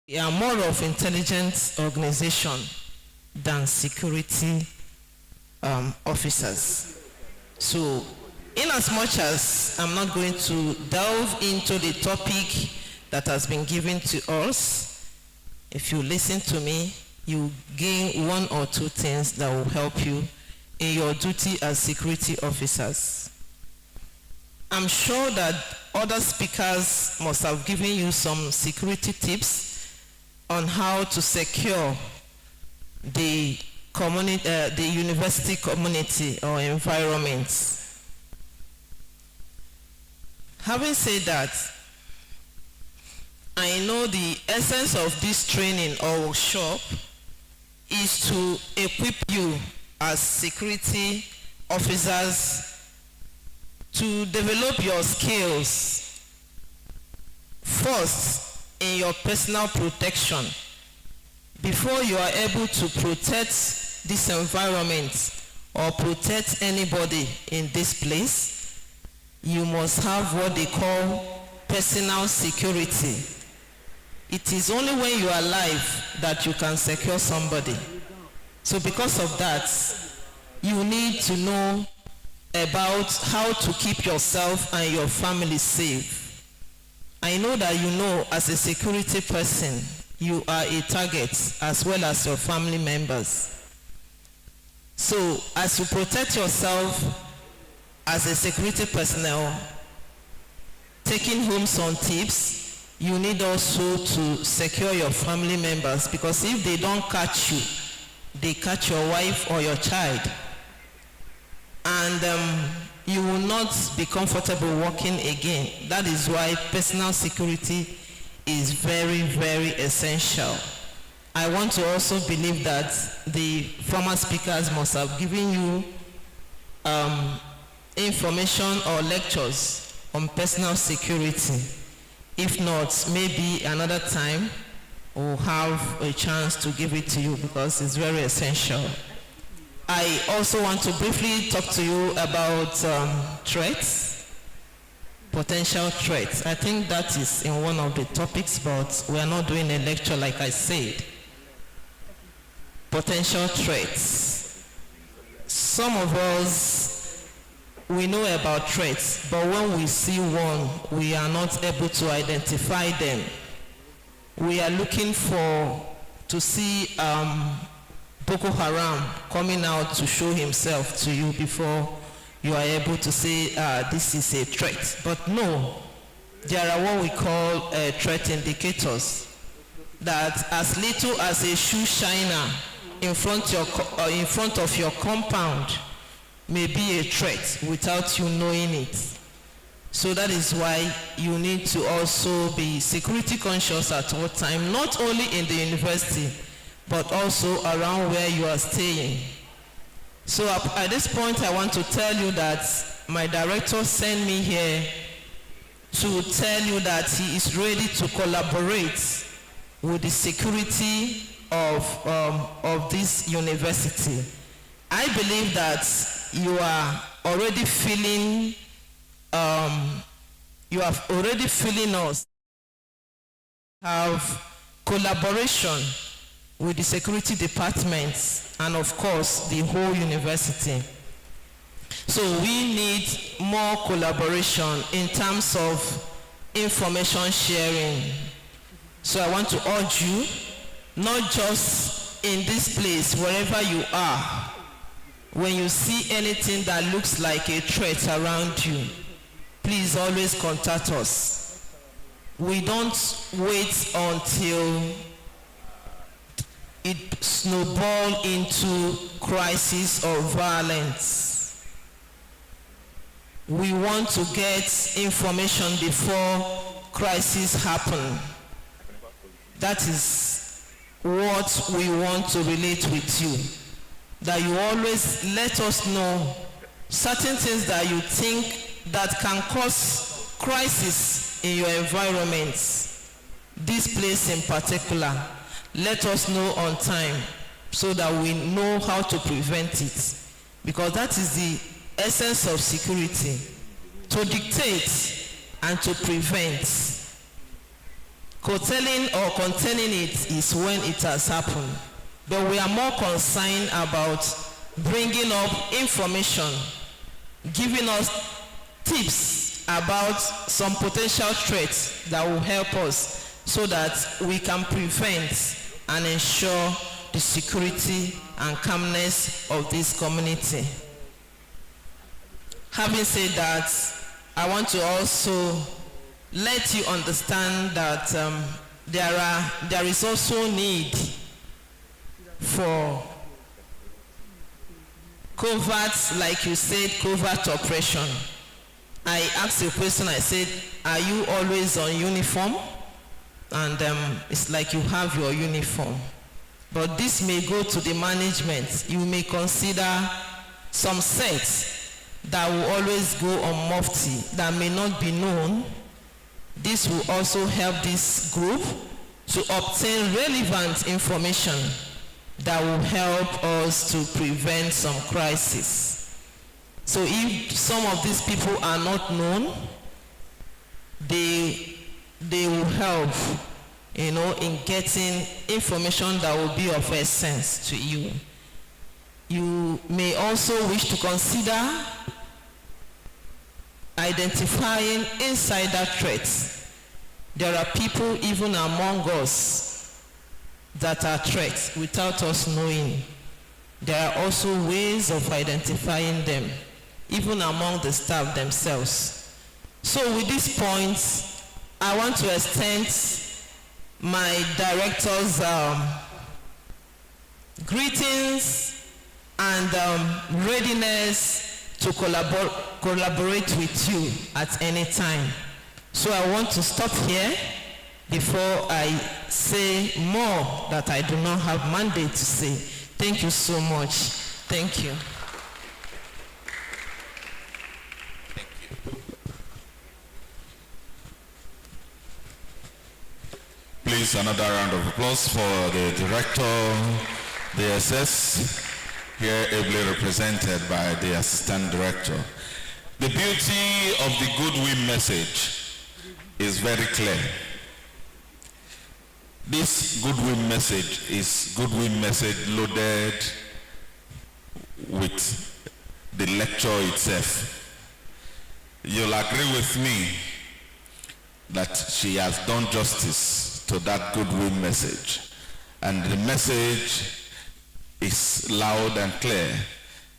We are more of intelligence organization than security officers. So, in as much as I'm not going to delve into the topic that has been given to us, if you listen to me, you gain one or two things that will help you in your duty as security officers. I'm sure that other speakers must have given you some security tips on how to secure the community, the university community or environment. Having said that, I know the essence of this training or workshop is to equip you as security officers to develop your skills first in your personal protection. Before you are able to protect this environment or protect anybody in this place, you must have what they call personal security. It is only when you are alive that you can secure somebody. So because of that, you need to know about how to keep yourself and your family safe. I know that you know as a security person, you are a target as well as your family members. So as you protect yourself as a security personnel, taking home some tips, you need also to secure your family members, because if they don't catch you, they catch your wife or your child. And you will not be comfortable working again. That is why personal security is very, very essential. I want to also believe that the former speakers must have given you information or lectures on personal security. If not, maybe another time we'll have a chance to give it to you, because it's very essential. I also want to briefly talk to you about threats, potential threats. I think that is in one of the topics, but we are not doing a lecture like I said. Potential threats. Some of us, we know about threats, but when we see one, we are not able to identify them. We are looking to see Boko Haram coming out to show himself to you before you are able to say this is a threat. But no, there are what we call threat indicators, that as little as a shoe shiner in front of your compound may be a threat without you knowing it. So that is why you need to also be security conscious at all time, not only in the university, but also around where you are staying. So at this point, I want to tell you that my director sent me here to tell you that he is ready to collaborate with the security of this university. I believe that you are already feeling, us have collaboration with the security departments and of course the whole university. So we need more collaboration in terms of information sharing. So I want to urge you, not just in this place, wherever you are, when you see anything that looks like a threat around you, please always contact us. We don't wait until it snowballs into crisis or violence. We want to get information before crisis happen. That is what we want to relate with you. That you always let us know certain things that you think that can cause crisis in your environment. This place in particular, let us know on time so that we know how to prevent it. Because that is the essence of security, to dictate and to prevent. Curtailing or containing it is when it has happened. But we are more concerned about bringing up information, giving us tips about some potential threats that will help us so that we can prevent and ensure the security and calmness of this community. Having said that, I want to also let you understand that there is also need for covert, like you said, covert operation. I asked a question, I said, are you always on uniform? And it's like you have your uniform. But this may go to the management. You may consider some sets that will always go on mufti that may not be known. This will also help this group to obtain relevant information that will help us to prevent some crisis. So if some of these people are not known, they will help, in getting information that will be of essence to you. You may also wish to consider identifying insider threats. There are people even among us that are threats without us knowing. There are also ways of identifying them, even among the staff themselves. So with these points, I want to extend my director's greetings and readiness to collaborate with you at any time. So I want to stop here before I say more that I do not have mandate to say. Thank you so much. Thank you. Please, another round of applause for the director, the SS, here ably represented by the assistant director. The beauty of the goodwill message is very clear. This goodwill message is goodwill message loaded with the lecture itself. You'll agree with me that she has done justice to that goodwill message. And the message is loud and clear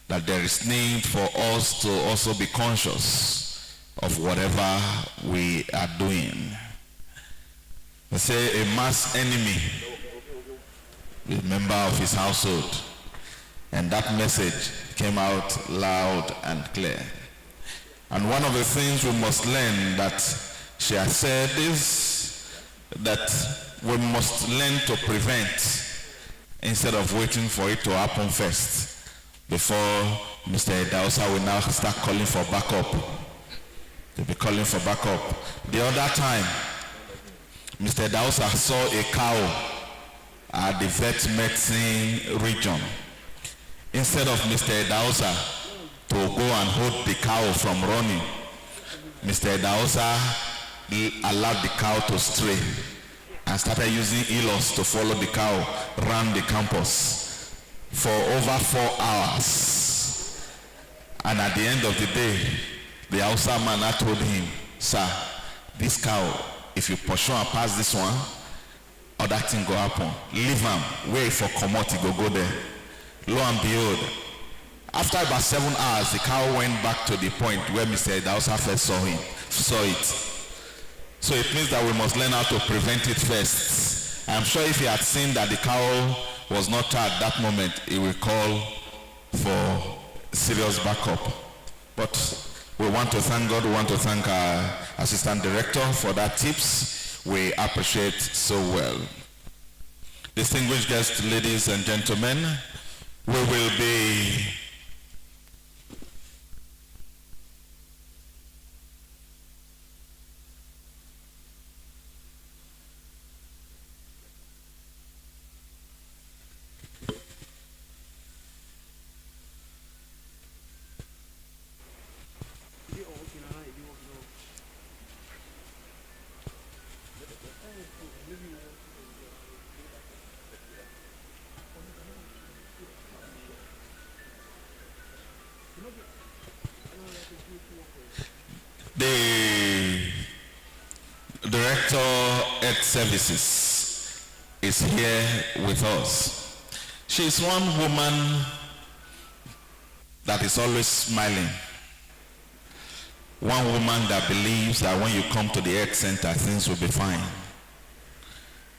that there is need for us to also be conscious of whatever we are doing. They say a mass enemy is a member of his household, and that message came out loud and clear. And one of the things we must learn that she has said is that we must learn to prevent instead of waiting for it to happen first before Mr. Idahosa will now start calling for backup. They'll be calling for backup. The other time, Mr. Idahosa saw a cow at the vet medicine region. Instead of Mr. Idahosa to go and hold the cow from running, Mr. Idahosa allowed the cow to stray and started using elos to follow the cow around the campus for over 4 hours. And at the end of the day, the Hausa man had told him, "Sir, this cow, if you pursue and pass this one, other thing go happen. Leave him, wait for commodity, go there." Lo and behold, after about 7 hours, the cow went back to the point where Mr. Idahosa first saw it. So it means that we must learn how to prevent it first. I'm sure if he had seen that the cow was not tied at that moment, he will call for serious backup. But we want to thank God, we want to thank our assistant director for that tips. We appreciate so well. Distinguished guests, ladies and gentlemen, we will be Director Health Services is here with us. She is one woman that is always smiling. One woman that believes that when you come to the health center, things will be fine.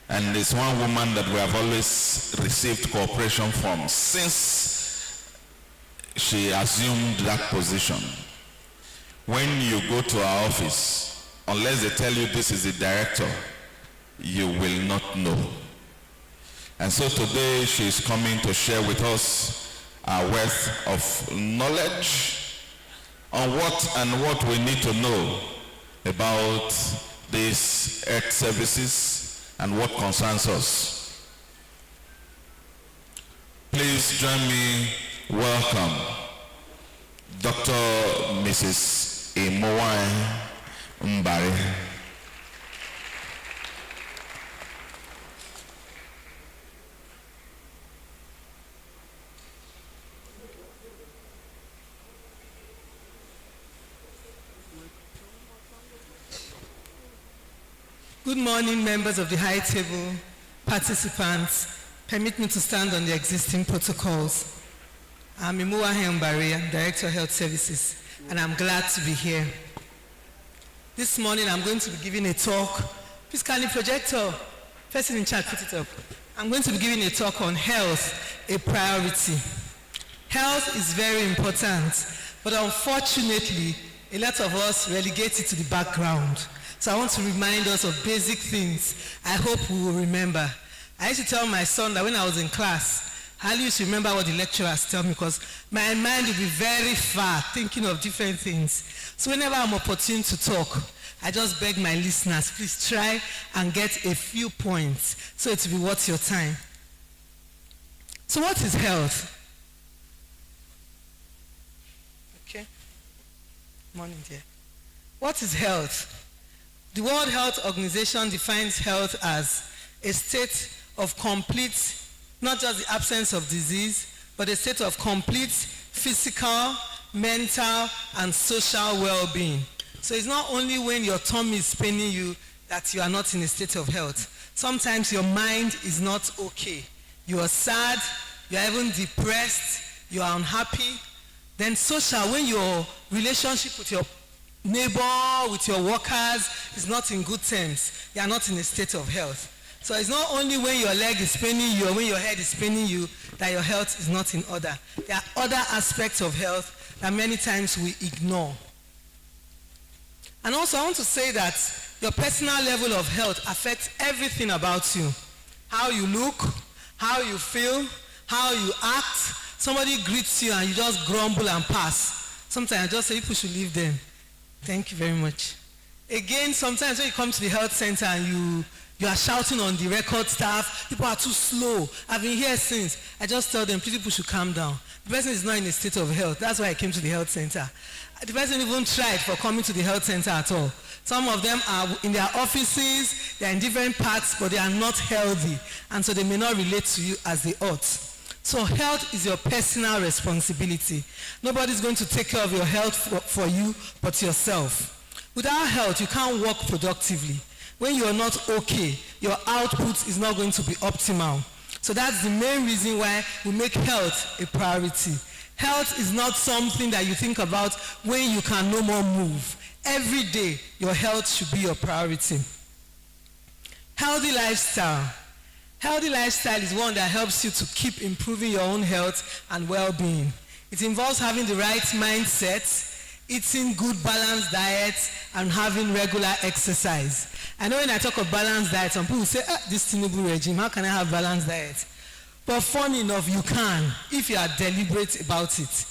And it's one woman that we have always received cooperation from since she assumed that position. When you go to our office, unless they tell you this is the director, you will not know. And so today she is coming to share with us a wealth of knowledge on what we need to know about these health services and what concerns us. Please join me, welcome Dr. Mrs. Imowai Mbari. Good morning, members of the high table, participants. Permit me to stand on the existing protocols. I'm Imowai Mbari, Director of Health Services, and I'm glad to be here. This morning, I'm going to be giving a talk. Please, can the projector, person in charge, put it up. I'm going to be giving a talk on health, a priority. Health is very important, but unfortunately, a lot of us relegate it to the background. So I want to remind us of basic things I hope we will remember. I used to tell my son that when I was in class, I used to remember what the lecturers tell me because my mind would be very far, thinking of different things. So whenever I'm opportune to talk, I just beg my listeners, please try and get a few points so it will be worth your time. So what is health? Okay. Morning, dear. What is health? The World Health Organization defines health as a state of complete, not just the absence of disease, but a state of complete physical, mental, and social well-being. So it's not only when your tummy is paining you that you are not in a state of health. Sometimes your mind is not okay. You are sad, you are even depressed, you are unhappy. Then social, when your relationship with your neighbor, with your workers is not in good terms, you are not in a state of health. So it's not only when your leg is paining you or when your head is paining you that your health is not in order. There are other aspects of health that many times we ignore. And also I want to say that your personal level of health affects everything about you. How you look, how you feel, how you act. Somebody greets you and you just grumble and pass. Sometimes I just say people should leave them. Thank you very much. Again, sometimes when you come to the health center and you are shouting on the record staff, people are too slow. I've been here since. I just tell them, please, people should calm down. The person is not in a state of health. That's why I came to the health center. The person even tried for coming to the health center at all. Some of them are in their offices, they're in different parts, but they are not healthy. And so they may not relate to you as they ought. So health is your personal responsibility. Nobody's going to take care of your health for you but yourself. Without health, you can't work productively. When you're not okay, your output is not going to be optimal. So that's the main reason why we make health a priority. Health is not something that you think about when you can no more move. Every day, your health should be your priority. Healthy lifestyle. Healthy lifestyle is one that helps you to keep improving your own health and well-being. It involves having the right mindset, eating good balanced diet, and having regular exercise. I know when I talk of balanced diet, some people say, this Tinubu regime, how can I have balanced diet? But funny enough, you can if you are deliberate about it.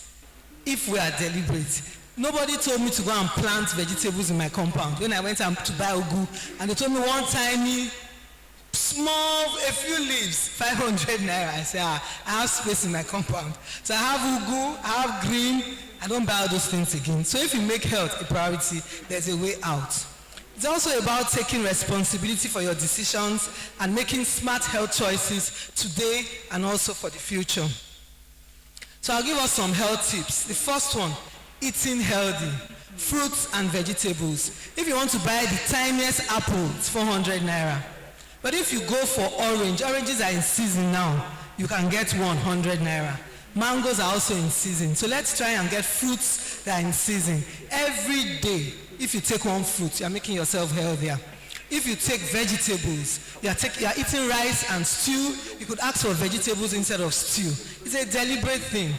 If we are deliberate. Nobody told me to go and plant vegetables in my compound. When I went to buy ugu, and they told me one tiny, small, a few leaves, 500 naira. I say, I have space in my compound. So I have ugu, I have green, I don't buy all those things again. So if you make health a priority, there's a way out. It's also about taking responsibility for your decisions and making smart health choices today and also for the future. So I'll give us some health tips. The first one, eating healthy. fruits and vegetables. If you want to buy the tiniest apple, it's 400 naira. But if you go for oranges are in season now, you can get 100 naira. Mangoes are also in season. So let's try and get fruits that are in season. Every day, if you take one fruit, you're making yourself healthier. If you take vegetables, you're eating rice and stew, you could ask for vegetables instead of stew. It's a deliberate thing.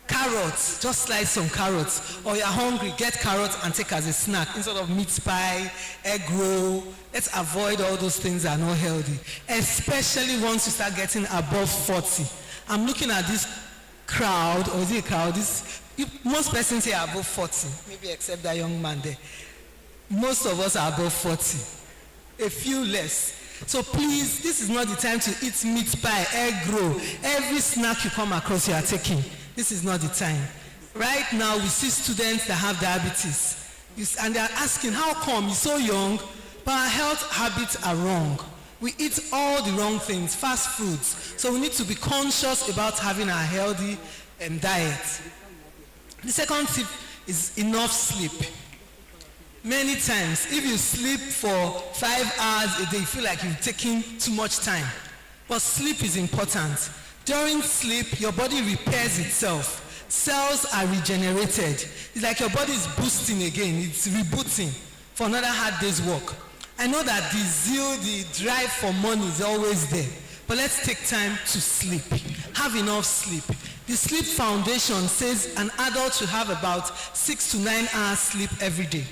Carrots, just slice some carrots. Or you're hungry, get carrots and take as a snack instead of meat pie, egg roll. Let's avoid all those things that are not healthy. Especially once you start getting above 40. I'm looking at this crowd, or is it a crowd? Most persons here are above 40, maybe except that young man there. Most of us are above 40, a few less. So please, this is not the time to eat meat pie, egg roll. Every snack you come across you are taking. This is not the time. Right now we see students that have diabetes. And they are asking, how come you're so young, but our health habits are wrong. We eat all the wrong things, fast foods. So we need to be conscious about having a healthy diet. The second tip is enough sleep. Many times, if you sleep for 5 hours a day, you feel like you're taking too much time. But sleep is important. During sleep, your body repairs itself. Cells are regenerated. It's like your body is boosting again. It's rebooting for another hard day's work. I know that the zeal, the drive for money is always there. But let's take time to sleep. Have enough sleep. The Sleep Foundation says an adult should have about 6 to 9 hours sleep every day.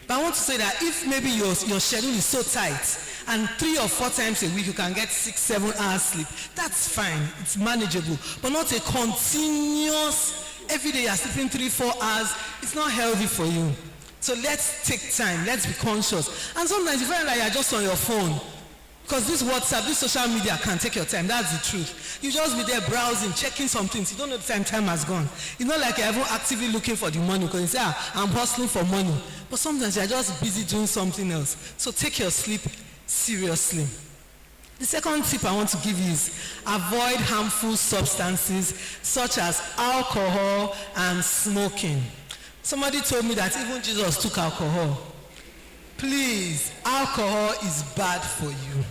But I want to say that if maybe your schedule is so tight and 3 or 4 times a week you can get 6-7 hours sleep, that's fine. It's manageable. But not a continuous, every day you're sleeping 3-4 hours. It's not healthy for you. So let's take time. Let's be conscious. And sometimes you find like you're just on your phone. Because this WhatsApp, this social media can take your time. That's the truth. You just be there browsing, checking some things. You don't know the time has gone. It's not like you're even actively looking for the money because you say, I'm hustling for money. But sometimes you're just busy doing something else. So take your sleep seriously. The second tip I want to give you is avoid harmful substances such as alcohol and smoking. Somebody told me that even Jesus took alcohol. Please, alcohol is bad for you.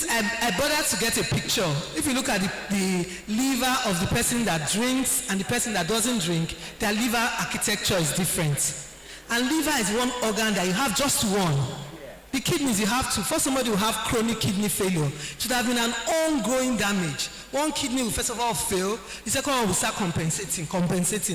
I bothered to get a picture. If you look at the liver of the person that drinks and the person that doesn't drink, their liver architecture is different. And liver is one organ that you have just one. The kidneys you have two. For somebody who have chronic kidney failure, it should have been an ongoing damage. One kidney will first of all fail, the second one will start compensating,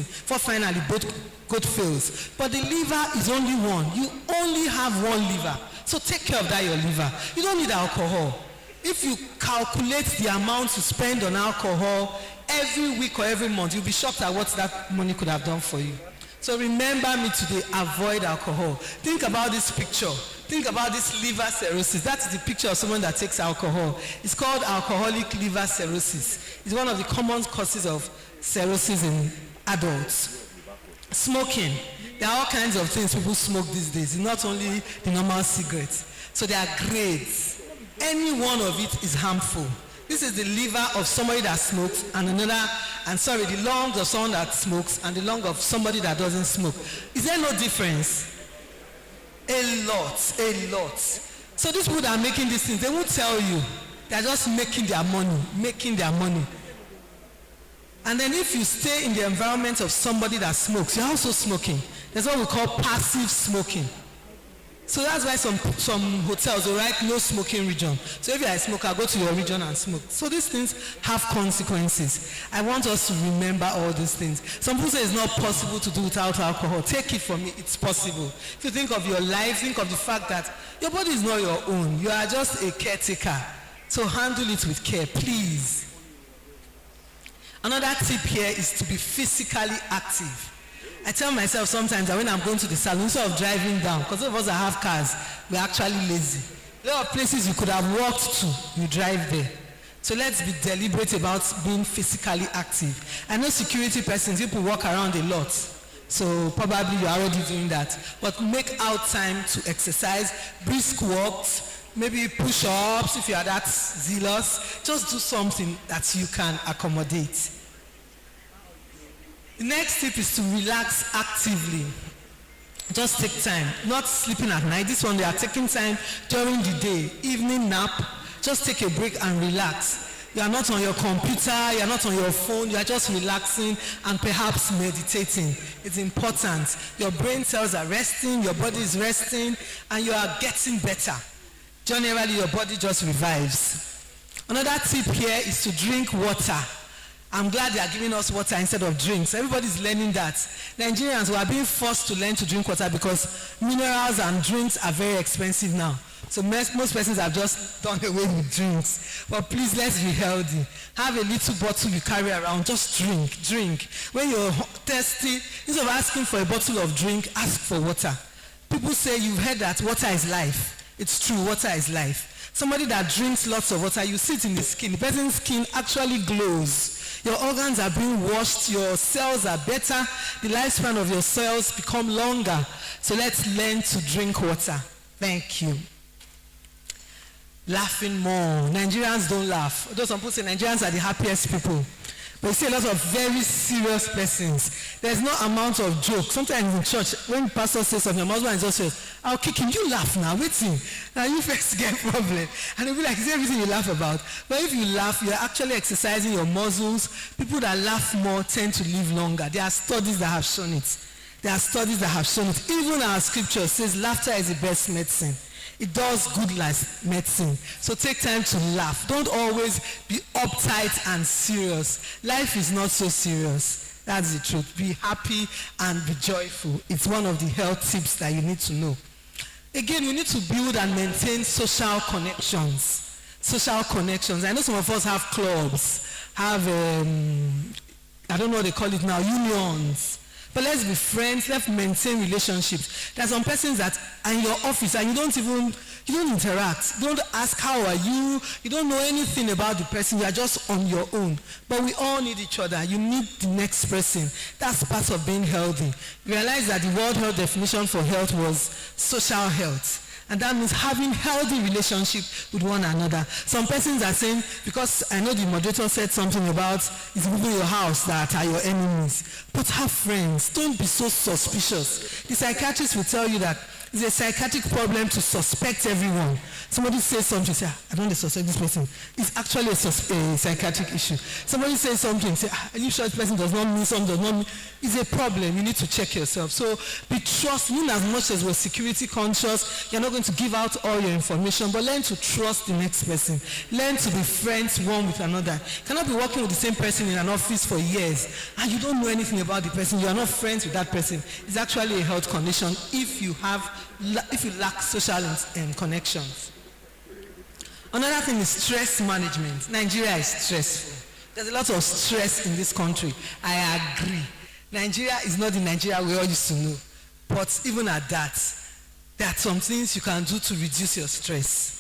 for finally both fails. But the liver is only one. You only have one liver. So take care of that, your liver. You don't need alcohol. If you calculate the amount you spend on alcohol every week or every month, you'll be shocked at what that money could have done for you. So remember me today, avoid alcohol. Think about this picture. Think about this liver cirrhosis. That's the picture of someone that takes alcohol. It's called alcoholic liver cirrhosis. It's one of the common causes of cirrhosis in adults. Smoking. There are all kinds of things people smoke these days. It's not only the normal cigarettes. So there are grades. Any one of it is harmful. This is the liver of somebody that smokes and the lungs of someone that smokes and the lung of somebody that doesn't smoke. Is there no difference? A lot. So these people that are making these things, they won't tell you. They're just making their money. And then if you stay in the environment of somebody that smokes, you're also smoking. There's what we call passive smoking. So that's why some hotels will write no smoking region. So if you're a smoker, go to your region and smoke. So these things have consequences. I want us to remember all these things. Some people say it's not possible to do without alcohol. Take it from me, it's possible. If you think of your life, think of the fact that your body is not your own. You are just a caretaker. So handle it with care, please. Another tip here is to be physically active. I tell myself sometimes that when I'm going to the salon, instead of driving down, because some of us that have cars, we're actually lazy. There are places you could have walked to, you drive there. So let's be deliberate about being physically active. I know security persons, people walk around a lot. So probably you're already doing that. But make out time to exercise, brisk walks, maybe push-ups if you are that zealous. Just do something that you can accommodate. The next tip is to relax actively. Just take time, not sleeping at night. This one, they are taking time during the day, evening nap. Just take a break and relax. You are not on your computer, you are not on your phone, you are just relaxing and perhaps meditating. It's important. Your brain cells are resting, your body is resting, and you are getting better. Generally, your body just revives. Another tip here is to drink water. I'm glad they are giving us water instead of drinks. Everybody's learning that. Nigerians, we are being forced to learn to drink water because minerals and drinks are very expensive now. So most persons have just done away with drinks. But please, let's be healthy. Have a little bottle you carry around. Just drink. When you're thirsty, instead of asking for a bottle of drink, ask for water. People say you've heard that water is life. It's true, water is life. Somebody that drinks lots of water, you see it in the skin. The person's skin actually glows. Your organs are being washed. Your cells are better. The lifespan of your cells become longer. So let's learn to drink water. Thank you. Laughing more. Nigerians don't laugh. Although some people say Nigerians are the happiest people. But you see a lot of very serious persons. There's no amount of joke. Sometimes in church, when the pastor says something, my husband is just says, "I'll kick him." You laugh now, waiting. Now you first get problem. And they'll be like, "Is everything you laugh about?" But if you laugh, you're actually exercising your muscles. People that laugh more tend to live longer. There are studies that have shown it. Even our scripture says laughter is the best medicine. It does good like medicine. So take time to laugh. Don't always be uptight and serious. Life is not so serious. That's the truth. Be happy and be joyful. It's one of the health tips that you need to know. Again, we need to build and maintain social connections. I know some of us have clubs, have, I don't know what they call it now, unions. But let's be friends, let's maintain relationships. There are some persons that are in your office and you don't interact. You don't ask how are you. You don't know anything about the person. You are just on your own. But we all need each other. You need the next person. That's part of being healthy. You realize that the World Health definition for health was social health. And that means having healthy relationship with one another. Some persons are saying, because I know the moderator said something about it's people in your house that are your enemies. But have friends. Don't be so suspicious. The psychiatrist will tell you that it's a psychiatric problem to suspect everyone. Somebody says something, say, "I don't suspect this person." It's actually a psychiatric issue. Somebody says something, say, "Are you sure this person does not mean something, does not mean?" It's a problem. You need to check yourself. So be trusting as much as we're security conscious. You're not going to give out all your information, but learn to trust the next person. Learn to be friends one with another. You cannot be working with the same person in an office for years and you don't know anything about the person. You are not friends with that person. It's actually a health condition if you lack social connections. Another thing is stress management. Nigeria is stressful. There's a lot of stress in this country. I agree. Nigeria is not the Nigeria we all used to know. But even at that, there are some things you can do to reduce your stress.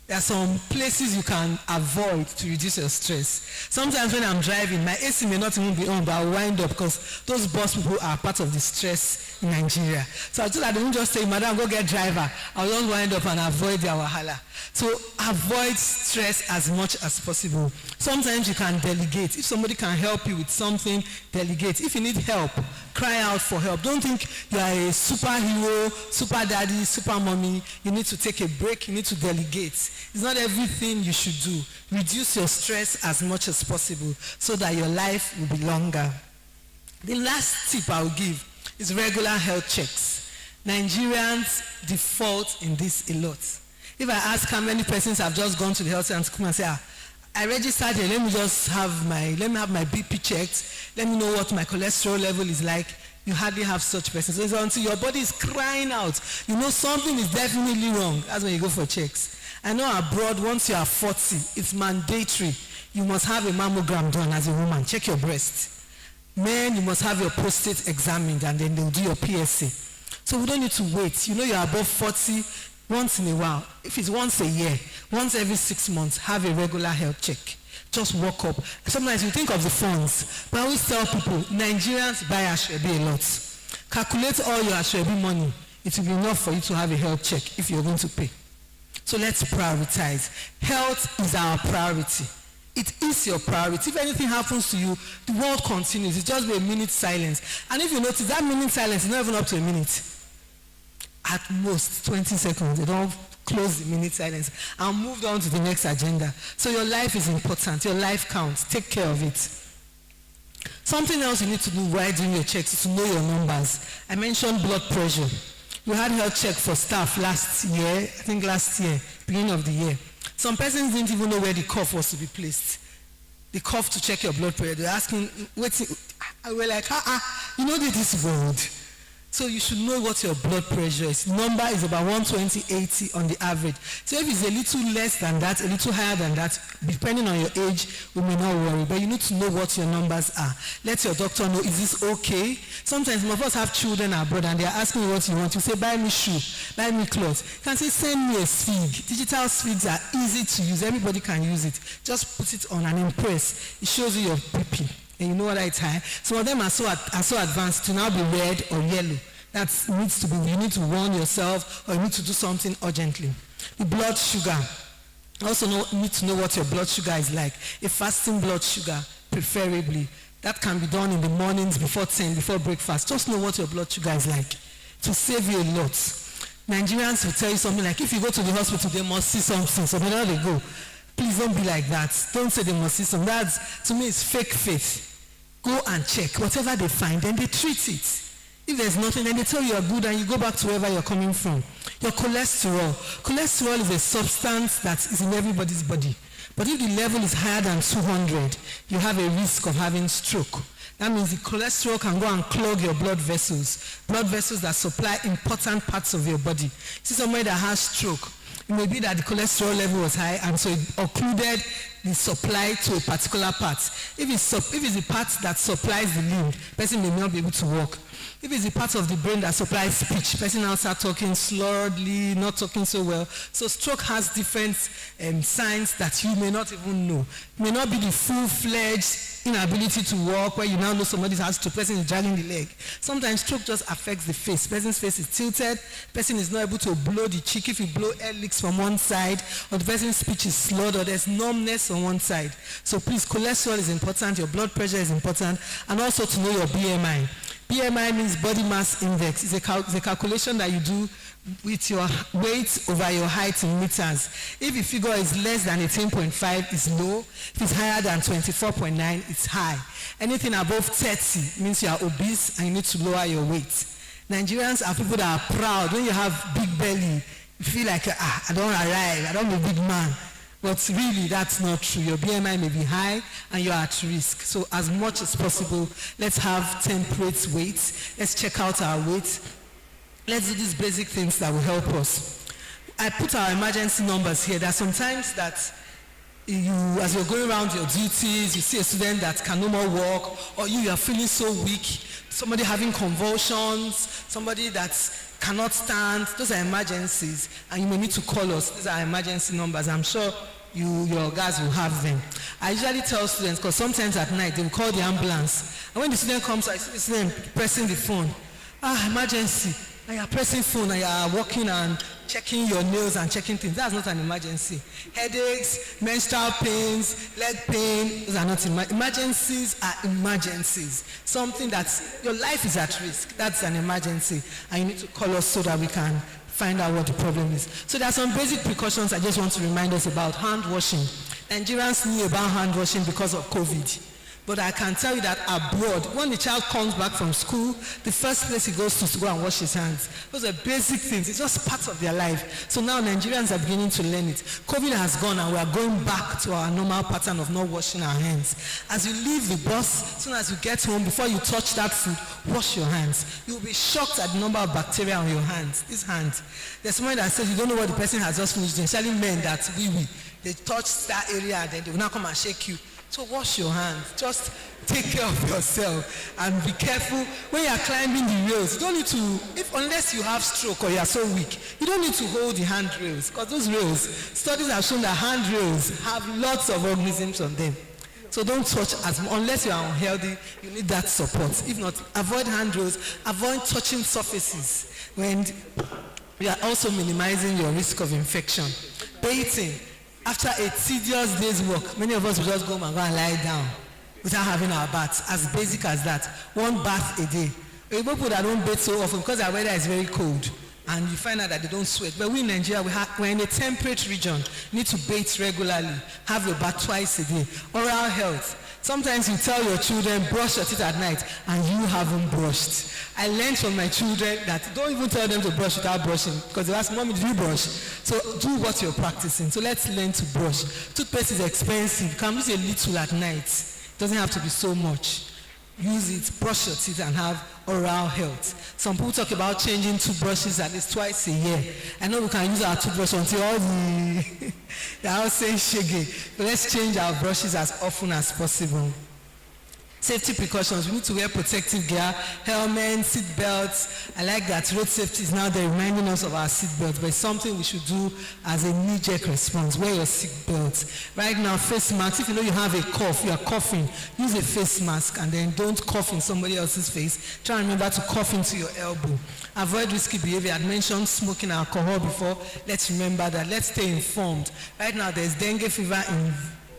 There are some places you can avoid to reduce your stress. Sometimes when I'm driving, my AC may not even be on, but I'll wind up because those bus people are part of the stress in Nigeria. So I do that. They won't just say, "Madam, go get driver." I'll just wind up and avoid their wahala. So avoid stress as much as possible. Sometimes you can delegate. If somebody can help you with something, delegate. If you need help, cry out for help. Don't think you are a superhero, super daddy, super mommy. You need to take a break. You need to delegate. It's not everything you should do. Reduce your stress as much as possible so that your life will be longer. The last tip I will give is regular health checks. Nigerians default in this a lot. If I ask how many persons have just gone to the health center and say, "I registered here, let me have my BP checked, let me know what my cholesterol level is like," you hardly have such persons. So it's until your body is crying out, you know something is definitely wrong. That's when you go for checks. I know abroad, once you are 40, it's mandatory. You must have a mammogram done as a woman. Check your breast. Men, you must have your prostate examined and then they'll do your PSA. So we don't need to wait. You know you're above 40 once in a while. If it's once a year, once every 6 months, have a regular health check. Just walk up. Sometimes you think of the funds, but I always tell people, Nigerians buy Ashwebi a lot. Calculate all your Ashwebi money. It will be enough for you to have a health check if you're going to pay. So let's prioritize. Health is our priority. It is your priority. If anything happens to you, the world continues. It's just be a minute silence. And if you notice, that minute silence is not even up to a minute. at most 20 seconds. They don't close the minute silence and moved on to the next agenda. So your life is important. Your life counts. Take care of it. Something else you need to do while doing your checks is to know your numbers. I mentioned blood pressure. We had health check for staff last year, beginning of the year. Some persons didn't even know where the cuff was to be placed. The cuff to check your blood pressure. They're asking, we're like, you know this world. So you should know what your blood pressure is. Number is about 120/80 on the average. So if it's a little less than that, a little higher than that, depending on your age, we may not worry. But you need to know what your numbers are. Let your doctor know, is this okay? Sometimes some of us have children abroad and they're asking you what you want. You say, buy me shoe, buy me clothes. You can say, send me a swig. Digital swigs are easy to use. Everybody can use it. Just put it on and impress. It shows you your BP. And you know what it's high. Some of them are so advanced to now be red or yellow. That needs to be, you need to warn yourself or you need to do something urgently. The blood sugar. Also need to know what your blood sugar is like. A fasting blood sugar, preferably. That can be done in the mornings before 10, before breakfast. Just know what your blood sugar is like. To save you a lot. Nigerians will tell you something like, if you go to the hospital, they must see something. So wherever they go, please don't be like that. Don't say they must see something. That's, to me, it's fake faith. Go and check. Whatever they find, then they treat it. If there's nothing, then they tell you you're good and you go back to wherever you're coming from. Your cholesterol. Cholesterol is a substance that is in everybody's body. But if the level is higher than 200, you have a risk of having stroke. That means the cholesterol can go and clog your blood vessels that supply important parts of your body. See somebody that has stroke, it may be that the cholesterol level was high and so it occluded the supply to a particular part. If it's the part that supplies the limb, person may not be able to walk. If it's the part of the brain that supplies speech, person now start talking slowly, not talking so well. So stroke has different signs that you may not even know. It may not be the full-fledged inability to walk where you now know somebody has to, person is dragging the leg. Sometimes stroke just affects the face. Person's face is tilted, person is not able to blow the cheek. If you blow air leaks from one side, or the person's speech is slurred, or there's numbness on one side. So please, cholesterol is important, your blood pressure is important, and also to know your BMI. BMI means body mass index. It's a calculation that you do with your weight over your height in meters. If the figure is less than 18.5, it's low. If it's higher than 24.9, it's high. Anything above 30 means you are obese and you need to lower your weight. Nigerians are people that are proud. When you have big belly, you feel like, I don't arrive, I don't be a big man. But really, that's not true. Your BMI may be high and you're at risk. So as much as possible, let's have temperate weights. Let's check out our weight. Let's do these basic things that will help us. I put our emergency numbers here. There are sometimes that as you're going around your duties, you see a student that can no more walk, or you are feeling so weak, somebody having convulsions, somebody that cannot stand. Those are emergencies, and you may need to call us. These are emergency numbers. I'm sure your guys will have them. I usually tell students, because sometimes at night they will call the ambulance, and when the student comes, I see the student pressing the phone. Emergency. And you are pressing phone and you are walking and checking your nails and checking things. That's not an emergency. Headaches, menstrual pains, leg pain, those are not emergencies. Are emergencies. Something that your life is at risk. That's an emergency. And you need to call us so that we can find out what the problem is. So there are some basic precautions I just want to remind us about. Hand washing. Nigerians knew about hand washing because of COVID. But I can tell you that abroad, when the child comes back from school, the first place he goes to go and wash his hands. Those are basic things. It's just part of their life. So now Nigerians are beginning to learn it. COVID has gone and we are going back to our normal pattern of not washing our hands. As you leave the bus, as soon as you get home, before you touch that food, wash your hands. You'll be shocked at the number of bacteria on your hands. These hands. There's somebody that says you don't know what the person has just finished doing. Especially men that they touch that area and then they will now come and shake you. So wash your hands. Just take care of yourself and be careful when you are climbing the rails. You don't need to, unless you have stroke or you are so weak, you don't need to hold the handrails, because those rails, studies have shown that handrails have lots of organisms on them. So don't touch unless you are unhealthy, you need that support. If not, avoid handrails, avoid touching surfaces when you are also minimizing your risk of infection. Bathing. After a tedious day's work, many of us will just go home and go and lie down without having our baths. As basic as that. One bath a day. People that don't bathe so often because our weather is very cold and you find out that they don't sweat. But we in Nigeria, we're in a temperate region. You need to bathe regularly, have your bath twice a day. Oral health. Sometimes you tell your children, brush your teeth at night, and you haven't brushed. I learned from my children that don't even tell them to brush without brushing, because they ask, Mommy, did you brush? So do what you're practicing. So let's learn to brush. Toothpaste is expensive. You can use a little at night. It doesn't have to be so much. Use it, brush your teeth, and have oral health. Some people talk about changing toothbrushes at least twice a year. I know we can use our toothbrush until all the house saying shaggy. But let's change our brushes as often as possible. Safety precautions. We need to wear protective gear, helmets, seat belts. I like that road safety is now there reminding us of our seat belts, but it's something we should do as a knee-jerk response. Wear your seat belts. Right now, face masks. If you know you have a cough, you are coughing, use a face mask and then don't cough in somebody else's face. Try and remember to cough into your elbow. Avoid risky behavior. I had mentioned smoking alcohol before. Let's remember that. Let's stay informed. Right now, there's dengue fever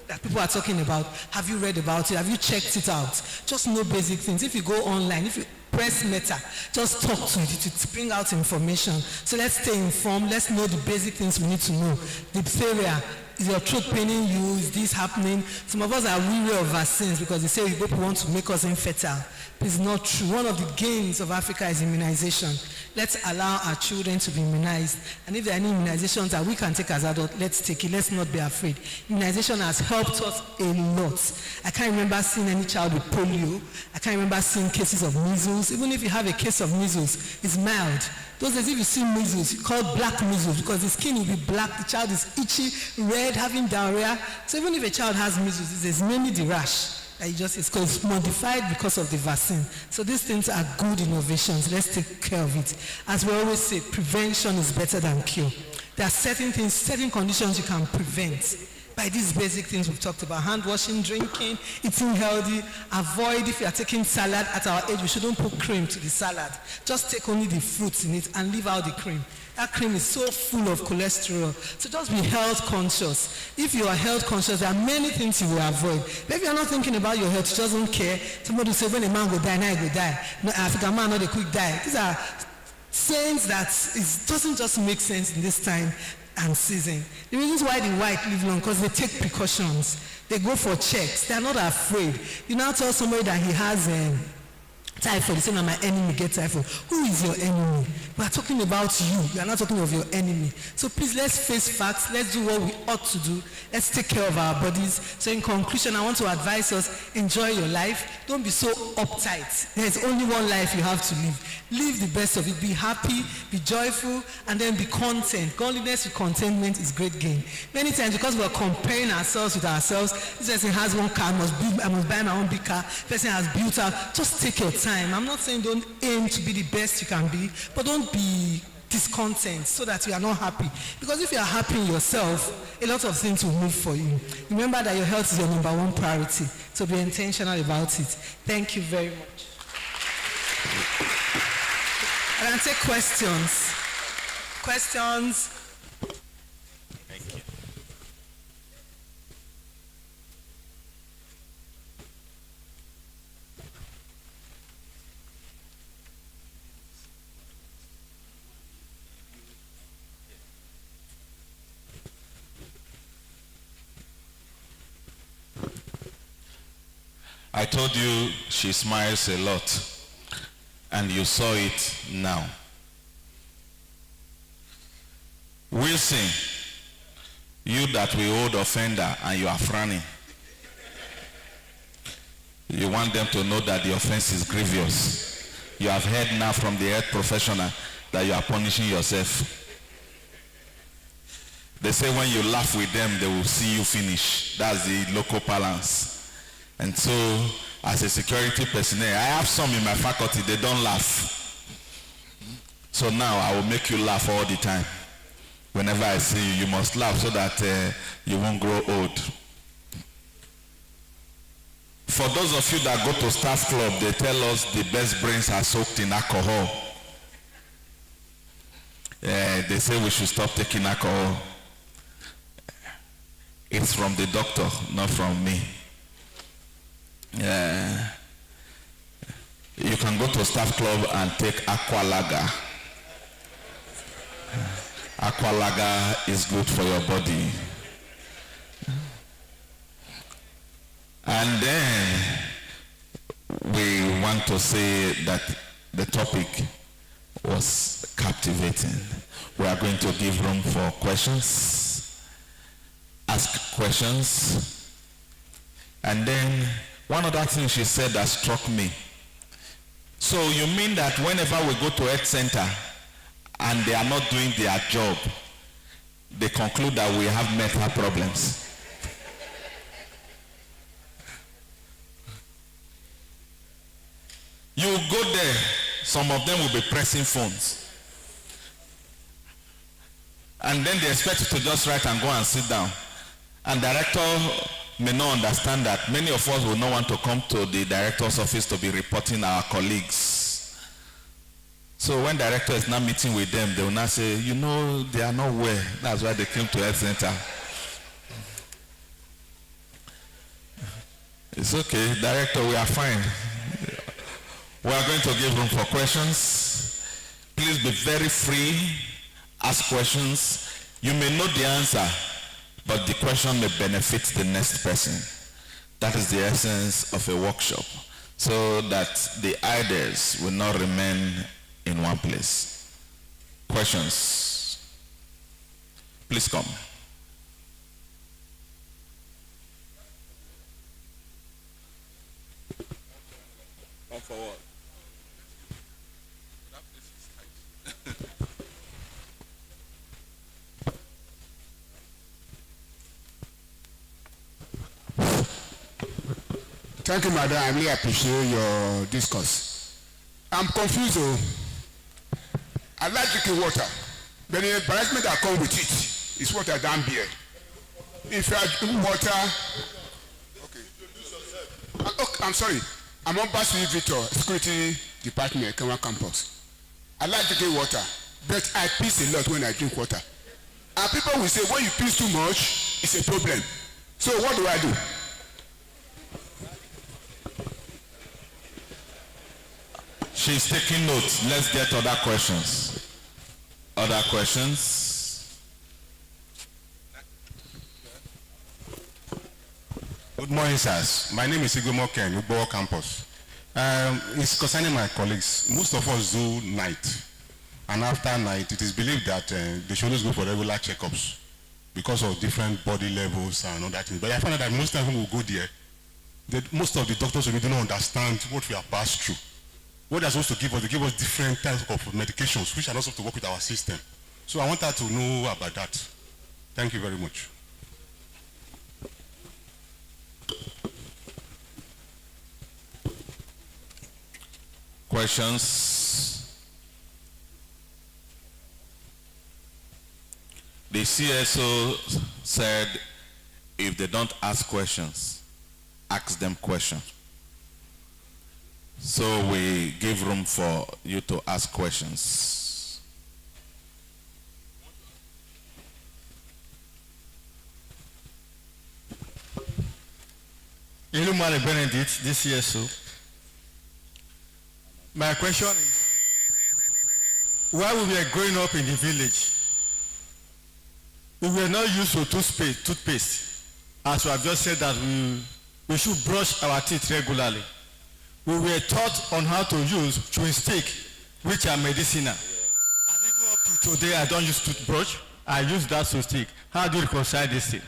that people are talking about. Have you read about it? Have you checked it out? Just know basic things. If you go online, if you press Meta, just talk to it. It will bring out information. So let's stay informed. Let's know the basic things we need to know. Diphtheria. Is your throat paining you? Is this happening? Some of us are weary of vaccines because they say people want to make us infertile. It's not true. One of the gains of Africa is immunization. Let's allow our children to be immunized. And if there are any immunizations that we can take as adults, let's take it. Let's not be afraid. Immunization has helped us a lot. I can't remember seeing any child with polio. I can't remember seeing cases of measles. Even if you have a case of measles, it's mild. Those days, if you see measles, you call black measles because the skin will be black, the child is itchy, red, having diarrhea. So even if a child has measles, it's mainly the rash. It's modified because of the vaccine. So these things are good innovations. Let's take care of it. As we always say, prevention is better than cure. There are certain things, certain conditions you can prevent by these basic things we've talked about: hand washing, drinking, eating healthy. Avoid, if you are taking salad at our age, we shouldn't put cream to the salad. Just take only the fruits in it and leave out the cream. That cream is so full of cholesterol. So just be health conscious. If you are health conscious, there are many things you will avoid. But if you are not thinking about your health, you just don't care. Somebody will say, when a man will die, now he will die. No, African man, not a quick die. These are sayings that it doesn't just make sense in this time and season. The reasons why the white live long, because they take precautions. They go for checks. They are not afraid. You now tell somebody that he has typhoid. You say, "No, my enemy get typhoid." Who is your enemy? We are talking about you. We are not talking of your enemy. So please, let's face facts. Let's do what we ought to do. Let's take care of our bodies. So in conclusion, I want to advise us: enjoy your life. Don't be so uptight. There's only one life you have to live. Live the best of it. Be happy, be joyful, and then be content. Godliness with contentment is great gain. Many times, because we are comparing ourselves with ourselves, this person has one car, I must buy my own big car. This person has built out. Just take your time. I'm not saying don't aim to be the best you can be, but don't be discontent so that you are not happy. Because if you are happy in yourself, a lot of things will move for you. Remember that your health is your number one priority. So be intentional about it. Thank you very much. I can take questions. Questions? Thank you. I told you she smiles a lot, and you saw it now. Wilson, you that we hold offender and you are frowning. You want them to know that the offense is grievous. You have heard now from the health professional that you are punishing yourself. They say when you laugh with them, they will see you finish. That's the local balance. And so, as a security personnel, I have some in my faculty, they don't laugh. So now I will make you laugh all the time. Whenever I see you, you must laugh so that you won't grow old. For those of you that go to staff club, they tell us the best brains are soaked in alcohol. They say we should stop taking alcohol. It's from the doctor, not from me. You can go to staff club and take aqua lager. Aqualaga is good for your body. And then we want to say that the topic was captivating. We are going to give room for questions, ask questions, and then one other thing she said that struck me. So you mean that whenever we go to health center and they are not doing their job, they conclude that we have mental problems? You go there, some of them will be pressing phones. And then they expect you to just write and go and sit down. And director may not understand that many of us will not want to come to the director's office to be reporting our colleagues. So when director is not meeting with them, they will not say, you know, they are not well. That's why they came to health center. It's okay, director, we are fine. We are going to give room for questions. Please be very free. Ask questions. You may know the answer, but the question may benefit the next person. That is the essence of a workshop, so that the ideas will not remain in one place. Questions? Please come. Come forward. Thank you, madam. I really appreciate your discourse. I'm confused though. I like drinking water, but the embarrassment that comes with it is water down beer. If I drink water, okay, I'm sorry. I'm on Basili Victor, Security Department, Kenwa Campus. I like drinking water, but I piss a lot when I drink water. And people will say, when you piss too much, it's a problem. So what do I do? She's taking notes. Let's get other questions. Other questions? Good morning, sirs. My name is Igomo Ken, Ubo Campus. It's concerning my colleagues. Most of us do night. And after night, it is believed that they should always go for regular checkups because of different body levels and all that. But I find out that most times when we go there, most of the doctors really don't understand what we have passed through. What they're supposed to give us, they give us different types of medications which are not supposed to work with our system. So I want her to know about that. Thank you very much. Questions? The CSO said if they don't ask questions, ask them questions. So we give room for you to ask questions. Ilumale Benedict, this CSO. My question is, while we were growing up in the village, we were not used to toothpaste. As we have just said that we should brush our teeth regularly. We were taught on how to use chewing stick, which are medicinal. And even up to today, I don't use toothbrush. I use that chewing stick. How do you reconcile this thing?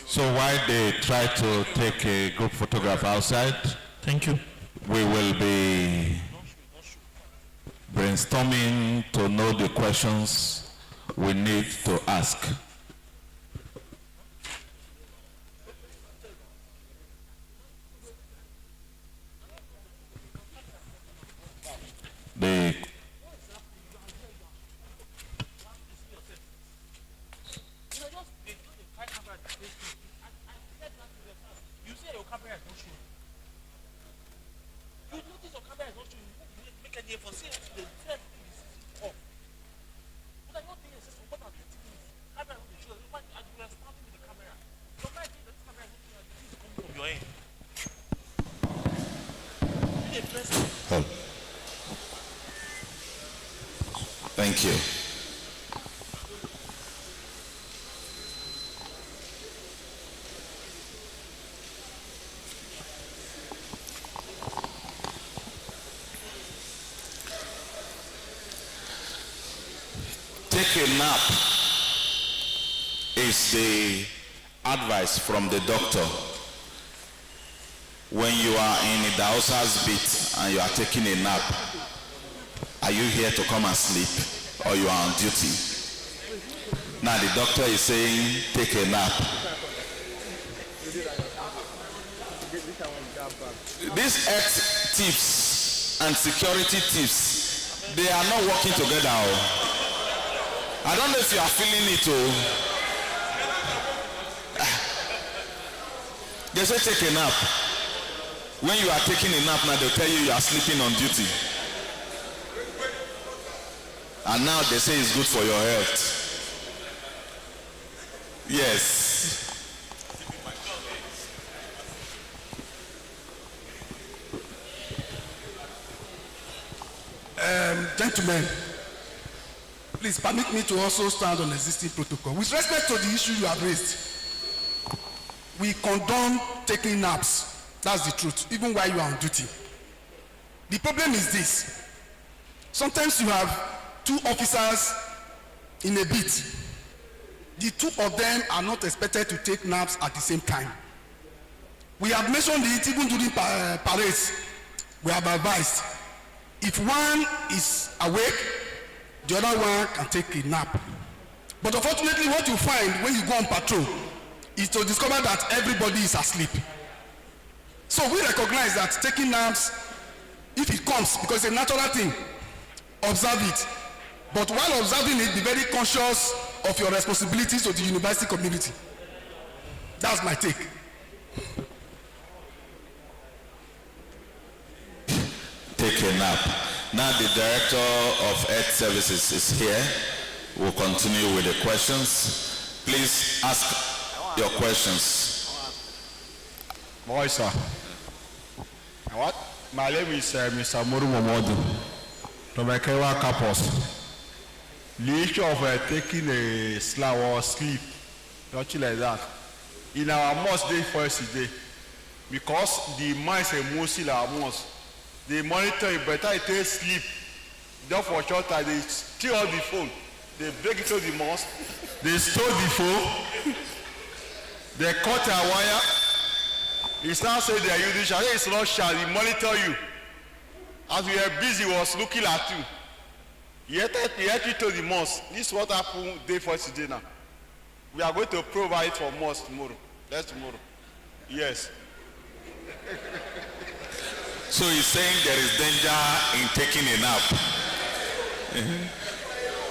So while they try to take a group photograph outside, Thank you. we will be brainstorming to know the questions we need to ask. The for saying the threat is off. But I not Thank you. Take a nap is the advice from the doctor when you are in a Dausa's bit and you are taking a nap. Are you here to come and sleep or you are on duty? Now the doctor is saying take a nap. These health tips and security tips, they are not working together. I don't know if you are feeling it. They say take a nap. When you are taking a nap now, they'll tell you are sleeping on duty. And now they say it's good for your health. Yes. Gentlemen, please permit me to also stand on existing protocol. With respect to the issue you have raised, we condone taking naps. That's the truth, even while you are on duty. The problem is this. Sometimes you have two officers in a beat. The two of them are not expected to take naps at the same time. We have mentioned it even during parades. We have advised, if one is awake, the other one can take a nap. But unfortunately, what you find when you go on patrol is to discover that everybody is asleep. So we recognize that taking naps, if it comes, because it's a natural thing, observe it. But while observing it, be very conscious of your responsibilities to the university community. That's my take. Take a nap. Now the Director of Health Services is here. We'll continue with the questions. Please ask your questions. Boy, sir. What? My name is Mr. Muru Momodu from Ekewa Campus. The issue of taking a slap or sleep, nothing like that. In our mosque, day first day, because the minds are mostly our mosque. They monitor it, better it takes sleep. Just for short time, they steal the phone. They break into the mosque. They stole the phone. They cut a wire. It's now said they are using shall. It's not shall. He monitor you. As we are busy, he was looking at you. He had you to the mosque. This is what happened day for today now. We are going to provide for mosque tomorrow. That's tomorrow. Yes. So he's saying there is danger in taking a nap.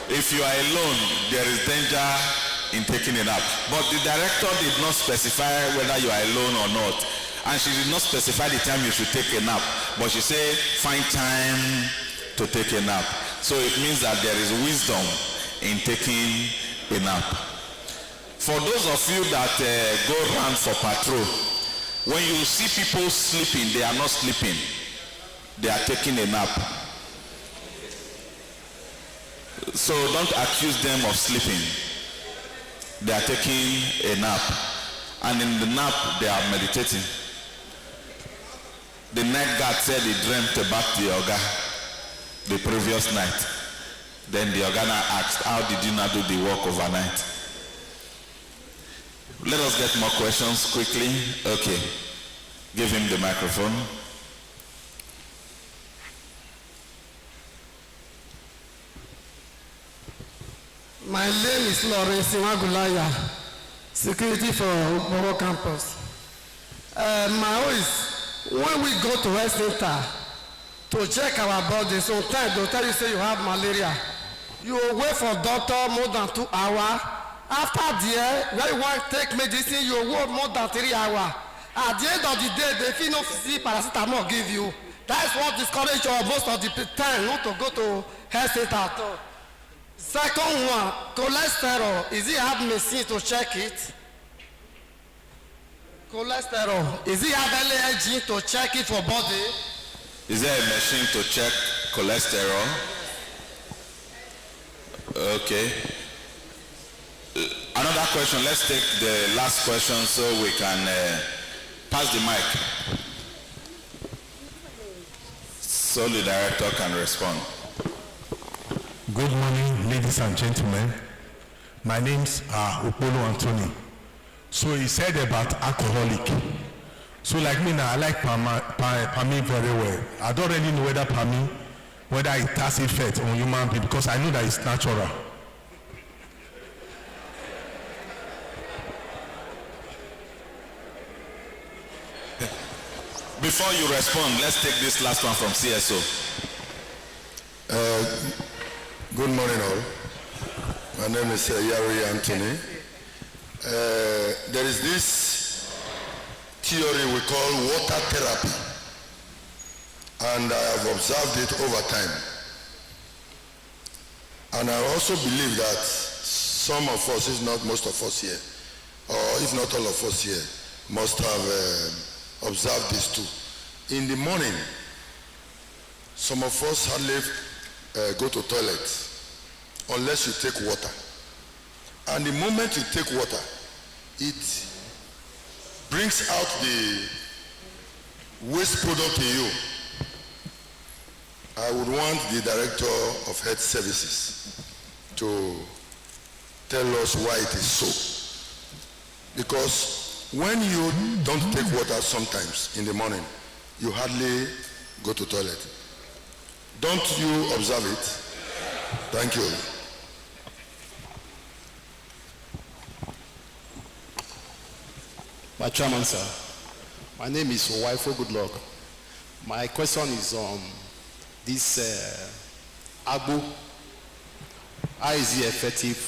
If you are alone, there is danger in taking a nap. But the director did not specify whether you are alone or not. And she did not specify the time you should take a nap. But she said, find time to take a nap. So it means that there is wisdom in taking a nap. For those of you that go around for patrol, when you see people sleeping, they are not sleeping. They are taking a nap. So don't accuse them of sleeping. They are taking a nap. And in the nap, they are meditating. The night guard said he dreamt about the Oga the previous night. Then the Oga now asked, how did you not do the work overnight? Let us get more questions quickly. Okay. Give him the microphone. My name is Lawrence Imagulaya, security for Moro campus. My own is, when we go to health center to check our body, sometimes they'll tell you say you have malaria. You wait for doctor more than 2 hours. After there, when you want to take medicine, you wait more than 3 hours. At the end of the day, they feel no see paracetamol give you. That's what discourages you most of the time not to go to health center at all. Second one, cholesterol. Is it have machine to check it? Cholesterol. Is it have LAG to check it for body? Is there a machine to check cholesterol? Okay. Another question. Let's take the last question so we can pass the mic. So the director can respond. Good morning, ladies and gentlemen. My name's Upolo Anthony. So he said about alcoholic. So like me now, I like Pami very well. I don't really know whether Pami, whether it has effect on human being, because I know that it's natural. Before you respond, let's take this last one from CSO. Good morning all. My name is Yari Anthony. There is this theory we call water therapy, and I have observed it over time. And I also believe that some of us, if not most of us here, or if not all of us here, must have observed this too. In the morning, some of us hardly go to toilet unless you take water. And the moment you take water, it brings out the waste product in you. I would want the Director of Health Services to tell us why it is so. Because when you don't take water sometimes in the morning, you hardly go to toilet. Don't you observe it? Thank you. My chairman, sir. My name is Owaifo Goodluck. My question is on this agbo. How is it effective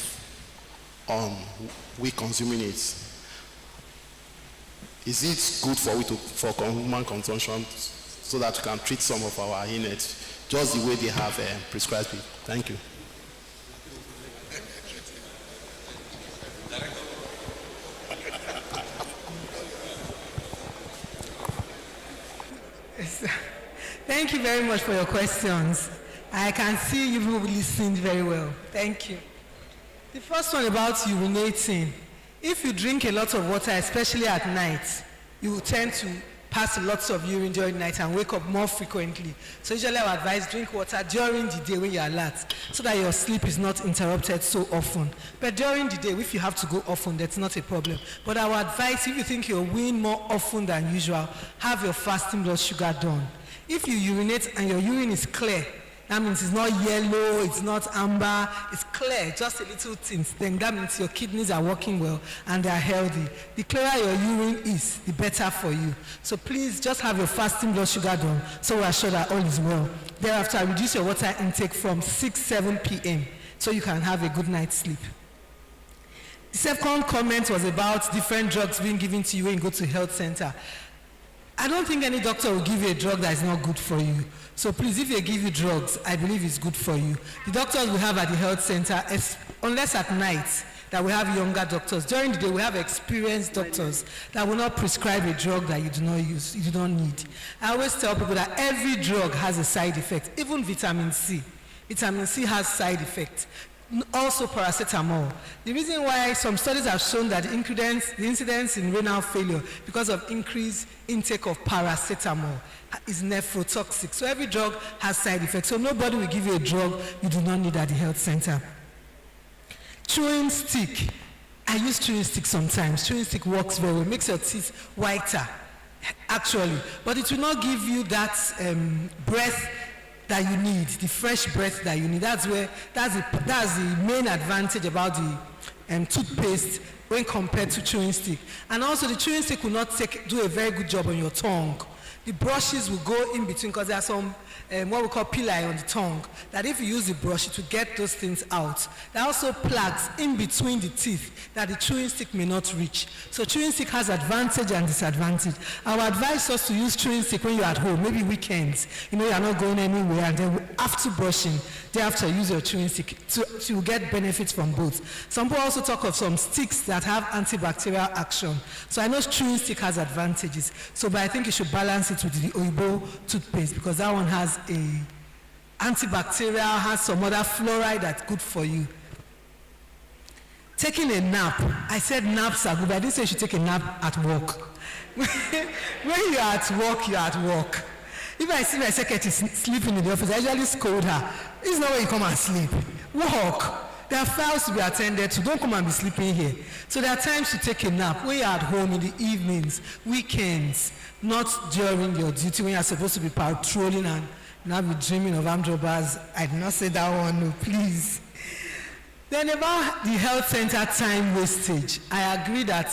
on we consuming it? Is it good for human consumption so that we can treat some of our illness just the way they have prescribed it? Thank you. Thank you very much for your questions. I can see you listened very well. Thank you. The first one about urinating. If you drink a lot of water, especially at night, you will tend to pass lots of urine during the night and wake up more frequently. So usually I would advise drink water during the day when you're alert so that your sleep is not interrupted so often. But during the day, if you have to go often, that's not a problem. But I would advise, if you think you're weeing more often than usual, have your fasting blood sugar done. If you urinate and your urine is clear, that means it's not yellow, it's not amber, it's clear, just a little tint, then that means your kidneys are working well and they are healthy. The clearer your urine is, the better for you. So please just have your fasting blood sugar done so we are sure that all is well. Thereafter, reduce your water intake from 6-7 p.m. so you can have a good night's sleep. The second comment was about different drugs being given to you when you go to health center. I don't think any doctor will give you a drug that is not good for you. So please, if they give you drugs, I believe it's good for you. The doctors we have at the health center, unless at night, that we have younger doctors. During the day, we have experienced doctors that will not prescribe a drug that you do not use, you do not need. I always tell people that every drug has a side effect, even vitamin C. Vitamin C has side effects. Also paracetamol. The reason why some studies have shown that the incidence in renal failure because of increased intake of paracetamol is nephrotoxic. So every drug has side effects. So nobody will give you a drug you do not need at the health center. Chewing stick. I use chewing stick sometimes. Chewing stick works very well. It makes your teeth whiter, actually. But it will not give you that breath that you need, the fresh breath that you need. That's the main advantage about the toothpaste when compared to chewing stick. And also the chewing stick will not do a very good job on your tongue. The brushes will go in between because there are some what we call pili on the tongue, that if you use the brush, it will get those things out. There are also plaques in between the teeth that the chewing stick may not reach. So chewing stick has advantage and disadvantage. I would advise us to use chewing stick when you're at home, maybe weekends. You know, you're not going anywhere, and then after brushing, thereafter use your chewing stick to get benefits from both. Some people also talk of some sticks that have antibacterial action. So I know chewing stick has advantages. So, but I think you should balance it with the Oibo toothpaste because that one has a antibacterial, has some other fluoride that's good for you. Taking a nap. I said naps are good, but I didn't say you should take a nap at work. When you're at work, you're at work. If I see my secretary sleeping in the office, I usually scold her. This is not where you come and sleep. Work. There are files to be attended to. Don't come and be sleeping here. So there are times to take a nap when you're at home in the evenings, weekends, not during your duty when you're supposed to be patrolling and now be dreaming of armed robbers. I did not say that one, no, please. Then about the health center time wastage, I agree that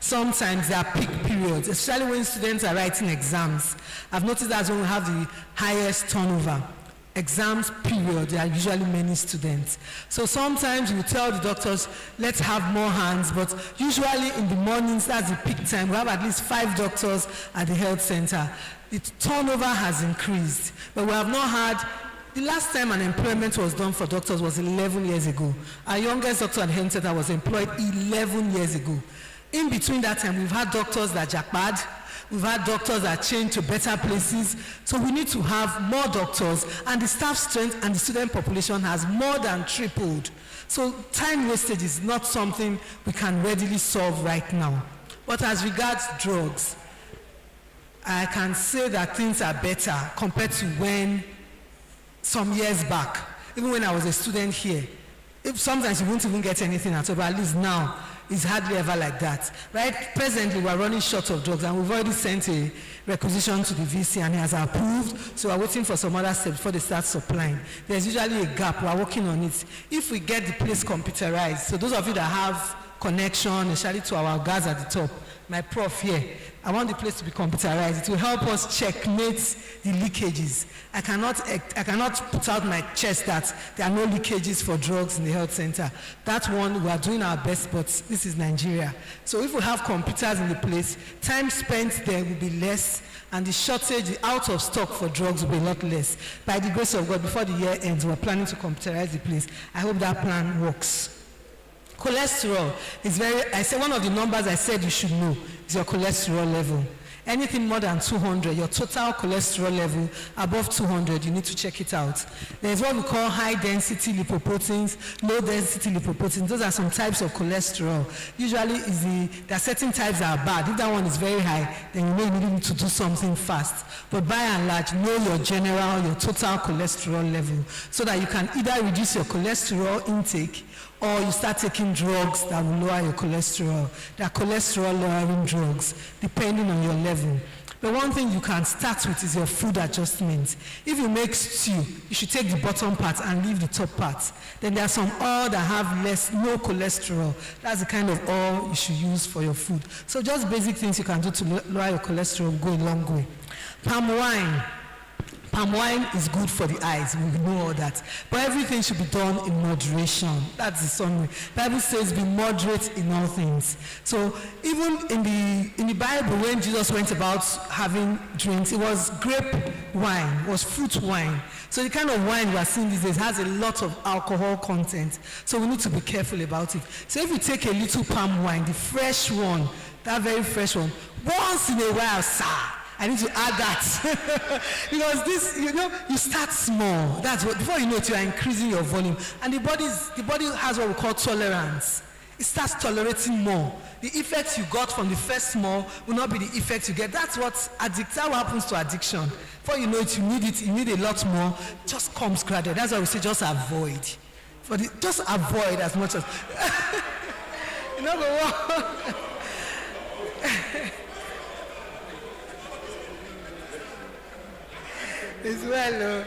sometimes there are peak periods, especially when students are writing exams. I've noticed that's when we have the highest turnover. Exams period, there are usually many students. So sometimes you tell the doctors, let's have more hands, but usually in the mornings, that's the peak time. We have at least 5 doctors at the health center. The turnover has increased, but we have not had. The last time an employment was done for doctors was 11 years ago. Our youngest doctor at the health center was employed 11 years ago. In between that time, we've had doctors that jackpad, we've had doctors that changed to better places. So we need to have more doctors, and the staff strength and the student population has more than tripled. So time wastage is not something we can readily solve right now. But as regards drugs, I can say that things are better compared to when some years back, even when I was a student here. If sometimes you won't even get anything at all, but at least now it's hardly ever like that. Right? Presently, we're running short of drugs, and we've already sent a requisition to the VC, and he has approved. So we're waiting for some other steps before they start supplying. There's usually a gap. We're working on it. If we get the place computerized, so those of you that have connection, especially to our guys at the top, my prof here, I want the place to be computerized. It will help us checkmate the leakages. I cannot put out my chest that there are no leakages for drugs in the health center. That one, we are doing our best, but this is Nigeria. So if we have computers in the place, time spent there will be less, and the shortage, the out of stock for drugs will be a lot less. By the grace of God, before the year ends, we're planning to computerize the place. I hope that plan works. Cholesterol is I say one of the numbers I said you should know is your cholesterol level. Anything more than 200, your total cholesterol level above 200, you need to check it out. There's what we call high density lipoproteins, low density lipoproteins. Those are some types of cholesterol. Usually there are certain types that are bad. If that one is very high, then you may need to do something fast. But by and large, know your your total cholesterol level, so that you can either reduce your cholesterol intake or you start taking drugs that will lower your cholesterol. They are cholesterol lowering drugs, depending on your level. But one thing you can start with is your food adjustment. If you make stew, you should take the bottom part and leave the top part. Then there are some oil that have no cholesterol. That's the kind of oil you should use for your food. So just basic things you can do to lower your cholesterol go a long way. Palm wine. Palm wine is good for the eyes, we know all that. But everything should be done in moderation. That's the summary. Bible says be moderate in all things. So even in the Bible, when Jesus went about having drinks, it was grape wine, it was fruit wine. So the kind of wine we are seeing these days has a lot of alcohol content. So we need to be careful about it. So if you take a little palm wine, the fresh one, that very fresh one, once in a while, sir, I need to add that. Because this, you start small. That's what, before you know it, you are increasing your volume. And the body has what we call tolerance. It starts tolerating more. The effects you got from the first small will not be the effects you get. That's what happens to addiction. Before you know it, you need a lot more. It just comes gradually. That's why we say just avoid. Just avoid as much as. It's well.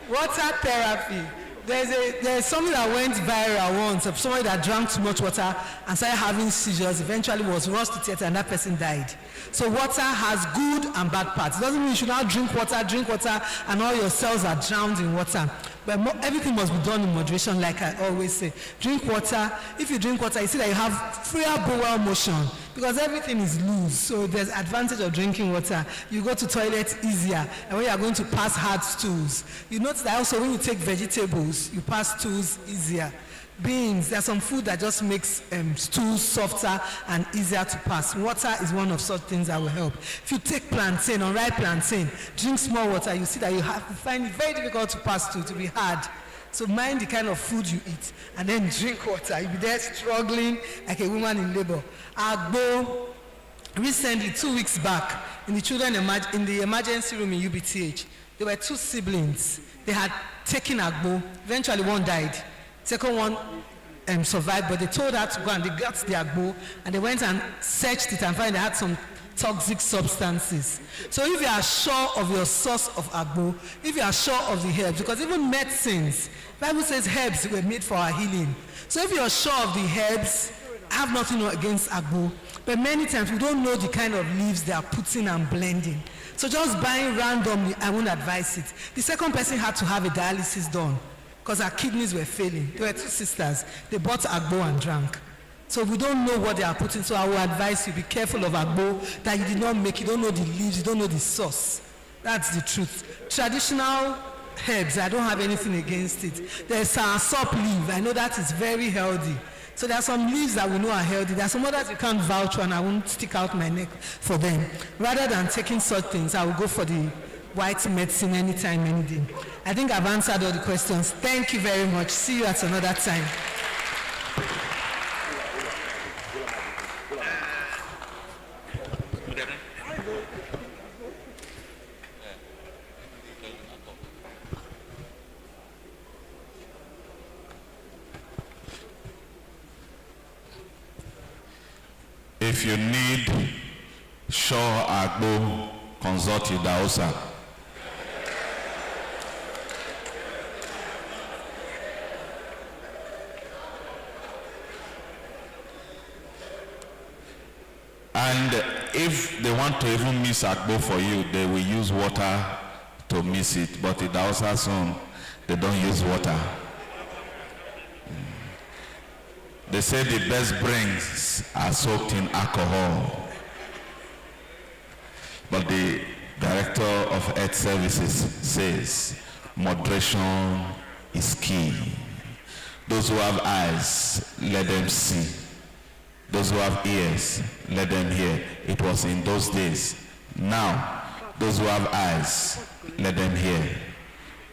Water therapy. There's something that went viral once of somebody that drank too much water and started having seizures, eventually was rushed to theater, and that person died. So water has good and bad parts. It doesn't mean you should not drink water, and all your cells are drowned in water. But everything must be done in moderation, like I always say. Drink water. If you drink water, you see that you have freer bowel motion because everything is loose. So there's advantage of drinking water. You go to toilet easier, and when you are going to pass hard stools, you notice that also when you take vegetables, you pass stools easier. Beans, there's some food that just makes stools softer and easier to pass. Water is one of such things that will help. If you take plantain, unripe plantain, drink small water, you see that you find it very difficult to pass to be hard. So mind the kind of food you eat and then drink water. You'll be there struggling like a woman in labor. Agbo, recently, 2 weeks back, in the emergency room in UBTH, there were 2 siblings. They had taken Agbo. Eventually, one died. Second one survived, but they told her to go and they got the Agbo and they went and searched it and found they had some toxic substances. So if you are sure of your source of Agbo, if you are sure of the herbs, because even medicines, Bible says herbs were made for our healing. So if you are sure of the herbs, I have nothing against Agbo, but many times we don't know the kind of leaves they are putting and blending. So just buying randomly, I won't advise it. The second person had to have a dialysis done because her kidneys were failing. There were 2 sisters. They bought Agbo and drank. So we don't know what they are putting. So I will advise you, be careful of Agbo that you did not make. You don't know the leaves, you don't know the sauce. That's the truth. Traditional herbs, I don't have anything against it. There's soursop leaf. I know that is very healthy. So there are some leaves that we know are healthy. There are some others you can't vouch for and I won't stick out my neck for them. Rather than taking such things, I will go for the white medicine anytime, any day. I think I've answered all the questions. Thank you very much. See you at another time. If you need sure Agbo, consult Idahosa. And if they want to even mix Agbo for you, they will use water to mix it. But Idahosa son, they don't use water. They say the best brains are soaked in alcohol. But the Director of Health Services says moderation is key. Those who have eyes, let them see. Those who have ears, let them hear. It was in those days. Now, those who have eyes, let them hear.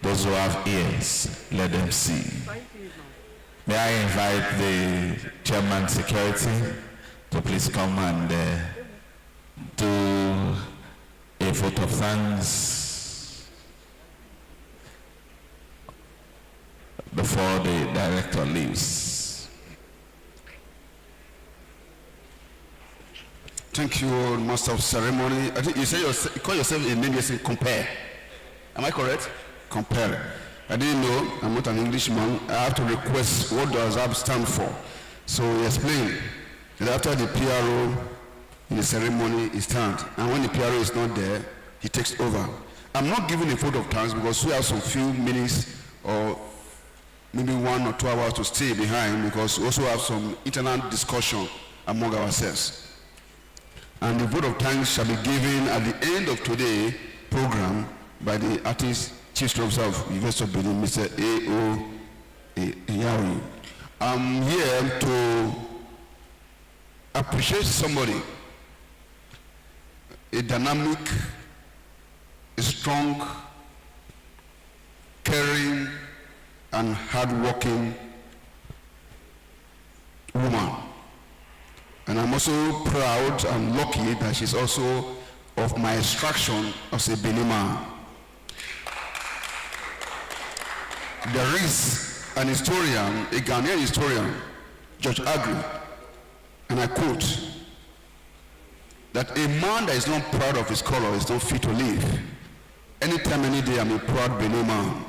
Those who have ears, let them see. May I invite the Chairman Security to please come and do a vote of thanks before the Director leaves. Thank you, Master of Ceremony. I think you say you call yourself a name, you say compare. Am I correct? Compare. I didn't know, I'm not an Englishman. I have to request what does that stand for. So he explained that after the PRO in the ceremony, he stands. And when the PRO is not there, he takes over. I'm not giving a vote of thanks because we have some few minutes or maybe 1 or 2 hours to stay behind because we also have some internal discussion among ourselves. And the vote of thanks shall be given at the end of today's program by the artist Chief Officer of University of Benin, Mr. A.O. Yawi. I'm here to appreciate somebody, a dynamic, a strong, caring, and hardworking woman. And I'm also proud and lucky that she's also of my extraction as a Benin man. There is an historian, a Ghanaian historian, George Agri, and I quote, that a man that is not proud of his color is not fit to live. Anytime, any day, I'm a proud Benin man.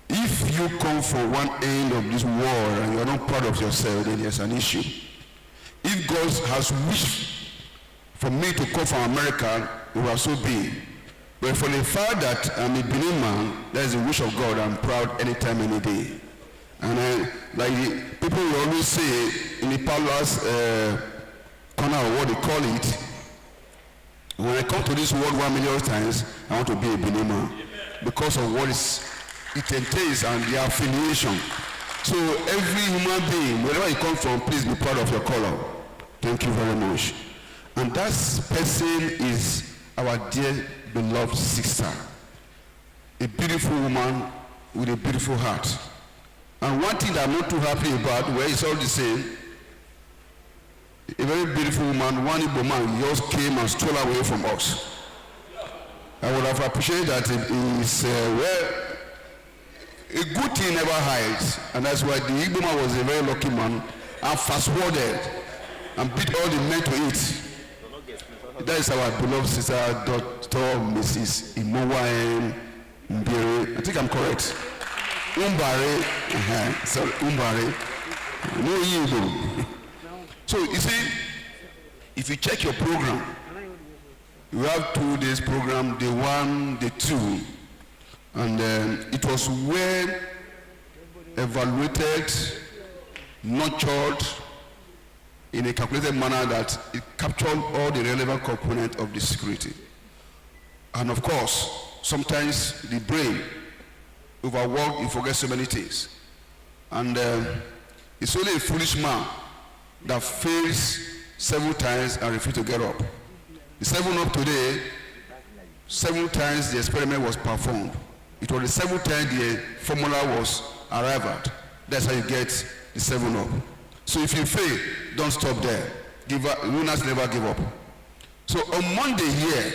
If you come from one end of this war and you're not proud of yourself, then there's an issue. If God has wished for me to come from America, it will so be. But for the fact that I'm a Benin man, that is the wish of God. I'm proud anytime, any day. And like people will always say in the palace corner, or what they call it, when I come to this world 1 million times, I want to be a Benin man because of what it entails and the affiliation. So every human being, wherever you come from, please be proud of your color. Thank you very much. And that person is our dear beloved sister, a beautiful woman with a beautiful heart. And one thing that I'm not too happy about, where it's all the same, a very beautiful woman, one Igbo man, just came and stole away from us. I would have appreciated that it's a good thing never hides, and that's why the Igbo man was a very lucky man and fast-forwarded and beat all the men to it. That is our beloved sister, Dr. Mrs. Imowa Mbere. I think I'm correct. Umbare, sorry, Umbare. No Igbo. So you see, if you check your program, you have 2 days program, day 1, day 2, and it was well evaluated, nurtured in a calculated manner that it captured all the relevant components of the security. And of course, sometimes the brain overworked, you forget so many things. And it's only a foolish man that fails several times and refuses to get up. The 7 up today, 7 times the experiment was performed. It was the 7th time the formula was arrived at. That's how you get the 7 up. So if you fail, don't stop there. Winners never give up. So on Monday here,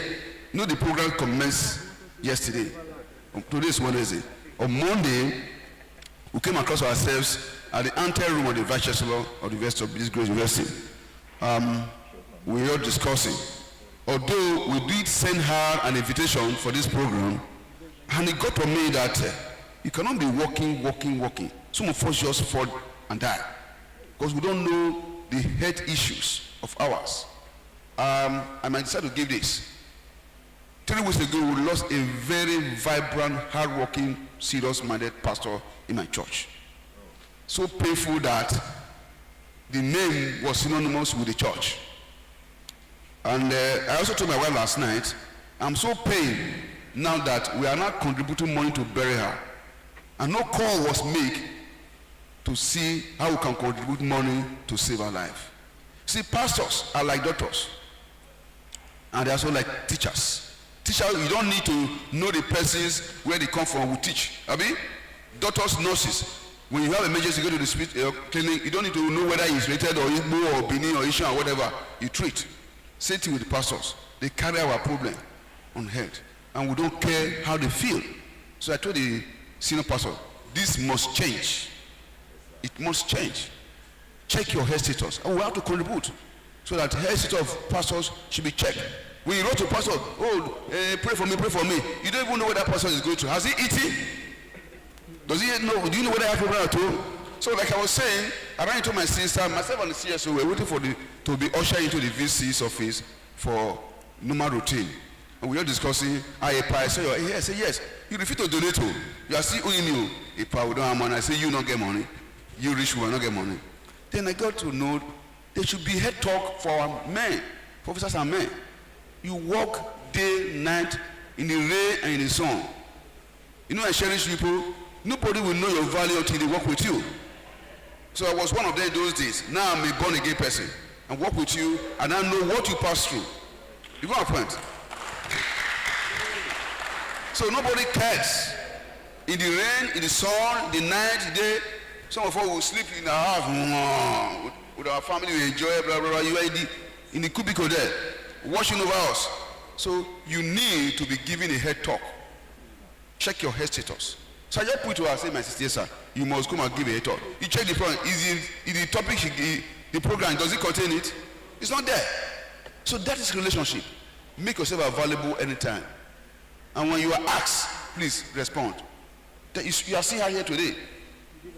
you know the program commenced yesterday. Today is Wednesday. On Monday, we came across ourselves at the ante room of the Vice Chancellor of the University of this great university. We were discussing. Although we did send her an invitation for this program, and it got to me that you cannot be working. Some of us just fall and die because we don't know the health issues of ours. I might decide to give this. 3 weeks ago, we lost a very vibrant, hardworking, serious-minded pastor in my church. So painful that the name was synonymous with the church. And I also told my wife last night, I'm so pained now that we are not contributing money to bury her. And no call was made to see how we can contribute money to save her life. See, pastors are like doctors. And they're also like teachers. Teachers, you don't need to know the persons where they come from who teach. I mean, doctors, nurses, when you have emergency, you go to the clinic, you don't need to know whether he's rated or Igbo or Benin or Ishan or whatever. You treat. Same thing with the pastors. They carry our problem on head. And we don't care how they feel. So I told the senior pastor, this must change. It must change. Check your health status. And we have to contribute so that the health status of pastors should be checked. When you wrote to pastor, pray for me. You don't even know what that pastor is going through. Has he eaten? Does he know? Do you know whether I have problem at all? So like I was saying, I ran into my sister, myself and the CSO were waiting for to be ushered into the VC's office for normal routine. And we were discussing, I say, I say, yes. You refuse to donate to. You are still owing you. If I don't have money, I say, you don't get money. You rich will not get money. Then I got to know there should be head talk for our men, professors and men. You work day, night, in the rain and in the sun. You know, I cherish people. Nobody will know your value until they work with you. So I was one of them those days. Now I'm a born again person. I work with you and I know what you pass through. You got a point? So nobody cares. In the rain, in the sun, the night, the day, some of us will sleep in our house with our family, we enjoy, blah, blah, blah. You are in the cubicle there, watching over us. So you need to be given a head talk. Check your head status. So I just put to her, say, my sister, sir, you must come and give a head talk. You check the program. Is the topic, the program, does it contain it? It's not there. So that is relationship. Make yourself available anytime. And when you are asked, please respond. You are seeing her here today.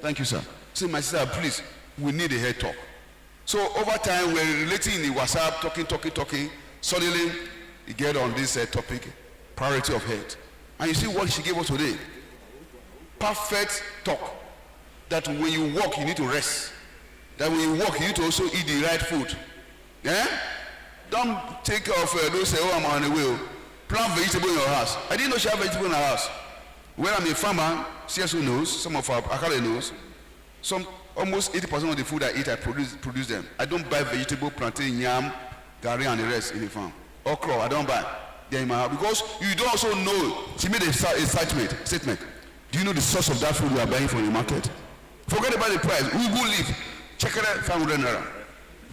Thank you, sir. Say, my sister, please, we need a head talk. So over time, we're relating in the WhatsApp, talking. Suddenly, you get on this topic, priority of health. And you see what she gave us today. Perfect talk. That when you walk, you need to rest. That when you walk, you need to also eat the right food. Yeah? Don't take off those say, I'm on the wheel. Plant vegetable in your house. I didn't know she had vegetable in her house. When I'm a farmer, CSO knows, some of our Akale knows, almost 80% of the food I eat, I produce them. I don't buy vegetable, plantain, yam, gari, and the rest in the farm. Okra, I don't buy. They're in my house. Because you don't also know, she made a statement. Do you know the source of that food you are buying from the market? Forget about the price. Who go live? Check it out, 500 naira.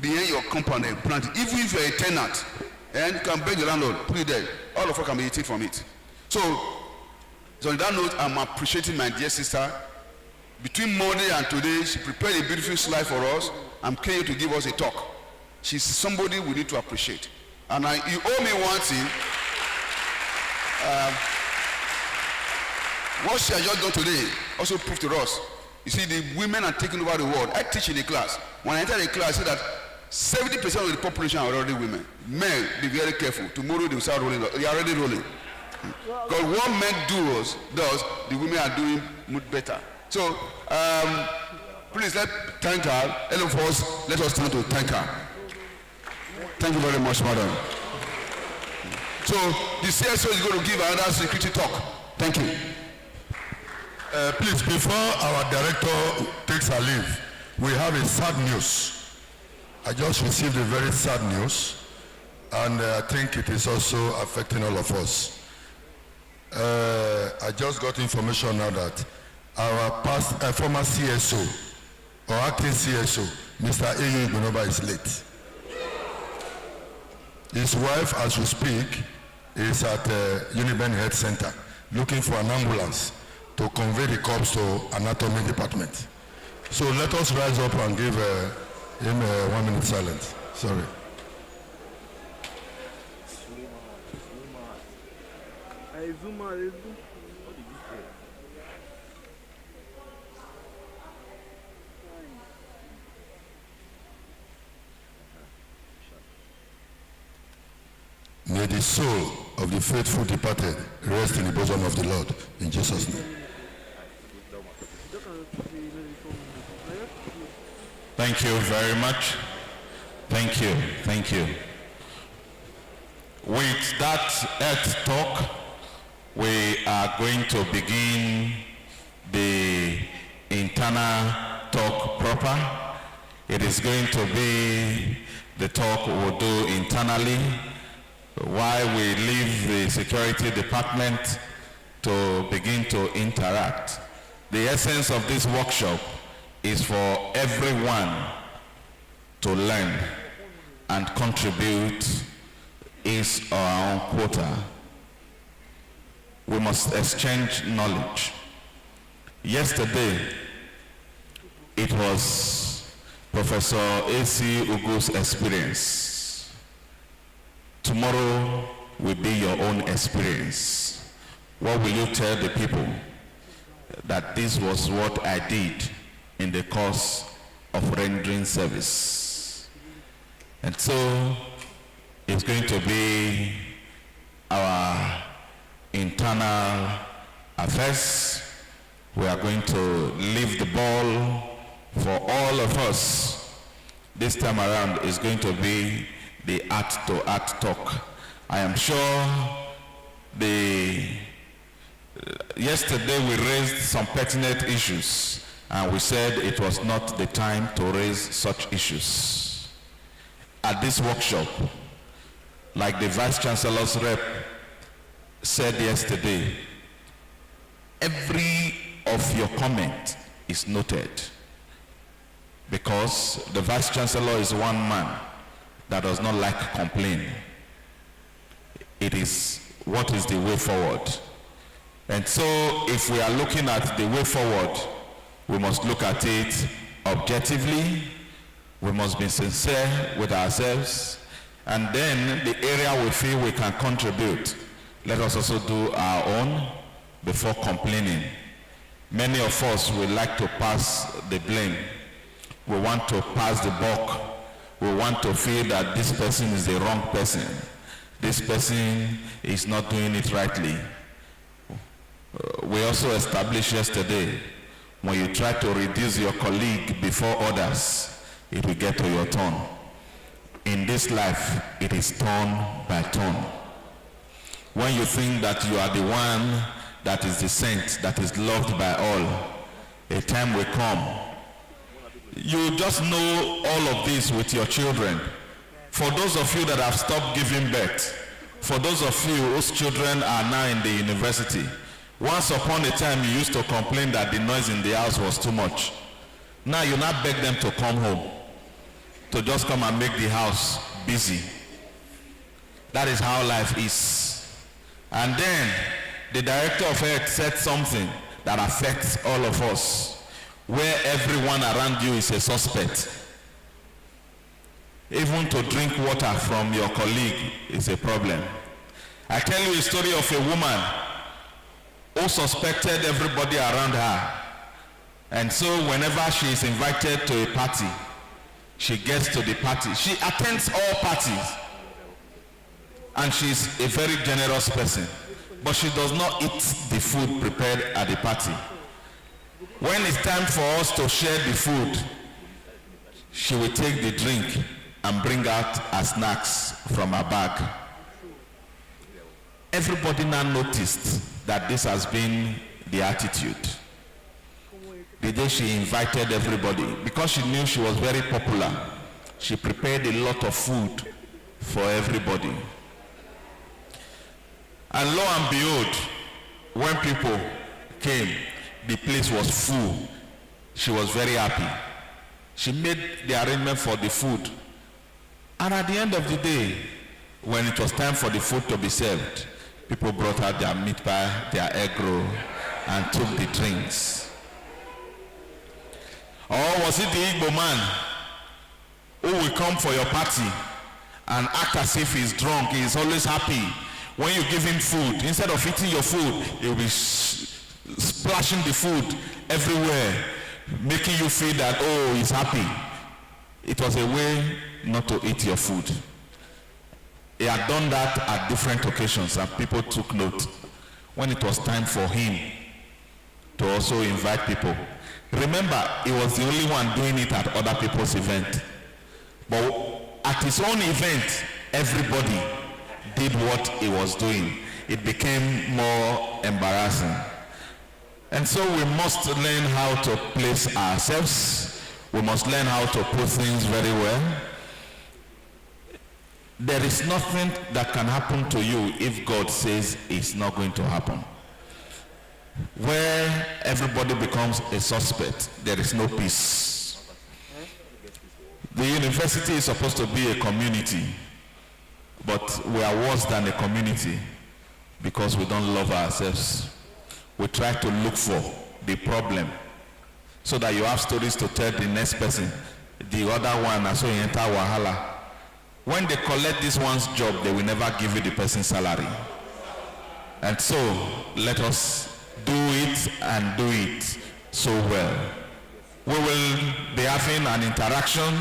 Behind your compound and plant it. Even if you're a tenant, and you can beg the landlord, put it there. All of us can be eating from it. So on that note, I'm appreciating my dear sister. Between Monday and today, she prepared a beautiful slide for us. I'm clear to give us a talk. She's somebody we need to appreciate. And you owe me one thing. What she has just done today also proved to us. You see, the women are taking over the world. I teach in the class. When I enter the class, I say that 70% of the population are already women. Men, be very careful. Tomorrow they will start rolling. They are already rolling. Because what men does, the women are doing much better. So, please thank her. All of us, let us stand to thank her. Thank you very much, madam. So, the CSO is going to give another security talk. Thank you. Please, before our director takes her leave, we have a sad news. I just received a very sad news, and I think it is also affecting all of us. I just got information now that our former CSO, or acting CSO, Mr. A.U. Igbonoba, is late. His wife, as we speak, is at Uniben Health Center looking for an ambulance to convey the corpse to anatomy department. So let us rise up and give him 1 minute silence. Sorry. May the soul of the faithful departed rest in the bosom of the Lord, in Jesus' name. Thank you very much. Thank you. Thank you. With that Earth talk, we are going to begin the internal talk proper. It is going to be the talk we'll do internally while we leave the security department to begin to interact. The essence of this workshop is for everyone to learn and contribute his or our own quota. We must exchange knowledge. Yesterday, it was Professor A.C. Ugu's experience. Tomorrow will be your own experience. What will you tell the people? That this was what I did in the course of rendering service. And so it's going to be our internal affairs. We are going to leave the ball for all of us. This time around is going to be the art-to-art talk. I am sure yesterday we raised some pertinent issues, and we said it was not the time to raise such issues. At this workshop, like the Vice Chancellor's rep said yesterday, every of your comment is noted, because the Vice Chancellor is one man that does not like complaining. It is what is the way forward. And so if we are looking at the way forward, we must look at it objectively. We must be sincere with ourselves. And then the area we feel we can contribute, let us also do our own before complaining. Many of us would like to pass the blame. We want to pass the buck. We want to feel that this person is the wrong person. This person is not doing it rightly. We also established yesterday, when you try to reduce your colleague before others, it will get to your turn. In this life, it is turn by turn. When you think that you are the one that is the saint, that is loved by all, a time will come. You just know all of this with your children. For those of you that have stopped giving birth, for those of you whose children are now in the university, once upon a time you used to complain that the noise in the house was too much. Now you not beg them to come home, to just come and make the house busy. That is how life is. And then the director of health said something that affects all of us, where everyone around you is a suspect. Even to drink water from your colleague is a problem. I tell you a story of a woman who suspected everybody around her. And so whenever she is invited to a party, she gets to the party. She attends all parties. And she is a very generous person. But she does not eat the food prepared at the party. When it's time for us to share the food, she will take the drink and bring out her snacks from her bag. Everybody now noticed that this has been the attitude. The day she invited everybody, because she knew she was very popular, she prepared a lot of food for everybody. And lo and behold, when people came, the place was full. She was very happy. She made the arrangement for the food. And at the end of the day, when it was time for the food to be served, people brought out their meat pie, their egg roll, and took the drinks. Or was it the Igbo man who will come for your party and act as if he's drunk? He is always happy. When you give him food, instead of eating your food, he'll be splashing the food everywhere, making you feel that, oh, he's happy. It was a way not to eat your food. He had done that at different occasions and people took note. When it was time for him to also invite people, remember, he was the only one doing it at other people's event. But at his own event, everybody did what he was doing. It became more embarrassing. And so we must learn how to place ourselves. We must learn how to put things very well. There is nothing that can happen to you if God says it's not going to happen. Where everybody becomes a suspect, there is no peace. The university is supposed to be a community, but we are worse than a community because we don't love ourselves. We try to look for the problem so that you have stories to tell the next person. The other one, so you enter wahala. When they collect this one's job, they will never give you the person's salary. And so, let us do it and do it so well. We will be having an interaction,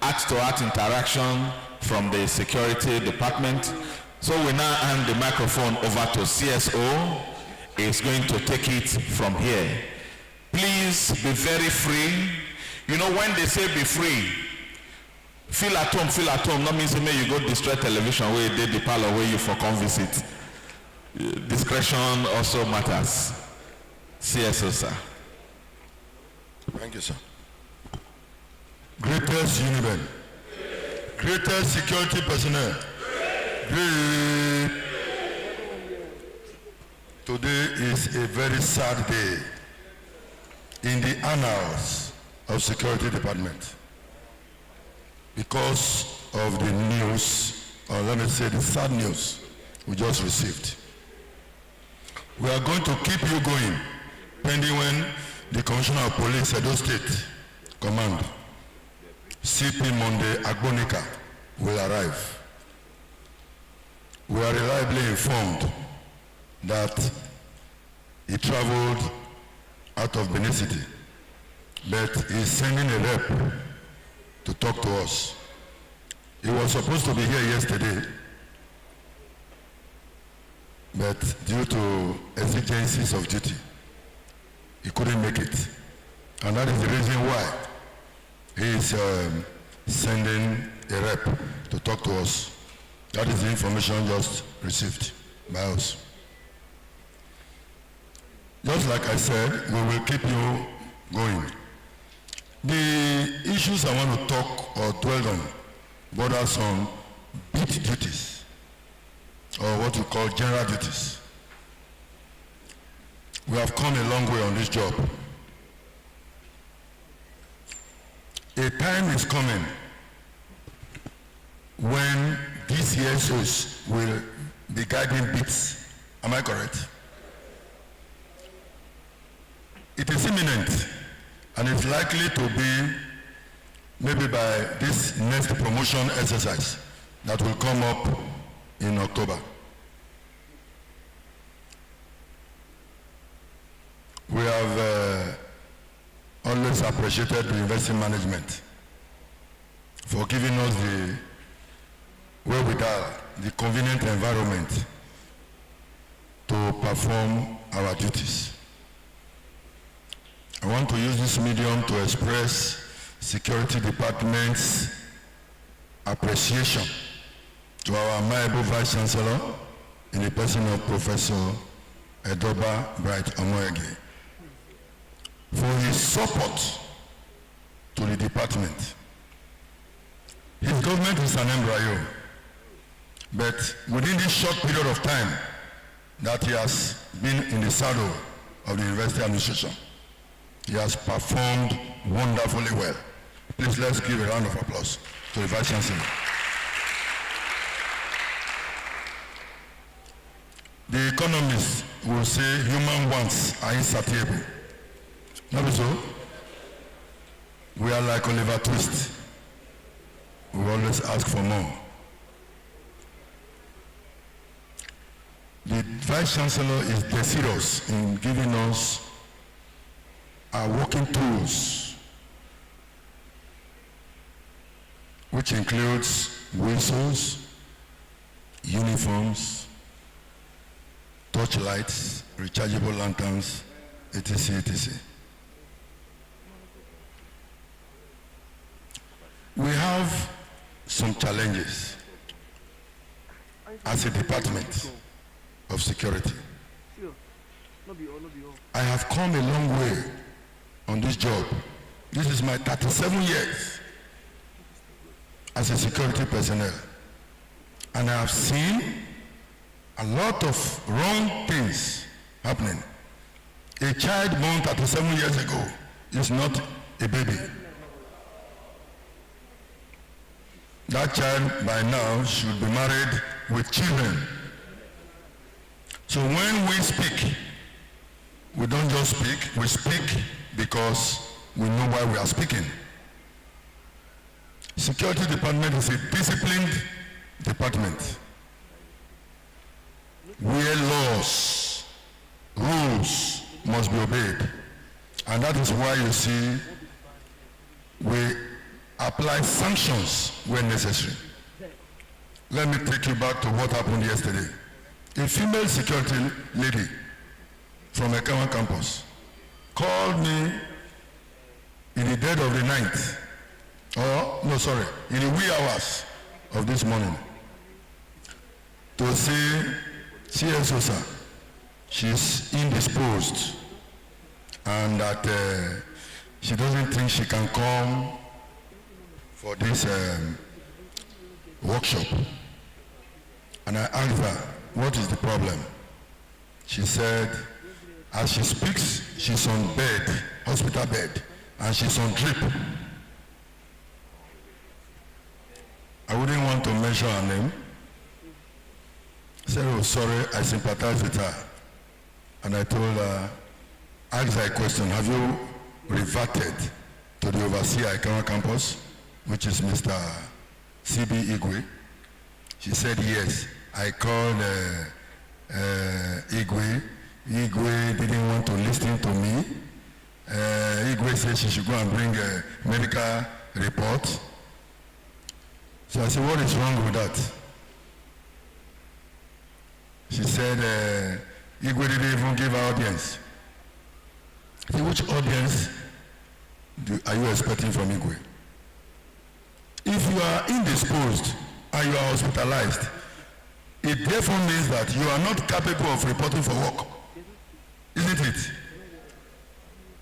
heart-to-heart interaction from the security department. So we now hand the microphone over to CSO. He's going to take it from here. Please be very free. You know, when they say be free, feel at home, not means you go destroy television where you did the parlor where you for come visit. Discretion also matters. CSO, sir. Thank you, sir. Greatest Uniben, greatest security personnel, great. Today is a very sad day in the annals of security department because of the news, or let me say the sad news we just received. We are going to keep you going pending when the Commissioner of Police, Edo State Command, CP Monday Agbonika, will arrive. We are reliably informed that he traveled out of Benin City, but he is sending a rep to talk to us. He was supposed to be here yesterday, but due to exigencies of duty, he couldn't make it. And that is the reason why he is sending a rep to talk to us. That is the information just received by us. Just like I said, we will keep you going. The issues I want to talk or dwell on borders on beat duties, or what we call general duties. We have come a long way on this job. time is coming when these CSOs will be guiding bits. Am I correct? It is imminent, and it's likely to be maybe by this next promotion exercise that will come up in October. We have always appreciated the university management for giving us the wherewithal, the convenient environment to perform our duties. I want to use this medium to express Security Department's appreciation to our amiable Vice Chancellor in the person of Professor Edoba Bright Omoegi for his support to the department. His government is an embryo, but within this short period of time that he has been in the saddle of the university administration, he has performed wonderfully well. Please let's give a round of applause to the Vice Chancellor. The economists will say human wants are insatiable. Not so? We are like Oliver Twist. We always ask for more. The Vice Chancellor is desirous in giving us our working tools, which includes whistles, uniforms, torchlights, rechargeable lanterns, etc., etc. We have some challenges as a department of security. I have come a long way on this job. This is my 37 years as a security personnel, and I have seen a lot of wrong things happening. A child born 37 years ago is not a baby. That child by now should be married with children. So when we speak, we don't just speak, we speak because we know why we are speaking. Security department is a disciplined department where laws, rules must be obeyed. And that is why you see we apply sanctions when necessary. Let me take you back to what happened yesterday. A female security lady from Ekawa campus called me in the dead of the night, in the wee hours of this morning to say, CSO sir, she's indisposed and that she doesn't think she can come for this workshop. And I asked her, what is the problem? She said, as she speaks, she's on bed, hospital bed, and she's on drip. I wouldn't want to mention her name. I said, oh, sorry, I sympathize with her. And I told her, ask her a question, have you reverted to the overseer at Ekawa campus, which is Mr. C.B. Igwe? She said, yes. I called Igwe. Igwe didn't want to listen to me. Igwe said she should go and bring a medical report. So I said, what is wrong with that? She said, Igwe didn't even give her audience. I said, which audience are you expecting from Igwe? If you are indisposed and you are hospitalized, it therefore means that you are not capable of reporting for work. Isn't it?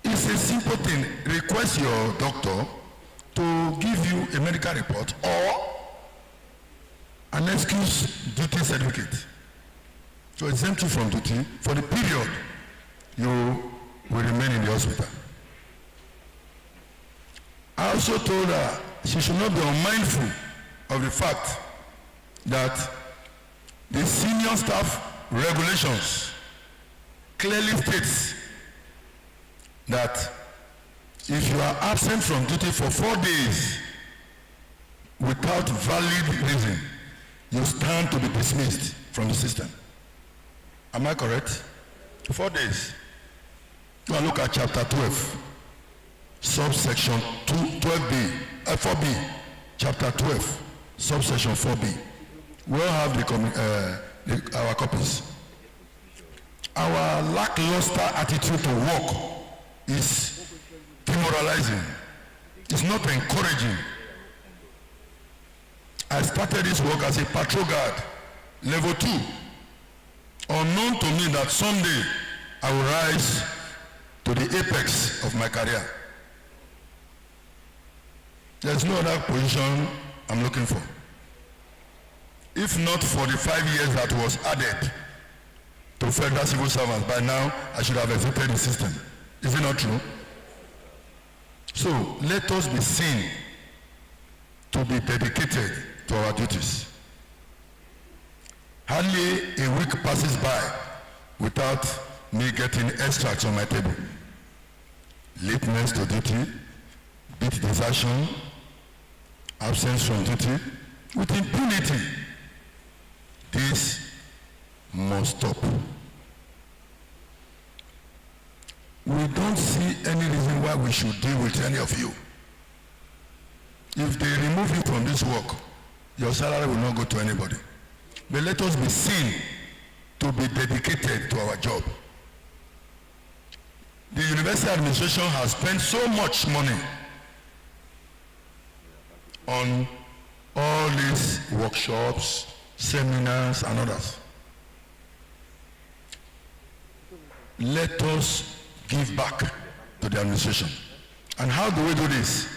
It's a simple thing. Request your doctor to give you a medical report or an excuse duty certificate. So exempt you from duty for the period you will remain in the hospital. I also told her she should not be unmindful of the fact that the senior staff regulations clearly states that if you are absent from duty for 4 days without valid reason, you stand to be dismissed from the system. Am I correct? 4 days. Go and look at chapter 12, subsection 12b, 4b, chapter 12, subsection 4b. We all have our copies. Our lackluster attitude to work is demoralizing. It's not encouraging. I started this work as a patrol guard, level 2. Unknown to me that someday I will rise to the apex of my career. There's no other position I'm looking for. If not for the 5 years that was added to federal civil servants, by now I should have exited the system. Is it not true? So let us be seen to be dedicated to our duties. Hardly a week passes by without me getting extracts on my table. Lateness to duty, beat desertion, absence from duty, with impunity. This must stop. We don't see any reason why we should deal with any of you. If they remove you from this work, your salary will not go to anybody. But let us be seen to be dedicated to our job. The university administration has spent so much money on all these workshops, seminars, and others. Let us give back to the administration. And how do we do this?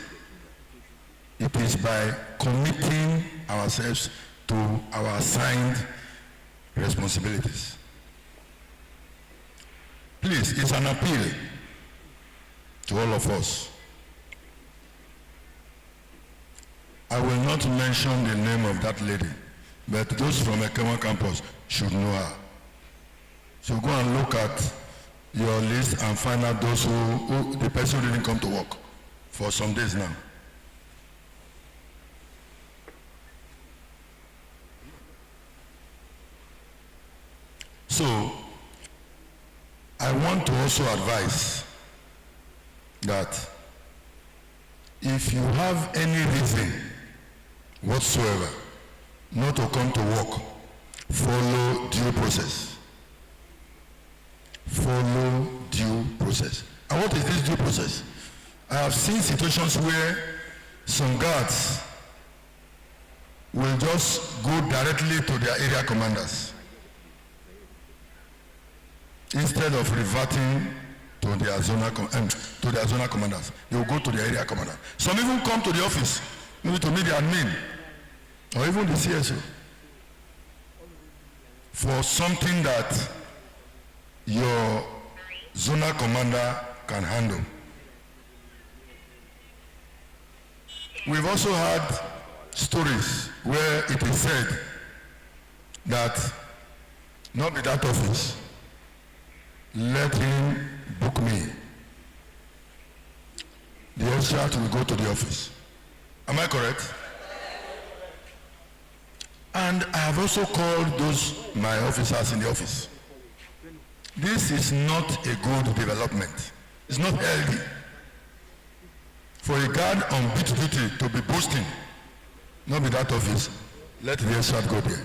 It is by committing ourselves to our assigned responsibilities. Please, it's an appeal to all of us. I will not mention the name of that lady, but those from Ekema campus should know her. So go and look at your list and find out those who the person who didn't come to work for some days now. So, I want to also advise that if you have any reason whatsoever not to come to work, follow due process. Follow due process. And what is this due process? I have seen situations where some guards will just go directly to their area commanders instead of reverting to their zonal commanders. They will go to their area commander. Some even come to the office, maybe to meet the admin or even the CSO for something that your zonal commander can handle. We've also had stories where it is said that not be that office, let him book me. The extract will go to the office. Am I correct? And I have also called those my officers in the office. This is not a good development. It's not healthy for a guard on beat duty to be boasting, not be that office. Let the extract go there.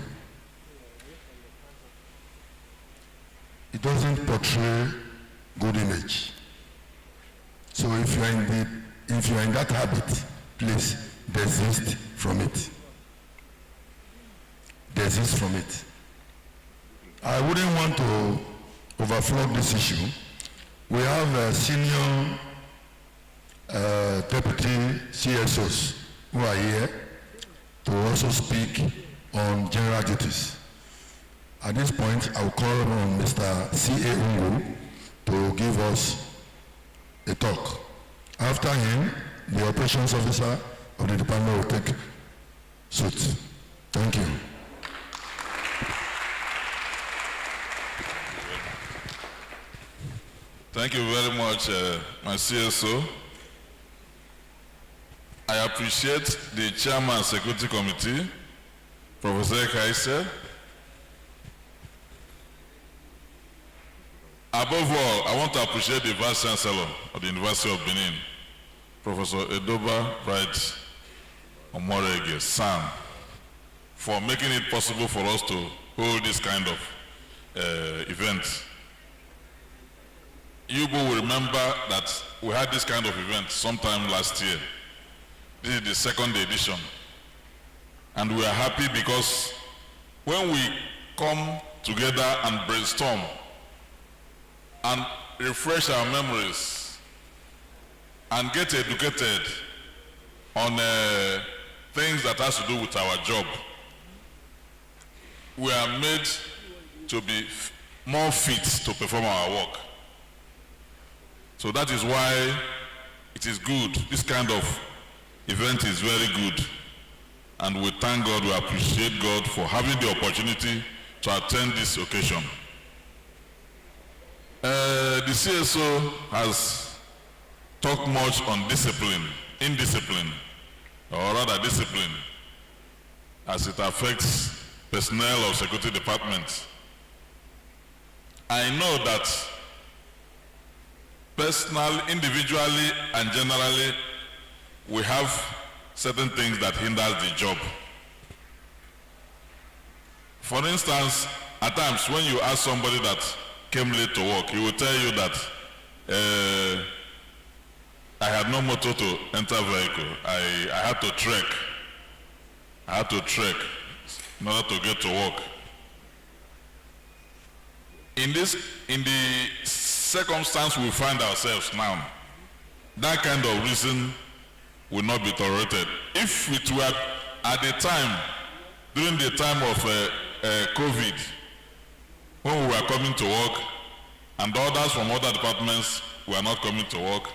It doesn't portray good image. So if you are in that habit, please desist from it. Desist from it. I wouldn't want to overflow this issue. We have senior deputy CSOs who are here to also speak on general duties. At this point, I will call on Mr. C.A. Ungu to give us a talk. After him, the operations officer of the department will take suit. Thank you. Thank you very much, my CSO. I appreciate the Chairman Security Committee, Professor Kaise. Above all, I want to appreciate the Vice Chancellor of the University of Benin, Professor Edoba Bright Omorege, Sam, for making it possible for us to hold this kind of event. You will remember that we had this kind of event sometime last year. This is the second edition. And we are happy because when we come together and brainstorm and refresh our memories and get educated on things that has to do with our job, we are made to be more fit to perform our work. So that is why it is good. This kind of event is very good. And we thank God, we appreciate God for having the opportunity to attend this occasion. The CSO has talked much on discipline, indiscipline, or rather discipline, as it affects personnel of security departments. I know that personally, individually, and generally, we have certain things that hinders the job. For instance, at times when you ask somebody that came late to work, he will tell you that I had no motor to enter vehicle. I had to trek. I had to trek in order to get to work. In the circumstance we find ourselves now, that kind of reason will not be tolerated. If it were at the time, during the time of COVID, when we were coming to work and others from other departments were not coming to work,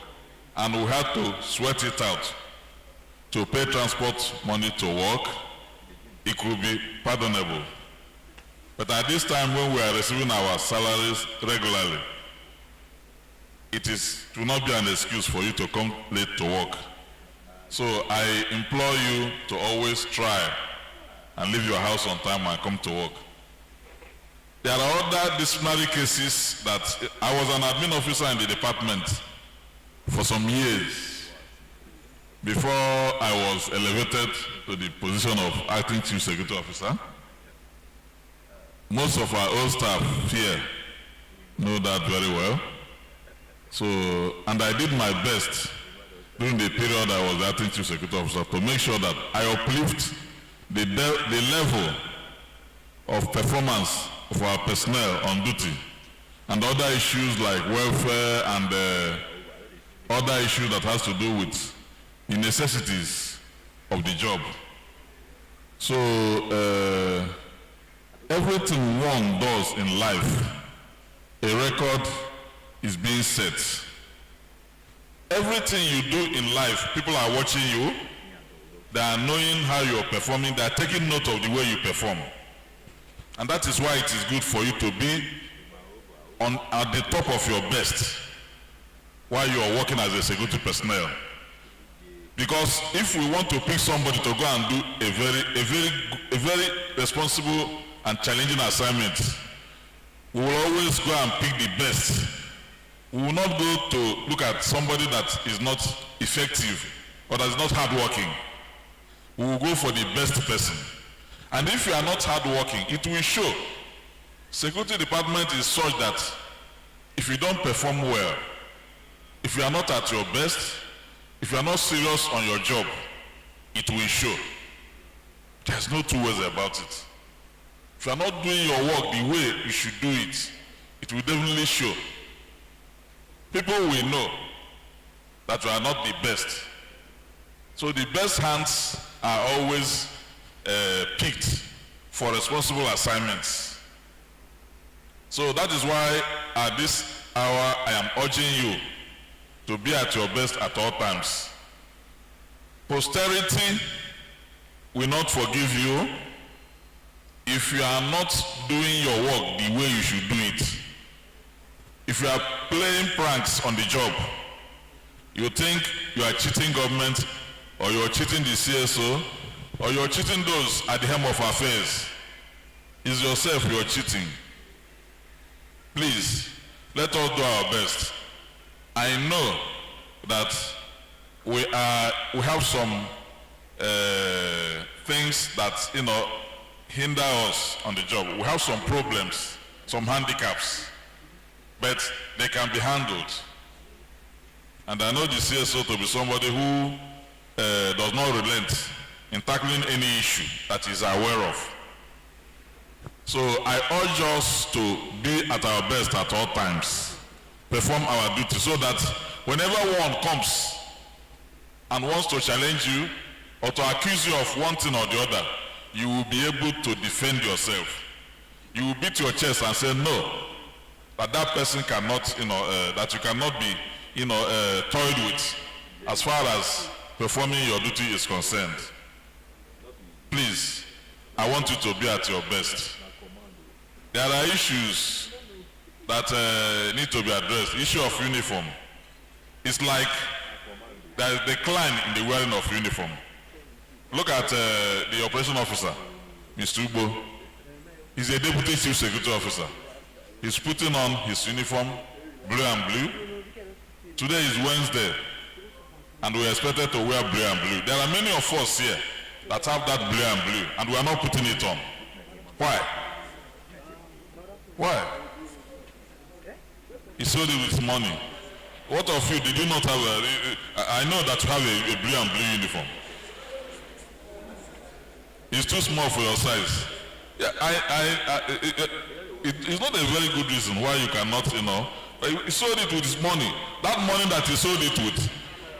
and we had to sweat it out to pay transport money to work, it could be pardonable. But at this time when we are receiving our salaries regularly, it will not be an excuse for you to come late to work. So I implore you to always try and leave your house on time and come to work. There are other disciplinary cases that I was an admin officer in the department for some years before I was elevated to the position of acting chief security officer. Most of our old staff here know that very well. So, and I did my best during the period I was acting chief security officer to make sure that I uplift the level of performance of our personnel on duty and other issues like welfare and other issues that has to do with the necessities of the job. So everything one does in life, a record is being set. Everything you do in life, people are watching you, they are knowing how you are performing, they are taking note of the way you perform. And that is why it is good for you to be at the top of your best while you are working as a security personnel. Because if we want to pick somebody to go and do a very responsible and challenging assignment, we will always go and pick the best. We will not go to look at somebody that is not effective or that is not hardworking. We will go for the best person. And if you are not hardworking, it will show. Security department is such that if you don't perform well, if you are not at your best, if you are not serious on your job, it will show. There's no two ways about it. If you are not doing your work the way you should do it, it will definitely show. People will know that you are not the best. So the best hands are always picked for responsible assignments. So that is why at this hour I am urging you to be at your best at all times. Posterity will not forgive you if you are not doing your work the way you should do it. If you are playing pranks on the job, you think you are cheating government, or you are cheating the CSO, or you are cheating those at the helm of affairs. It's yourself you are cheating. Please, let us do our best. I know that we have some things that hinder us on the job. We have some problems, some handicaps, but they can be handled. And I know the CSO to be somebody who does not relent in tackling any issue that is aware of. So I urge us to be at our best at all times, perform our duty, so that whenever one comes and wants to challenge you or to accuse you of one thing or the other, you will be able to defend yourself. You will beat your chest and say no, that person cannot, that you cannot be, toyed with as far as performing your duty is concerned. Please, I want you to be at your best. There are issues that need to be addressed. Issue of uniform. It's like there is decline in the wearing of uniform. Look at the operation officer, Mr. Ugbo. He's a deputy chief security officer. He's putting on his uniform, blue and blue. Today is Wednesday, and we are expected to wear blue and blue. There are many of us here that have that blue and blue, and we are not putting it on. Why? Why? He sold it with money. What of you, did you not have I know that you have a blue and blue uniform. It's too small for your size. Yeah, it's not a very good reason why you cannot, he sold it with his money. That money that he sold it with,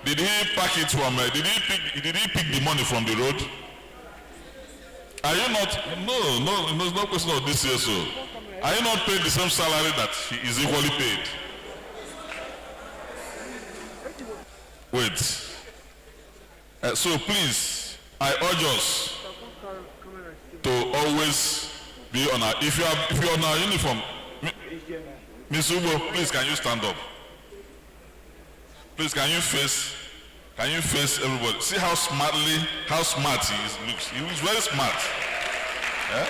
did he pack it from, did he pick the money from the road? Are you not, no, there's no question of this here, so. Are you not paid the same salary that he is equally paid? Wait. So please, I urge us to always be on our, if you're on our uniform, Ms. Ubo, please can you stand up? Please can you face everybody? See how smart he looks. He looks very smart. Yeah?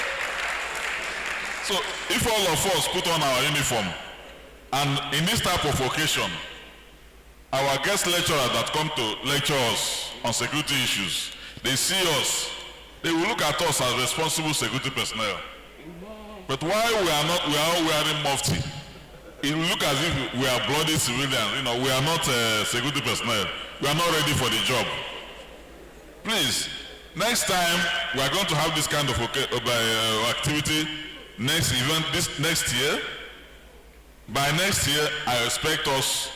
So if all of us put on our uniform, and in this type of occasion, our guest lecturers that come to lecture us on security issues, they see us, they will look at us as responsible security personnel. But while we are all wearing mufti, it will look as if we are bloody civilians. We are not security personnel. We are not ready for the job. Please, next time we are going to have this kind of activity. Next event, next year. By next year, I expect us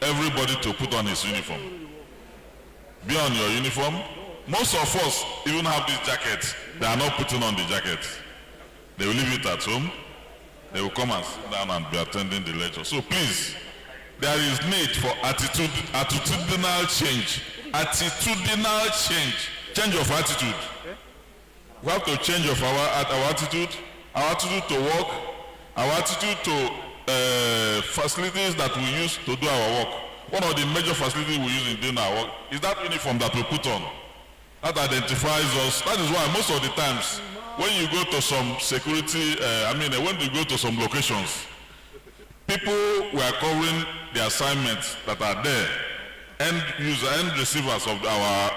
everybody to put on his uniform. Be on your uniform. Most of us even have these jackets. They are not putting on the jacket. They will leave it at home. They will come and sit down and be attending the lecture. So please, there is need for attitudinal change. Change of attitude. We have to change our attitude. Our attitude to work, our attitude to facilities that we use to do our work. One of the major facilities we use in doing our work is that uniform that we put on. That identifies us. That is why most of the times when you go to some security, when you go to some locations, people were covering the assignments that are there, end receivers of our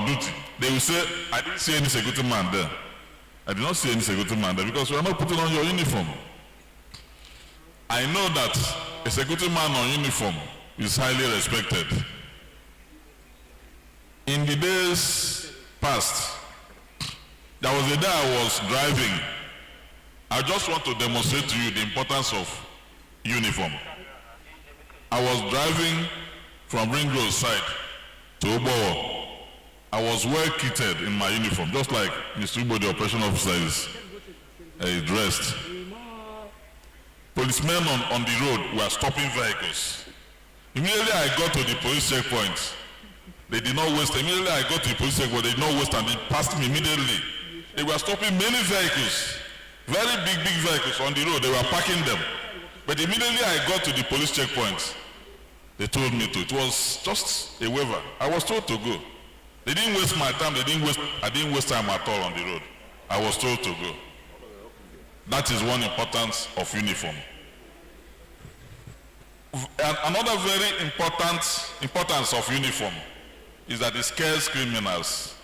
duty. They will say, I didn't see any security man there. I did not see any security man there because you are not putting on your uniform. I know that a security man on uniform is highly respected. In the days past, there was a day I was driving. I just want to demonstrate to you the importance of uniform. I was driving from Ring Road side to Obowo. I was well kitted in my uniform, just like Mr. Ubo, the operation officer, is dressed. Policemen on the road were stopping vehicles. Immediately I got to the police checkpoint, They did not waste. Immediately I got to the police station, but they did not waste, and they passed me immediately. They were stopping many vehicles, very big vehicles on the road. They were parking them. But immediately I got to the police checkpoint, they told me to. It was just a waiver. I was told to go. They didn't waste my time. I didn't waste time at all on the road. I was told to go. That is one importance of uniform. And another very importance of uniform is that it scares criminals.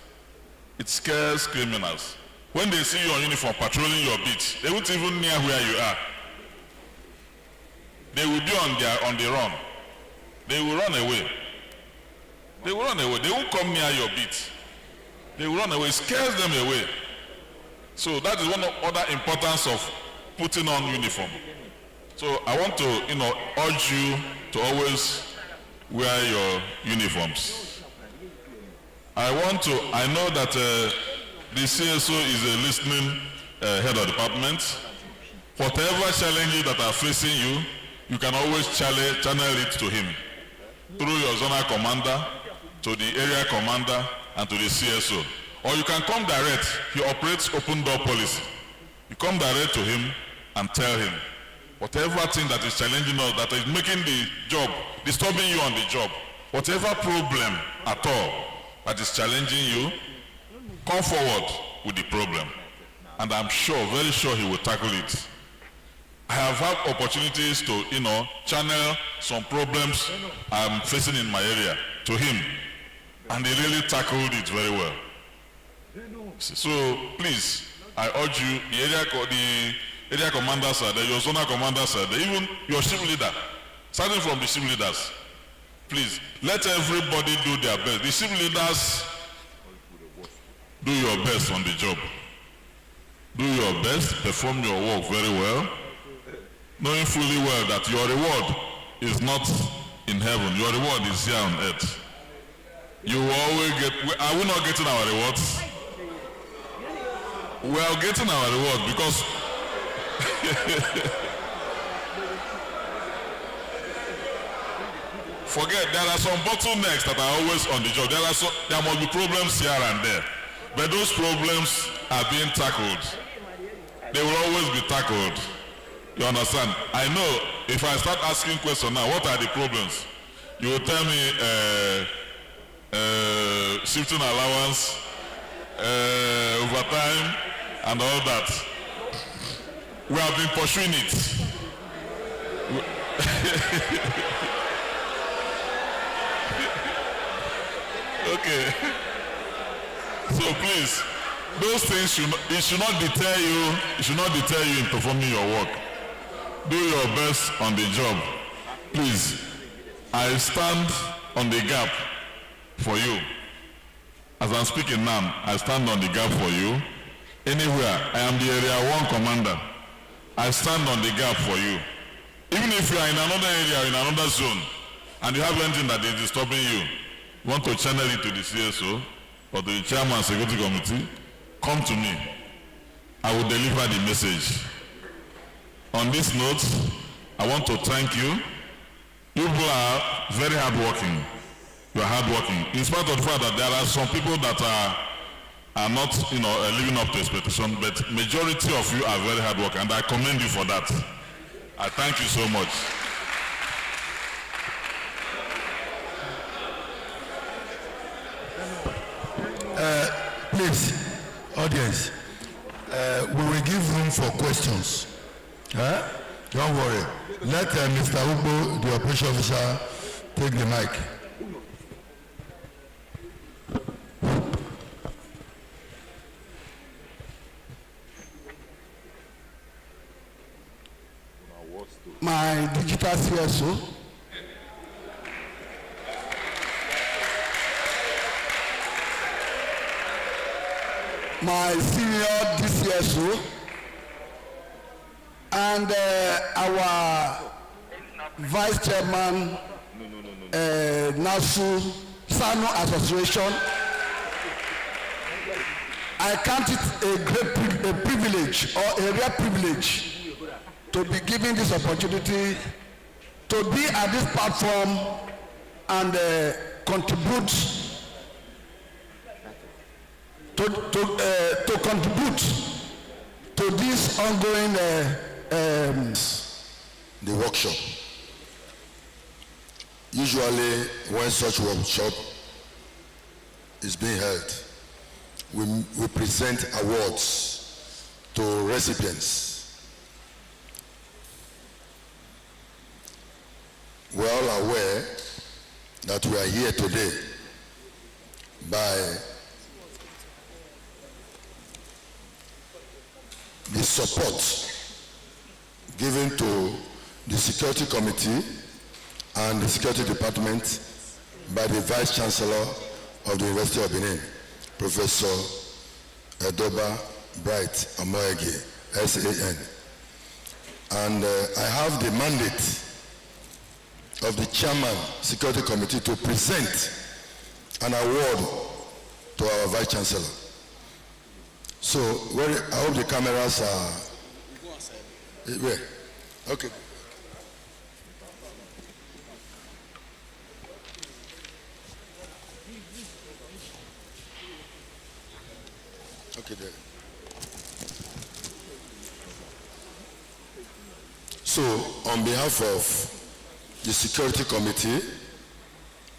It scares criminals. When they see you in uniform patrolling your beat, they won't even near where you are. They will be on the run. They will run away. They will run away. They won't come near your beat. They will run away. It scares them away. So that is one of other importance of putting on uniform. So I want to, urge you to always wear your uniforms. I know that the CSO is a listening head of department. Whatever challenges that are facing you, you can always channel it to him through your zonal commander, to the area commander, and to the CSO. Or you can come direct. He operates open door policy. You come direct to him and tell him whatever thing that is challenging us, that is making the job, disturbing you on the job, whatever problem at all that is challenging you, come forward with the problem. And I'm sure, very sure he will tackle it. I have had opportunities to, channel some problems I'm facing in my area to him, and he really tackled it very well. So please, I urge you, the area commanders are there, your zonal commanders are there, even your ship leader, starting from the ship leaders. Please, let everybody do their best. The ship leaders, do your best on the job. Do your best, perform your work very well, knowing fully well that your reward is not in heaven, your reward is here on earth. You will always are we not getting our rewards? We are getting our reward because forget, there are some bottlenecks that are always on the job. There must be problems here and there, but those problems are being tackled. They will always be tackled. You understand? I know if I start asking questions now, what are the problems? You will tell me shifting allowance, overtime, and all that. We have been pursuing it. Okay. So please, those things should not deter you. It should not deter you in performing your work. Do your best on the job. Please, I stand on the gap for you. As I'm speaking now, I stand on the gap for you. Anywhere, I am the Area 1 commander. I stand on the gap for you. Even if you are in another area, in another zone, and you have anything that is disturbing you, you want to channel it to the CSO or to the chairman security committee, come to me. I will deliver the message. On this note, I want to thank you. You people are very hardworking. You are hardworking. In spite of the fact that there are some people that are not, living up to expectation, but majority of you are very hardworking, and I commend you for that. I thank you so much. Please, audience, we will give room for questions. Don't worry. Let Mr. Ugbo, the operation officer, take the mic. My digital CSO, my senior DCSO, and our vice chairman, Nasu Sano Association. I count it a privilege or a rare privilege to be given this opportunity to be at this platform and contribute to contribute to this ongoing the workshop. Usually when such workshop is being held, we present awards to recipients. We are all aware that we are here today by the support given to the Security Committee and the Security Department by the Vice Chancellor of the University of Benin, Professor Edoba Bright Omoyege, SAN. And I have the mandate of the Chairman, Security Committee, to present an award to our Vice Chancellor. So, I hope the cameras are... Where? Okay. Okay, there. So, on behalf of the Security Committee,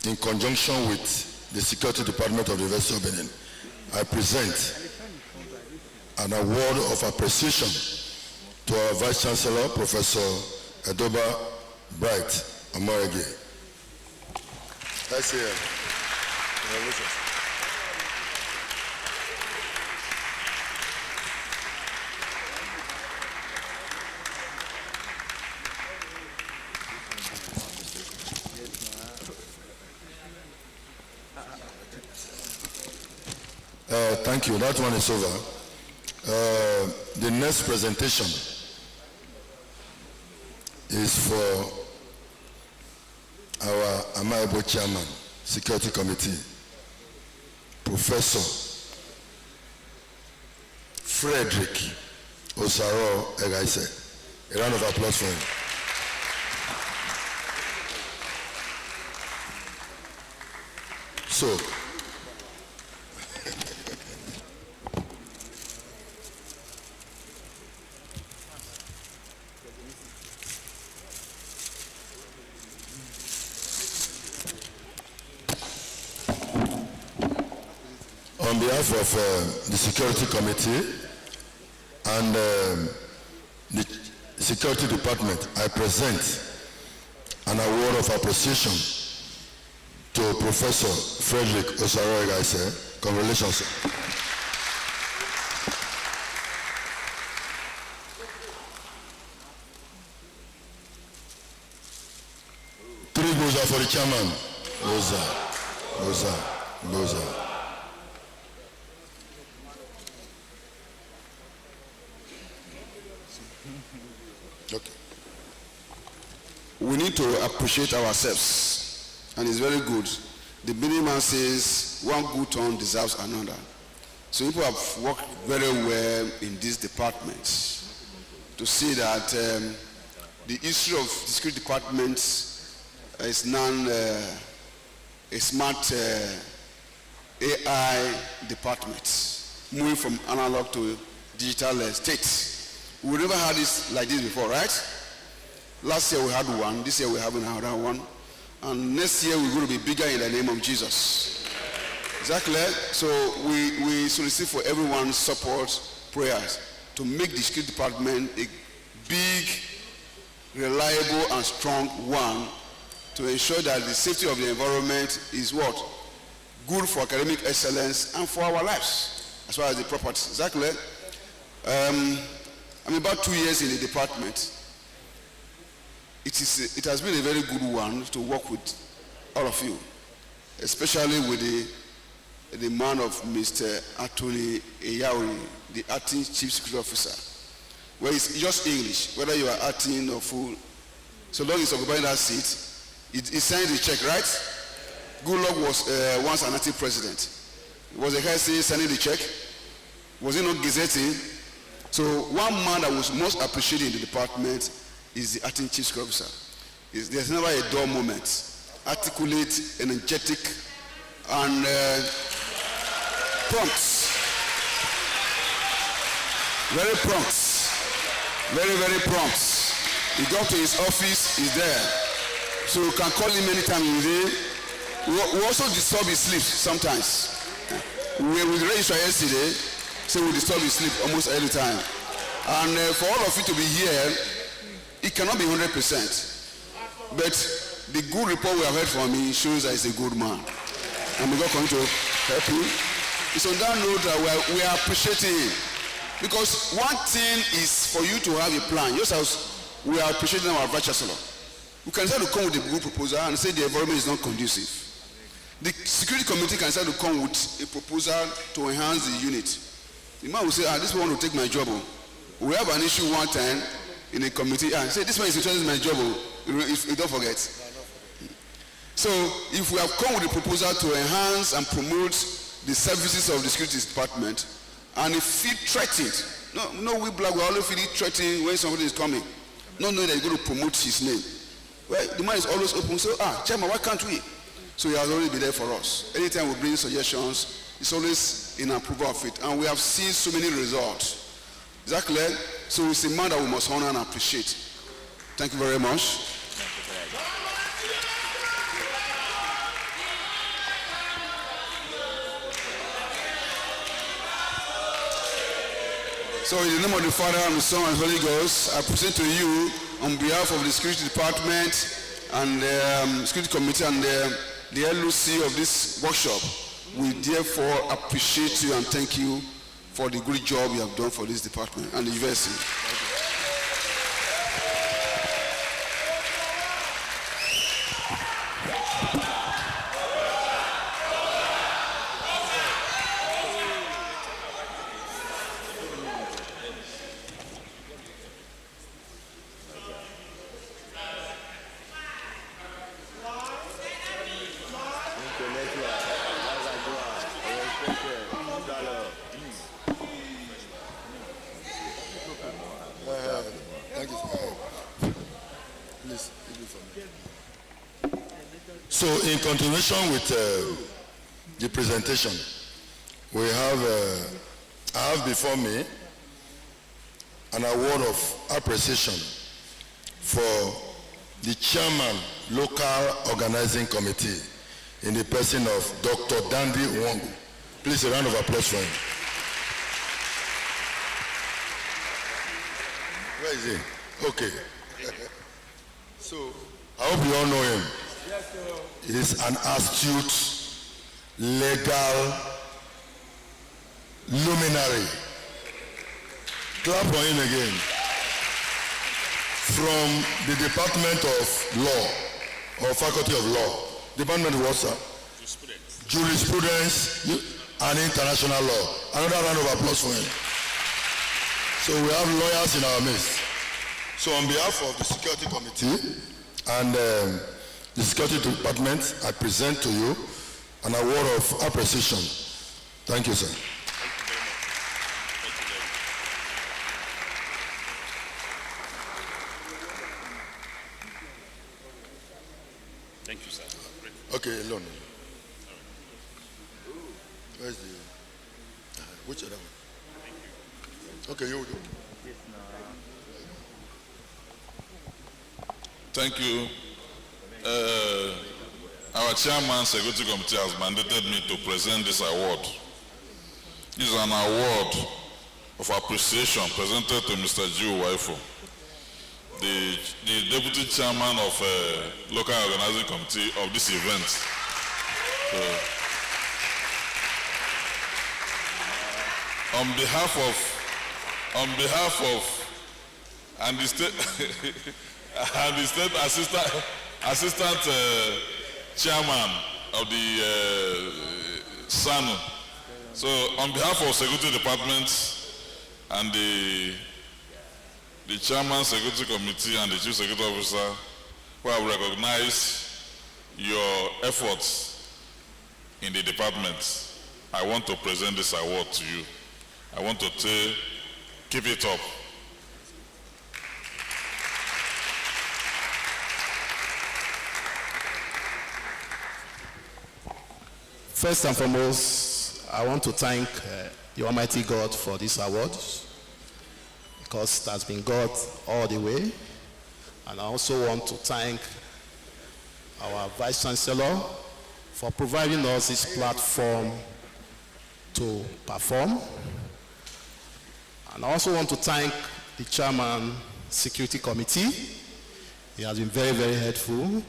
in conjunction with the Security Department of the University of Benin, I present an award of appreciation to our Vice Chancellor, Professor Edoba Bright Omoyege. That's here. Thank you. That one is over. The next presentation is for our Amaibo Chairman, Security Committee, Professor Frederick Osaro Egaise. A round of applause for him. So, on behalf of the Security Committee and the Security Department, I present an award of appreciation to Professor Frederick Osaro Egaise. Congratulations. Three goes for the chairman. Goza. Okay. We need to appreciate ourselves, and it's very good. The Benin man says one good turn deserves another. So people have worked very well in this department to see that the issue of the security department is now a smart AI department, moving from analog to digital state. We never had this like this before, right? Last year we had one, this year we have another one, and next year we're going to be bigger in the name of Jesus. Exactly. So we solicit for everyone's support, prayers, to make the security department a big, reliable and strong one, to ensure that the safety of the environment is what? Good for academic excellence and for our lives, as well as the property. Exactly. I'm about 2 years in the department. It has been a very good one to work with all of you, especially with the man of Mr. Atuli Eyauri, the acting chief security officer, where it's just English, whether you are acting or full. So long as occupying that seat, he signed the check, right? Goodluck was once an acting president. Was the guy signing the check? Was he not gazetting? So one man that was most appreciated in the department is the acting chief security officer. There's never a dull moment. Articulate, energetic, and prompt. Very prompt. Very, very prompt. He got to his office, he's there. So you can call him anytime in the day. We also disturb his sleep sometimes. We were with Registrar yesterday, so we disturb his sleep almost every time. And for all of you to be here, it cannot be 100%. But the good report we have heard from him shows that he's a good man. And we're going to help him. It's on that note that we are appreciating him. Because one thing is for you to have a plan. Just as we are appreciating our vice chancellor. We can start to come with a good proposal and say the environment is not conducive. The security committee can start to come with a proposal to enhance the unit. The man will say, this one will take my job. We have an issue one time in a committee and say, this one is interested in my job. If you don't forget. So if we have come with a proposal to enhance and promote the services of the security department, and if feel threatened, we black, we always feel threatened when somebody is coming, not knowing that you're going to promote his name. Well, the man is always open, so, Chairman, why can't we? So he has always been there for us. Anytime we bring suggestions, it's always in approval of it. And we have seen so many results. Is that clear? So it's a man that we must honor and appreciate. Thank you very much. So in the name of the Father and the Son and the Holy Ghost, I present to you on behalf of the Security Department and the Security Committee and the LOC of this workshop, we therefore appreciate you and thank you for the great job you have done for this department and the university. So in continuation with the presentation, we have, I have before me an award of appreciation for the chairman local organizing committee in the person of Dr. Dandy Nwangu. Please a round of applause for him. Where is he? Okay. So I hope you all know him. He is an astute, legal luminary. Clap for him again. From the Department of Law, or Faculty of Law. Department of what, sir? Jurisprudence and International Law. Another round of applause for him. So we have lawyers in our midst. So on behalf of the Security Committee and the Security Department, I present to you an award of appreciation. Thank you, sir. Thank you, sir. Okay, alone. Where's the... which other one? Okay, you do. Thank you. Our chairman, Security Committee, has mandated me to present this award. This is an award of appreciation presented to Mr. Jiu Waifo, the deputy chairman of local organizing committee of this event. On behalf of and the state and the state assistant chairman of the SANU. So on behalf of Security Department and the Chairman Security Committee and the Chief Security Officer, who have recognized your efforts in the department, I want to present this award to you. I want to say, keep it up. First and foremost, I want to thank the Almighty God for this award. because it has been God all the way. And I also want to thank our Vice Chancellor for providing us this platform to perform. And I also want to thank the Chairman Security Committee. He has been very, very helpful.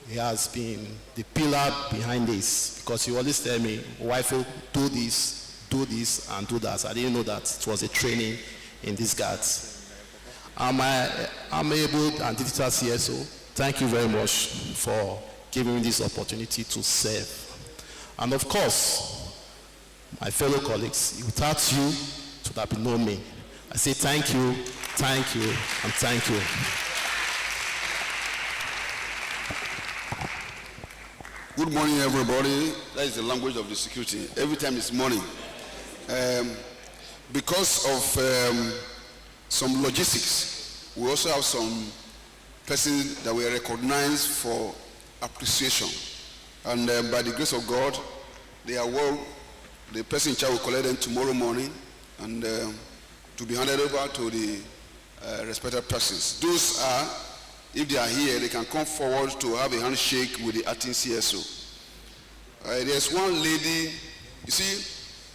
He has been the pillar behind this, because he always tell me, wife, do this and do that. I didn't know that it was a training in these guards. I'm able and digital CSO. Thank you very much for giving me this opportunity to serve. And of course, my fellow colleagues, without you, it would have been no me. I say thank you, and thank you. Good morning, everybody. That is the language of the security. Every time it's morning. Because of some logistics, we also have some persons that were recognized for appreciation. And by the grace of God, they are the person in charge will collect them tomorrow morning and to be handed over to the respected persons. Those are, if they are here, they can come forward to have a handshake with the acting CSO. There's one lady, you see,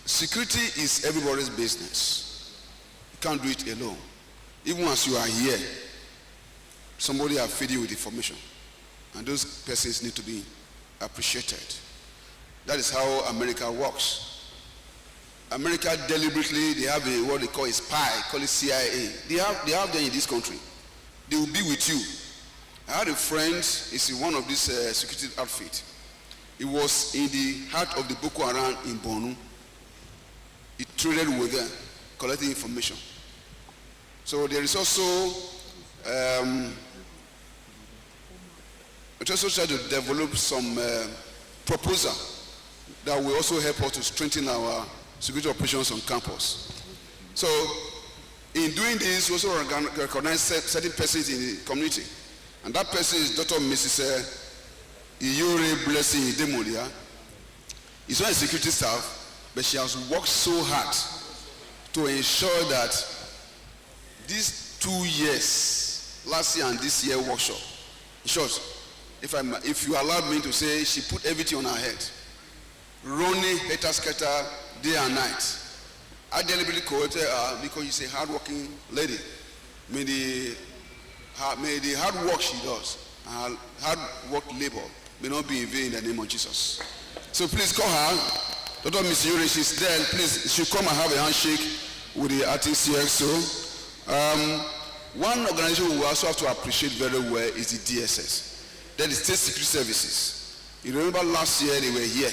security is everybody's business. You can't do it alone. Even as you are here, somebody has fed you with information, and those persons need to be appreciated. That is how America works. America deliberately, they have what they call a spy, call it CIA. They have them in this country. They will be with you. I had a friend, he's in one of these security outfits. He was in the heart of the Boko Haram in Borno. He traded with them, collecting information. So there is also, we also try to develop some proposal that will also help us to strengthen our security operations on campus. So in doing this, we also recognize certain persons in the community. And that person is Dr. Mrs. Iyore Blessing Demolia. She's not a security staff, but she has worked so hard to ensure that these 2 years, last year and this year workshop, in short, if you allow me to say, she put everything on her head. Running heter-scatter day and night. I deliberately quoted her because she's a hard-working lady. May the hard work she does, her hard work labor, may not be in vain in the name of Jesus. So please call her, Dr. Miss Yuri, she's there. Please, she come and have a handshake with the acting CXO. One organization we also have to appreciate very well is the DSS. That is State Security Services. You remember last year they were here.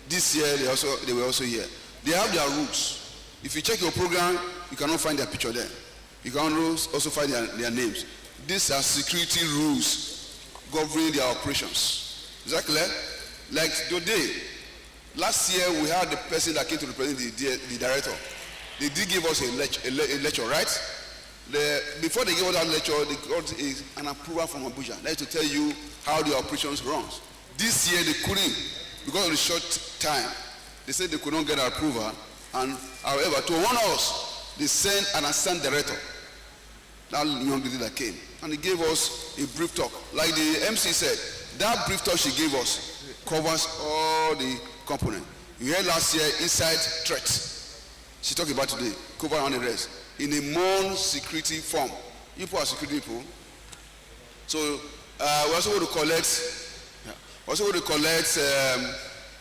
This year they were also here. They have their rules. If you check your program, you cannot find their picture there. You can also find their names. These are security rules governing their operations. Is that clear? Like today, last year we had the person that came to represent the director. They did give us a lecture, right? Before they gave us that lecture, they got an approval from Abuja. That is to tell you how the operations runs. This year they couldn't, because of the short time. They said they could not get approval, and however, to warn us, they sent an assistant director, that young lady that came, and he gave us a brief talk. Like the MC said, that brief talk she gave us covers all the components. You heard last year, inside threat. She talked about today, cover on the rest. In a more security form. You people are security people. So we're also going to collect,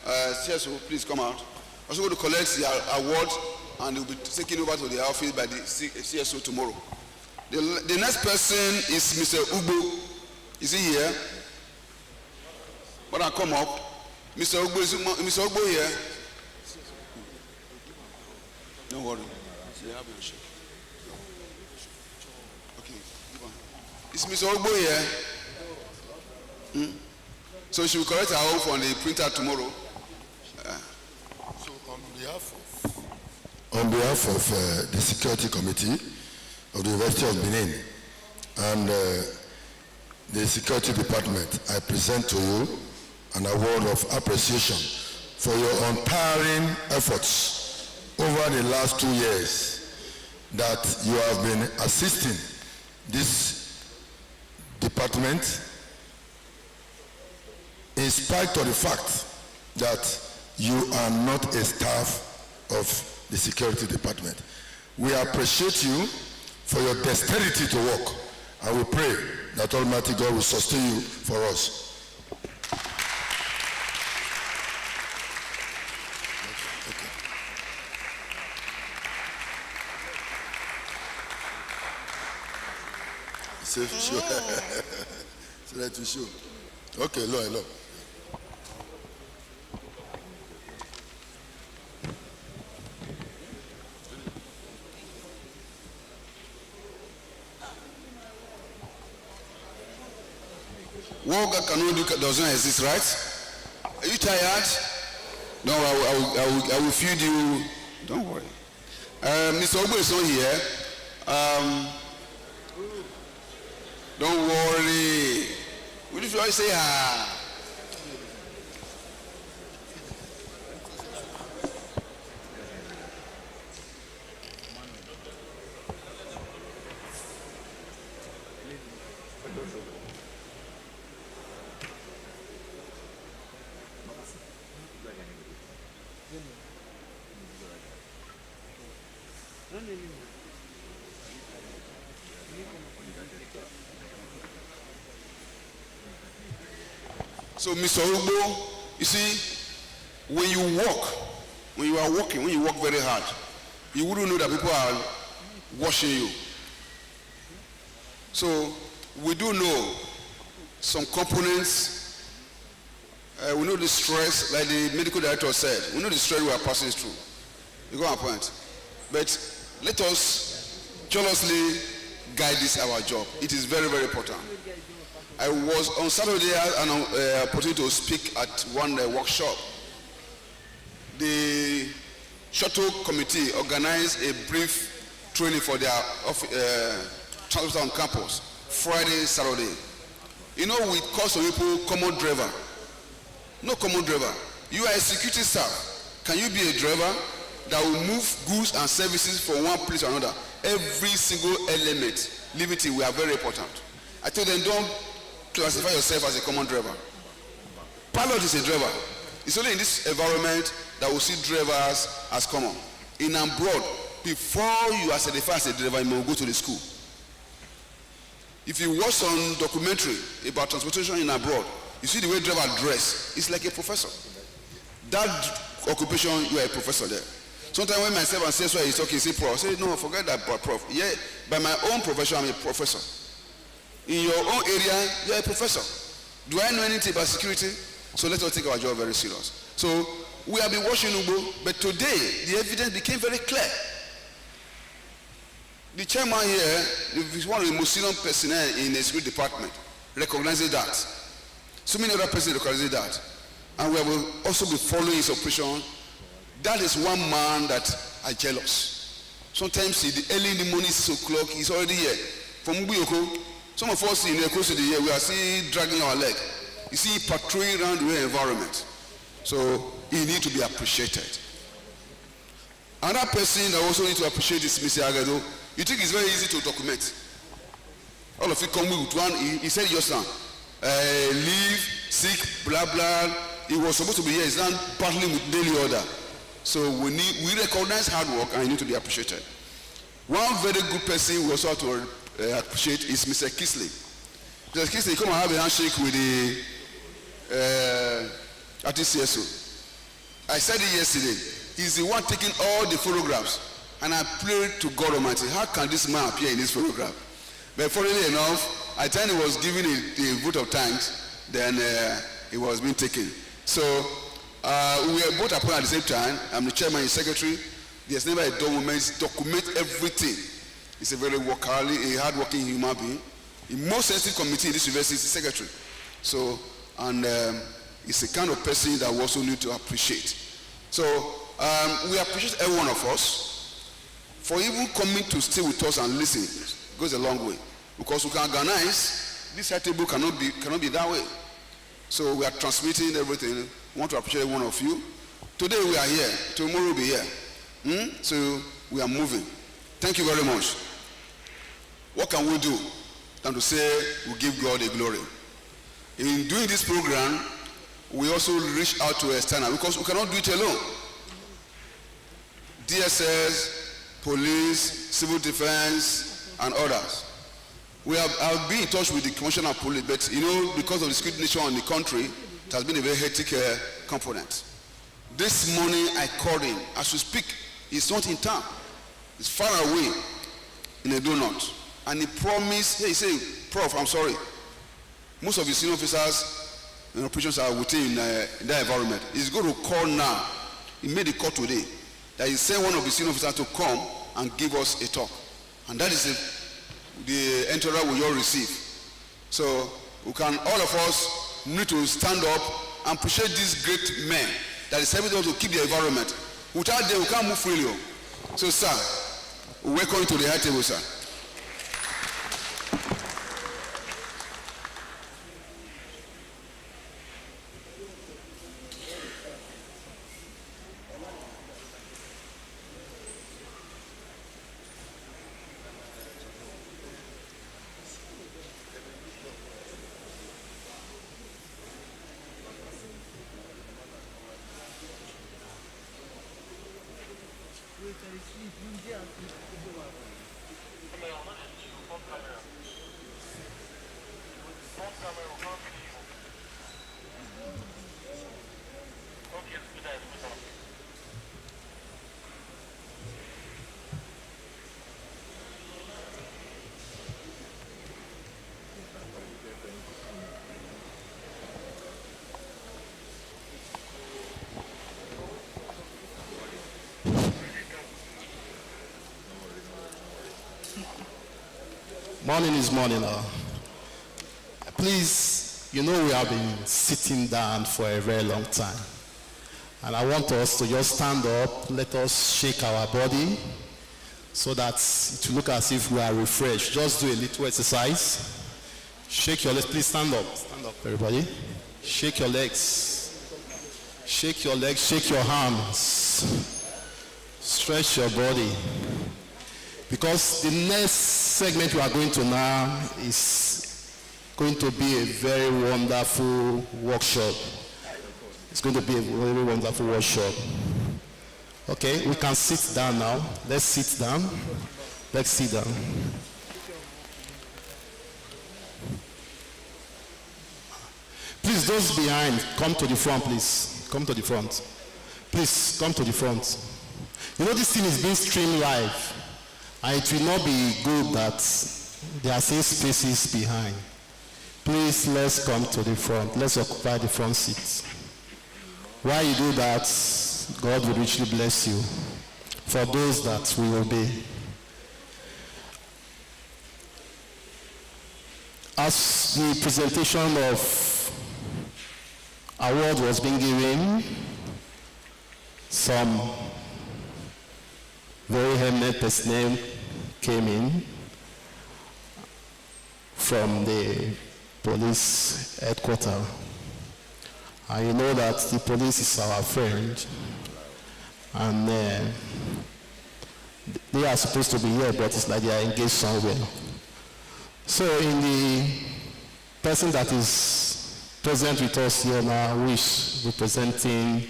CSO, please come out. We're also going to collect the award, and it will be taken over to the office by the CSO tomorrow. The next person is Mr. Ugbo. Is he here? But I'll come up. Mr. Ugbo, is Mr. Ugbo here? Don't worry. They have your share. Okay, is Mr. Ogbo here? So she will correct her own from the printer tomorrow. So on behalf of the Security Committee of the University of Benin and the Security Department, I present to you an award of appreciation for your untiring efforts over the last 2 years that you have been assisting this department in spite of the fact that you are not a staff of the security department. We appreciate you for your dexterity to work, and we pray that Almighty God will sustain you for us. Safe show. So that you show. Okay, hello. What God cannot do does not exist, right? Are you tired? No, I will feed you. Don't worry. Mr. Ogbo is not here. Don't worry. What if I say ah? So, Mr. Ogbo, you see, when you walk, when you are walking, when you walk very hard, you wouldn't know that people are watching you. So, we do know some components. We know the stress, like the medical director said, we know the stress we are passing through. You got my point. But let us jealously guide this our job. It is very, very important. I was on Saturday an opportunity to speak at one workshop. The shuttle committee organized a brief training for their transport on campus, Friday, Saturday. You know, we call some people common driver. No common driver. You are a security staff. Can you be a driver that will move goods and services from one place to another? Every single element, liberty, we are very important. I told them, don't classify yourself as a common driver. Pilot is a driver. It's only in this environment that we see drivers as common. In abroad, before you are certified as a driver, you must go to the school. If you watch some documentary about transportation in abroad, you see the way drivers dress. It's like a professor. That occupation, you are a professor there. Sometimes when myself and Seswa is talking, say prof. I say, no, forget that prof. Yeah, by my own profession, I'm a professor. In your own area, you are a professor. Do I know anything about security? So let us take our job very serious. So we have been watching Ugbo, but today the evidence became very clear. The chairman here is one of the most senior personnel in the security department, recognizes that. So many other persons recognize that. And we will also be following his operation. That is one man that are jealous. Sometimes early in the morning, 6 o'clock, he's already here. From Ubuyoko, some of us in the course of the year, we are still dragging our leg. You see, patrolling around the environment. So he needs to be appreciated. Another person that also needs to appreciate is Mr. Agado. You think it's very easy to document. All of you come with one, he said just now, leave, sick, blah, blah. He was supposed to be here, he's not battling with daily order. So we recognize hard work and he needs to be appreciated. One very good person we also have to appreciate is Mr. Kisley. Mr. Kisley, come and have a handshake with the RTCSO. I said it yesterday. He's the one taking all the photographs. And I prayed to God Almighty, how can this man appear in this photograph? But funnily enough, I think he was given a vote of thanks, then it was being taken. So we were both appointed at the same time. I'm the chairman and secretary. There's never a dull moment. Document everything. He's a very hard-working human being. The most sensitive committee in this university is the secretary. So, and he's the kind of person that we also need to appreciate. So we appreciate every one of us for even coming to stay with us and listen. It goes a long way. Because we can organize, this table cannot be that way. So we are transmitting everything. We want to appreciate one of you. Today we are here. Tomorrow we'll be here. So we are moving. Thank you very much. What can we do than to say we give God the glory? In doing this program, we also reach out to external because we cannot do it alone. DSS, police, civil defense, and others. I've been in touch with the Commissioner of Police, but you know, because of the security nature in the country, it has been a very hectic component. This morning I called him. As we speak, he's not in town. He's far away in a donut. And he promised, he said, Prof, I'm sorry. Most of the senior officers and operations are within that environment. He's going to call now. He made a call today that he sent one of the senior officers to come and give us a talk. And that is the entourage we all receive. So we can, all of us need to stand up and appreciate these great men that is helping us to keep the environment. Without them, we can't move freely. So, sir, welcome to the high table, sir. Morning is morning. Please, you know we have been sitting down for a very long time. And I want us to just stand up, let us shake our body so that it will look as if we are refreshed. Just do a little exercise. Shake your legs. Please stand up. Stand up, everybody. Shake your legs. Shake your legs. Shake your arms. Stretch your body. Because the next segment we are going to now is going to be a very wonderful workshop. It's going to be a very wonderful workshop. Okay, we can sit down now. Let's sit down. Let's sit down. Please, those behind, come to the front, please. Come to the front. Please, come to the front. You know this thing is being streamed live. And it will not be good that there are same spaces behind. Please, let's come to the front. Let's occupy the front seats. While you do that, God will richly bless you for those that will obey. As the presentation of award was being given, some very eminent personnel came in from the police headquarters. And you know that the police is our friend, and they are supposed to be here, but it's like they are engaged somewhere. So in the person that is present with us here now, who is representing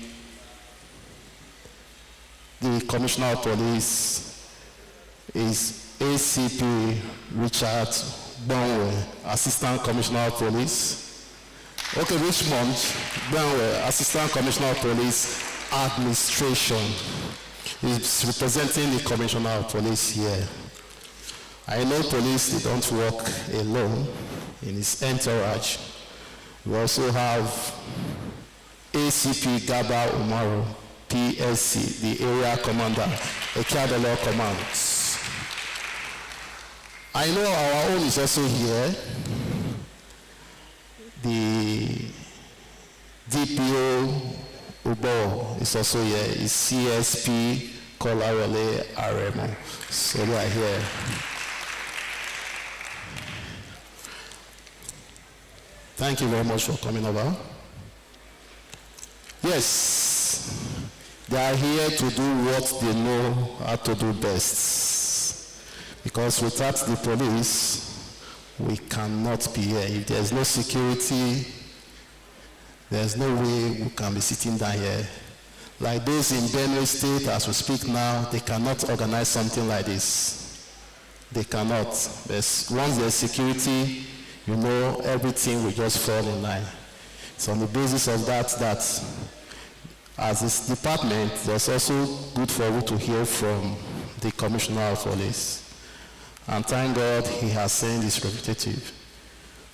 the Commissioner of Police, is ACP Richard Bonwe, Assistant Commissioner of Police. Okay, Richmond Bonwe, Assistant Commissioner of Police Administration, is representing the Commissioner of Police here. I know police, they don't work alone in his entourage. We also have ACP Gaba Umaru, PSC, the area commander, Ekiadolo Commands. I know our own is also here. The DPO Ubo is also here. Is CSP Kolawole Aremo. So they are here. Thank you very much for coming over. Yes, they are here to do what they know how to do best. Because without the police, we cannot be here. If there's no security, there's no way we can be sitting down here. Like those in Benue State, as we speak now, they cannot organize something like this. They cannot. Once there's security, you know, everything will just fall in line. So on the basis of that, as this department, it's also good for you to hear from the Commissioner of Police. And thank God he has sent his representative.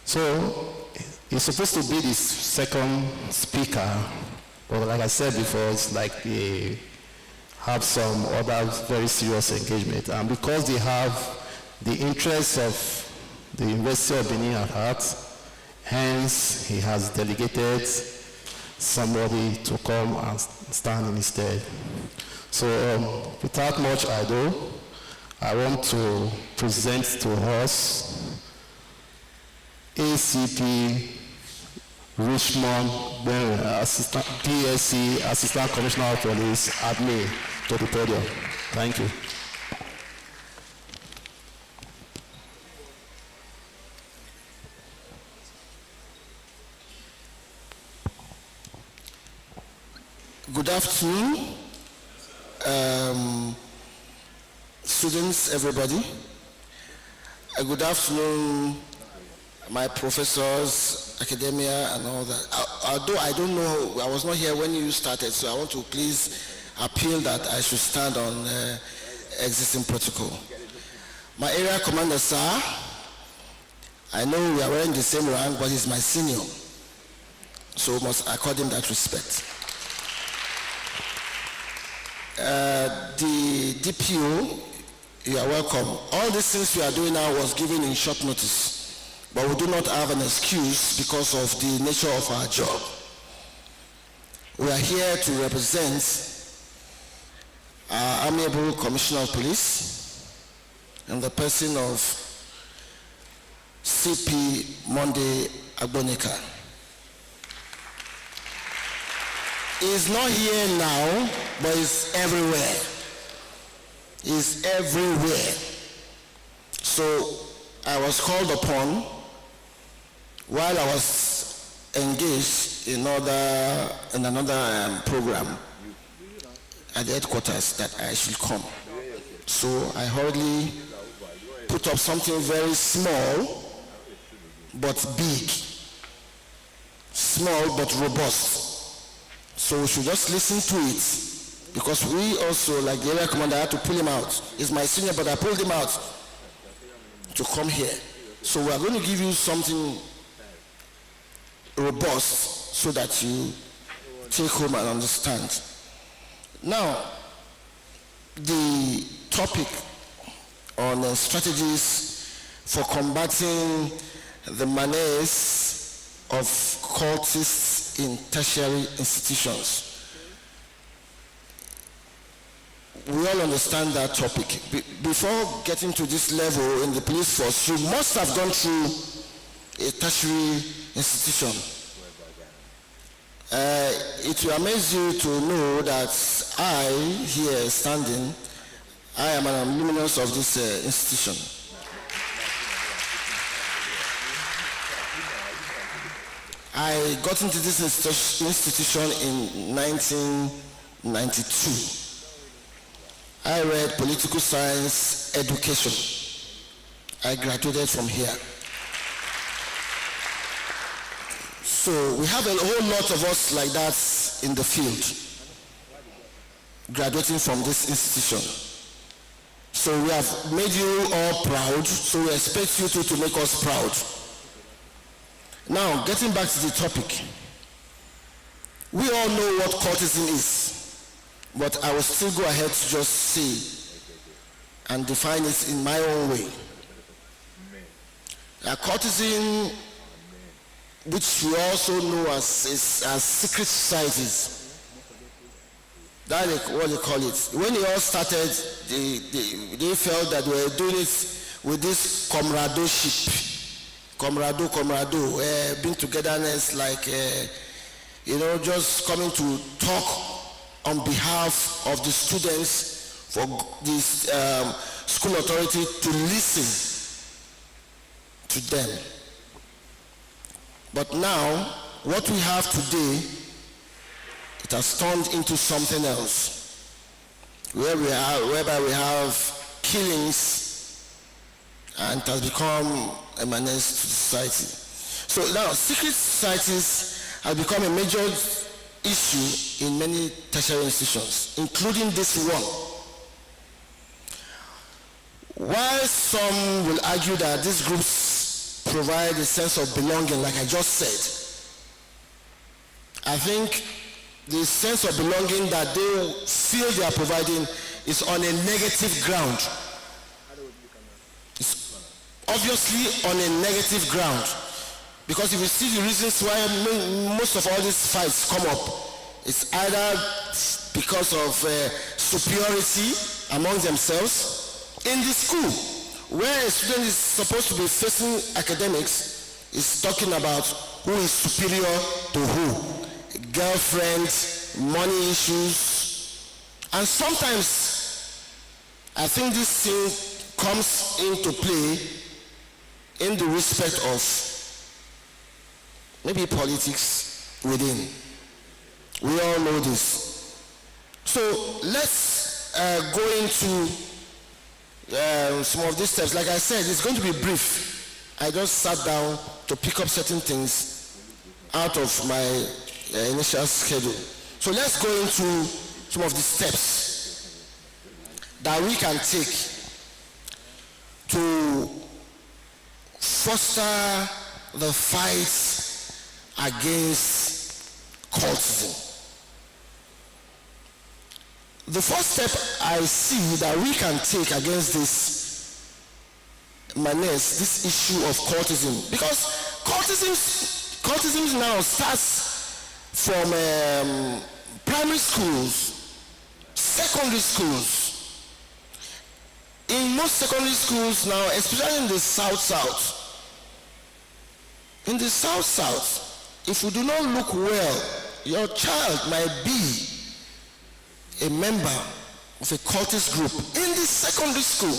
So he's supposed to be the second speaker, but like I said before, it's like they have some other very serious engagement. And because they have the interests of the University of Benin at heart, hence he has delegated somebody to come and stand in his stead. So without much ado, I want to present to us ACP Richmond PSC Assistant Commissioner of Police, Admin, to the podium. Thank you. Good afternoon, students, everybody. Good afternoon, my professors, academia, and all that. Although I don't know, I was not here when you started, so I want to please appeal that I should stand on existing protocol. My area commander, sir, I know we are wearing the same rank, but he's my senior, so must accord him that respect. The DPO, you are welcome. All these things we are doing now was given in short notice, but we do not have an excuse because of the nature of our job. We are here to represent our amiable Commissioner of Police and the person of CP Monday Agbonika. He's not here now, but he's everywhere. He's everywhere. So I was called upon while I was engaged in another program at the headquarters that I should come. So I hurriedly put up something very small but big, small but robust. So we should just listen to it, because we also, like the area commander, had to pull him out. He's my senior, but I pulled him out to come here. So we are going to give you something robust so that you take home and understand. Now, the topic on strategies for combating the menace of cultists in tertiary institutions. We all understand that topic. Before getting to this level in the police force, you must have gone through a tertiary institution. It will amaze you to know that I, here standing, I am an alumnus of this institution. I got into this institution in 1992. I read political science education. I graduated from here. So we have a whole lot of us like that in the field, graduating from this institution. So we have made you all proud, so we expect you to make us proud. Now, getting back to the topic, we all know what cultism is, but I will still go ahead to just say and define it in my own way. Cultism, which we also know as secret societies, that is what they call it. When they all started, they felt that they were doing it with this comradeship. Comrado, being togetherness, like, just coming to talk on behalf of the students for this school authority to listen to them. But now, what we have today, it has turned into something else, whereby we have killings, and it has become a menace to society. So now, secret societies have become a major issue in many tertiary institutions, including this one. While some will argue that these groups provide a sense of belonging, like I just said, I think the sense of belonging that they feel they are providing is on a negative ground. It's obviously on a negative ground. Because if you see the reasons why most of all these fights come up, it's either because of superiority among themselves. In the school, where a student is supposed to be facing academics, is talking about who is superior to who. Girlfriend, money issues. And sometimes, I think this thing comes into play in the respect of maybe politics within. We all know this. So let's go into some of these steps. Like I said, it's going to be brief. I just sat down to pick up certain things out of my initial schedule. So let's go into some of the steps that we can take to foster the fight against cultism. The first step I see that we can take against this menace, this issue of cultism, because cultism now starts from primary schools, secondary schools. In most secondary schools now, especially in the South, if you do not look well, your child might be a member of a cultist group in the secondary school.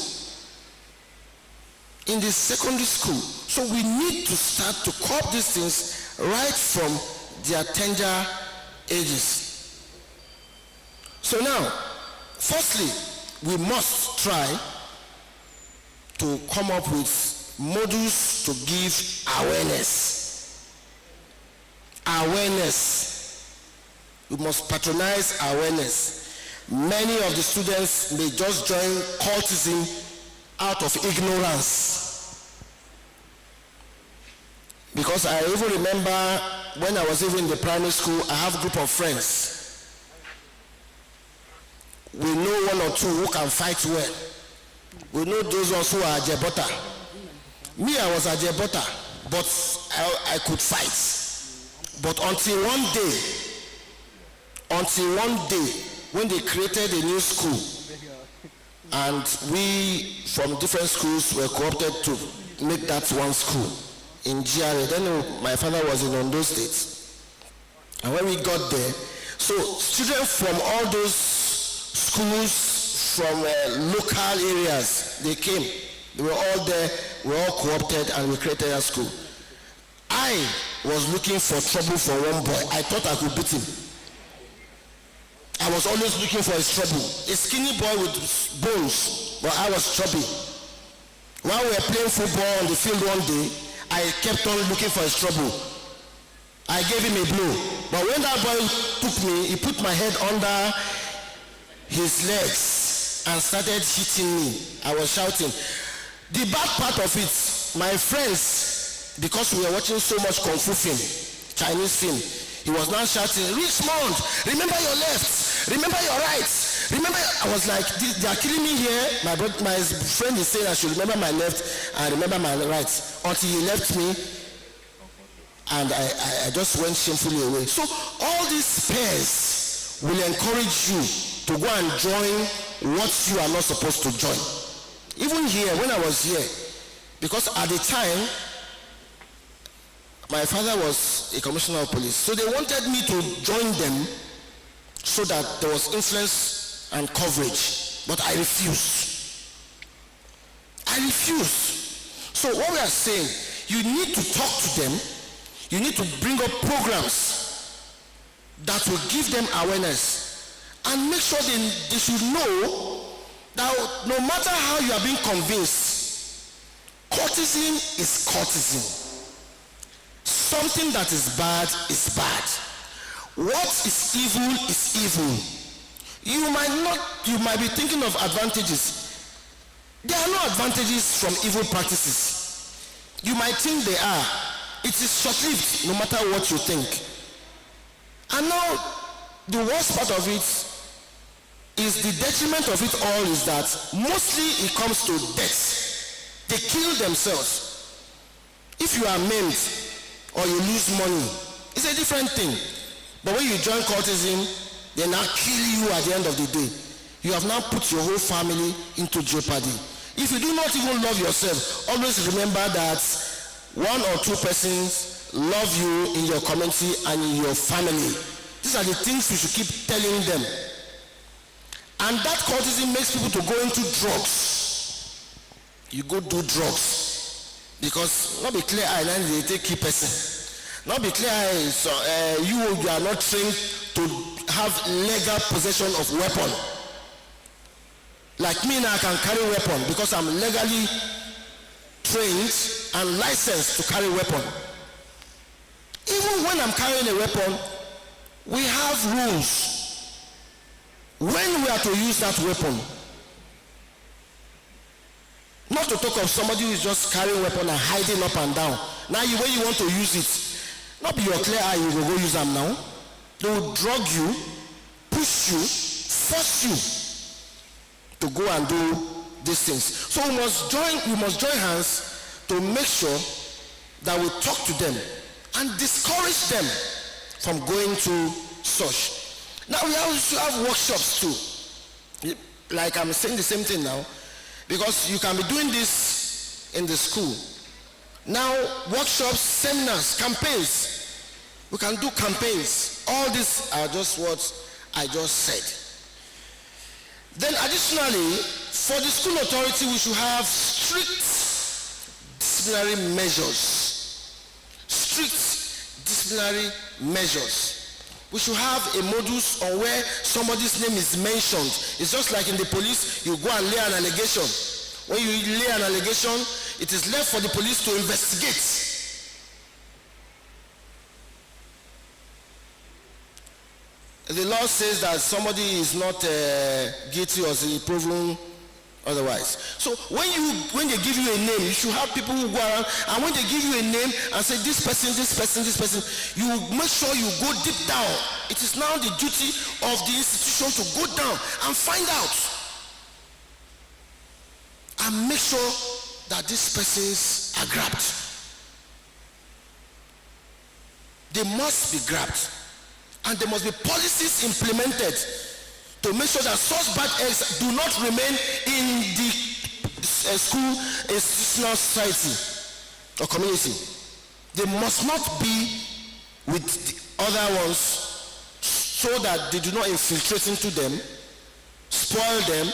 So we need to start to curb these things right from their tender ages. So now, firstly, we must try to come up with modules to give awareness. We must patronize awareness. Many of the students may just join cultism out of ignorance. Because I even remember when I was even in the primary school, I have a group of friends. We know one or two who can fight well. We know those ones who are Ajebota. Me, I was Ajebota, but I could fight. But until one day, when they created a new school, and we from different schools were co-opted to make that one school in GRA. Then my father was in Ondo State. And when we got there, so students from all those schools from local areas, they came. They were all there, we were all co-opted, and we created a school. I was looking for trouble for one boy. I thought I could beat him. I was always looking for his trouble. A skinny boy with bones, but I was chubby. While we were playing football on the field one day, I kept on looking for his trouble. I gave him a blow. But when that boy took me, he put my head under his legs and started hitting me. I was shouting. The bad part of it, my friends, because we were watching so much Kung Fu film, Chinese film, he was now shouting, Richmond, remember your left, remember your right, remember. I was like, they are killing me here. My friend is saying I should remember my left and remember my right, until he left me, and I just went shamefully away. So all these pairs will encourage you to go and join what you are not supposed to join. Even here, when I was here, because at the time, my father was a commissioner of police, so they wanted me to join them so that there was influence and coverage, but I refused. I refuse. So what we are saying, you need to talk to them. You need to bring up programs that will give them awareness and make sure they should know that no matter how you are being convinced, courtesan is courtesan. Something that is bad is bad. What is evil is evil. You might be thinking of advantages. There are no advantages from evil practices. You might think they are. It is short-lived, no matter what you think. And now, the worst part of it is the detriment of it all is that mostly it comes to death. They kill themselves. If you are maimed or you lose money, it's a different thing. But when you join courtesan, they now kill you at the end of the day. You have now put your whole family into jeopardy. If you do not even love yourself, always remember that one or two persons love you in your community and in your family. These are the things we should keep telling them. And that courtesan makes people to go into drugs. You go do drugs. Because not be clear eye, then they take key person. Not be clear eye, so you are not trained to have legal possession of weapon. Like me now, I can carry weapon because I'm legally trained and licensed to carry weapon. Even when I'm carrying a weapon, we have rules. When we are to use that weapon, not to talk of somebody who is just carrying a weapon and hiding up and down. Now when you want to use it, not be your clear eye, you will go use them now. They will drug you, push you, force you to go and do these things. So we must join hands to make sure that we talk to them and discourage them from going to such. Now we also have workshops too. Like I'm saying the same thing now, because you can be doing this in the school. Now workshops, seminars, campaigns. We can do campaigns. All these are just what I just said. Then additionally, for the school authority, we should have strict disciplinary measures. Strict disciplinary measures. We should have a modus on where somebody's name is mentioned. It's just like in the police, you go and lay an allegation. When you lay an allegation, it is left for the police to investigate. The law says that somebody is not guilty or is proven otherwise. So when they give you a name, you should have people who go around, and when they give you a name and say this person, you make sure you go deep down. It is now the duty of the institution to go down and find out and make sure that these persons are grabbed. They must be grabbed. And there must be policies implemented to make sure that such bad eggs do not remain in the school institutional society or community. They must not be with the other ones so that they do not infiltrate into them, spoil them,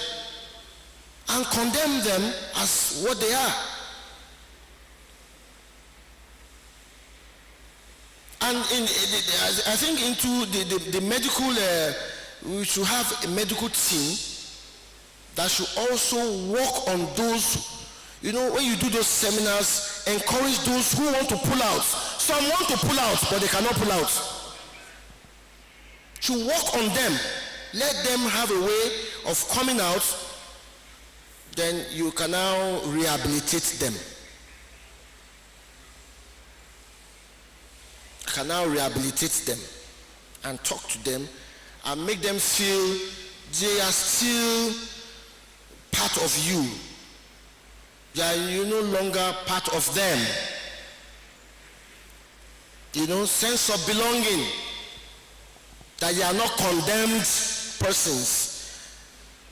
and condemn them as what they are. And I think into the medical, we should have a medical team that should also work on those, when you do those seminars, encourage those who want to pull out. Some want to pull out, but they cannot pull out. Should work on them. Let them have a way of coming out. Then you can now rehabilitate them. Can now rehabilitate them and talk to them and make them feel they are still part of you. You're no longer part of them. Sense of belonging. That they are not condemned persons.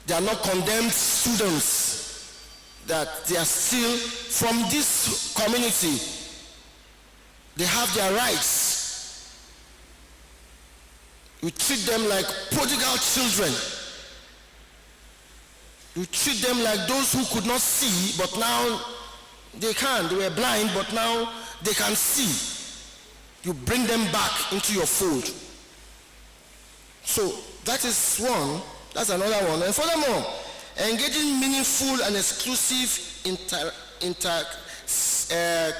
They are not condemned students. That they are still from this community. They have their rights. We treat them like prodigal children. You treat them like those who could not see, but now they can. They were blind, but now they can see. You bring them back into your fold. So that is one. That's another one. And furthermore, engaging meaningful and exclusive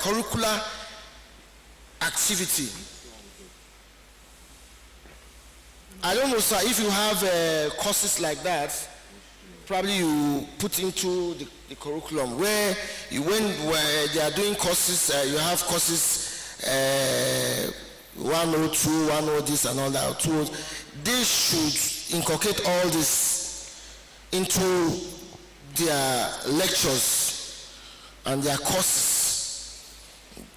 curricular activity. I don't know, sir, if you have courses like that, probably you put into the curriculum where where they are doing courses, you have courses 102, 102 this and all that. They should inculcate all this into their lectures and their courses,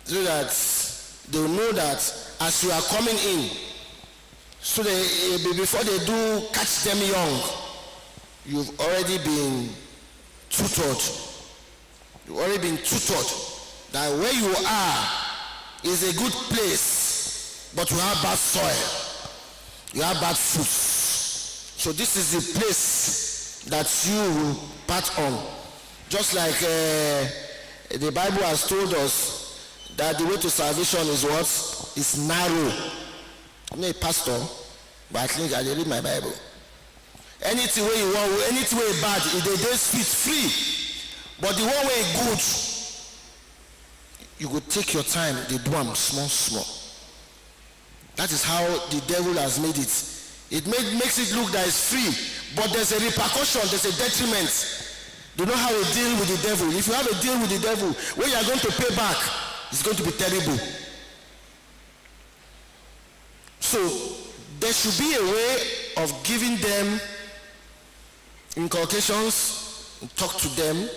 so that they will know that as you are coming in, so before they do catch them young, you've already been tutored. You've already been tutored that where you are is a good place, but you have bad soil, you have bad fruits. So this is the place that you will part on. Just like the Bible has told us that the way to salvation is what? Is narrow. I'm not a pastor, but I think I read my Bible. Anything way you want, anything way bad, if they sweet free. But the one way good, you could take your time, they do them small. That is how the devil has made it. It makes it look that it's free, but there's a repercussion, there's a detriment. You know how to deal with the devil. If you have a deal with the devil, when you are going to pay back, it's going to be terrible. So there should be a way of giving them inculcations, talk to them,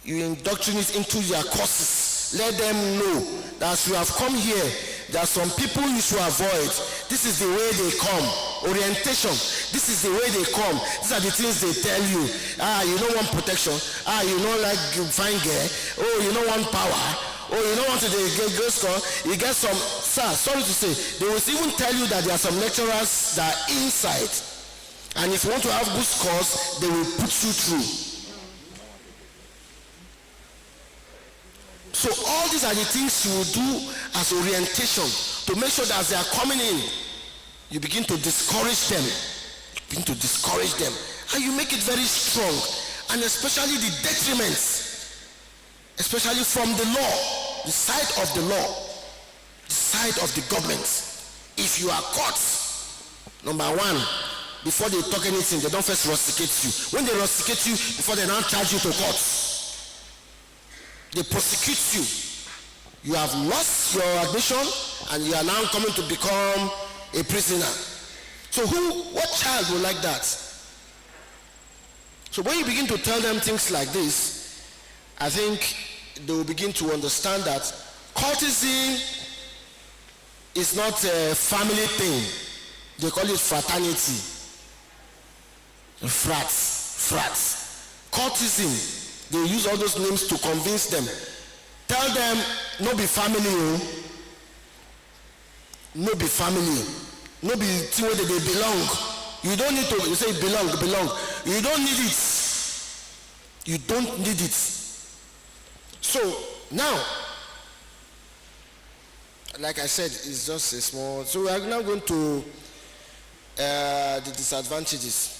you indoctrinate into their courses. Let them know that as you have come here, there are some people you should avoid. This is the way they come. Orientation. This is the way they come. These are the things they tell you. You don't want protection. You don't like fine girl. Oh, you don't want power. Oh, you don't want to get good score. You get some, sir, sorry to say, they will even tell you that there are some lecturers that are inside. And if you want to have good scores, they will put you through. So all these are the things you will do as orientation to make sure that as they are coming in, you begin to discourage them. And you make it very strong. And especially the detriments, especially from the law, the side of the law, the side of the government. If you are caught, number one, before they talk anything, they don't first rusticate you. When they rusticate you, before they now charge you to court, they prosecute you. You have lost your admission and you are now coming to become a prisoner. So what child will like that? So when you begin to tell them things like this, I think they will begin to understand that courtesy is not a family thing. They call it fraternity. Frats. Courtesy. They use all those names to convince them. Tell them, no be family, no be family, no be where they belong. You don't need to, you say belong. You don't need it. You don't need it. So now, like I said, it's just a small, so we are now going to the disadvantages.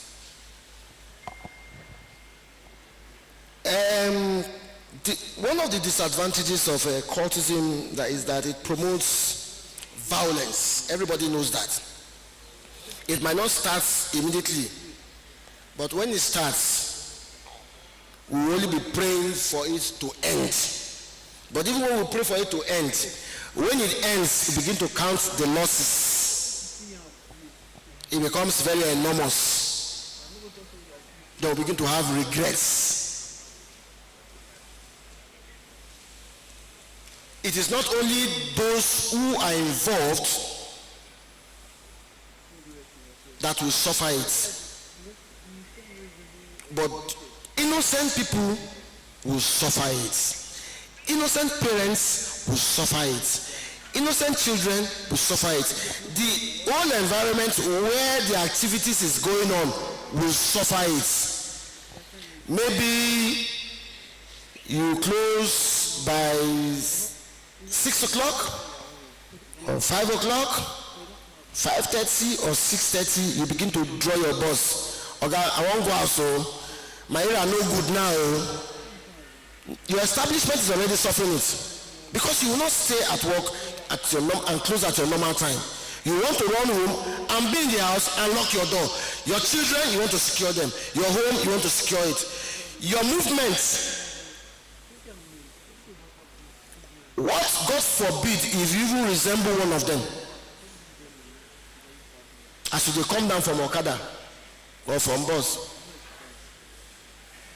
One of the disadvantages of cultism is that it promotes violence. Everybody knows that. It might not start immediately, but when it starts, we will only be praying for it to end. But even when we pray for it to end, when it ends, we begin to count the losses. It becomes very enormous. Then we begin to have regrets. It is not only those who are involved that will suffer it, but innocent people will suffer it. Innocent parents will suffer it. Innocent children will suffer it. The whole environment where the activities is going on will suffer it. Maybe you close by 6 o'clock or 5 o'clock, 5:30 or 6:30, you begin to draw your bus. Okay, I won't go out, so my area no good now. Your establishment is already suffering it because you will not stay at work at your and close at your normal time. You want to run home and be in the house and lock your door. Your children, you want to secure them. Your home, you want to secure it. Your movements. What, God forbid, if you even resemble one of them? As they come down from Okada or from bus,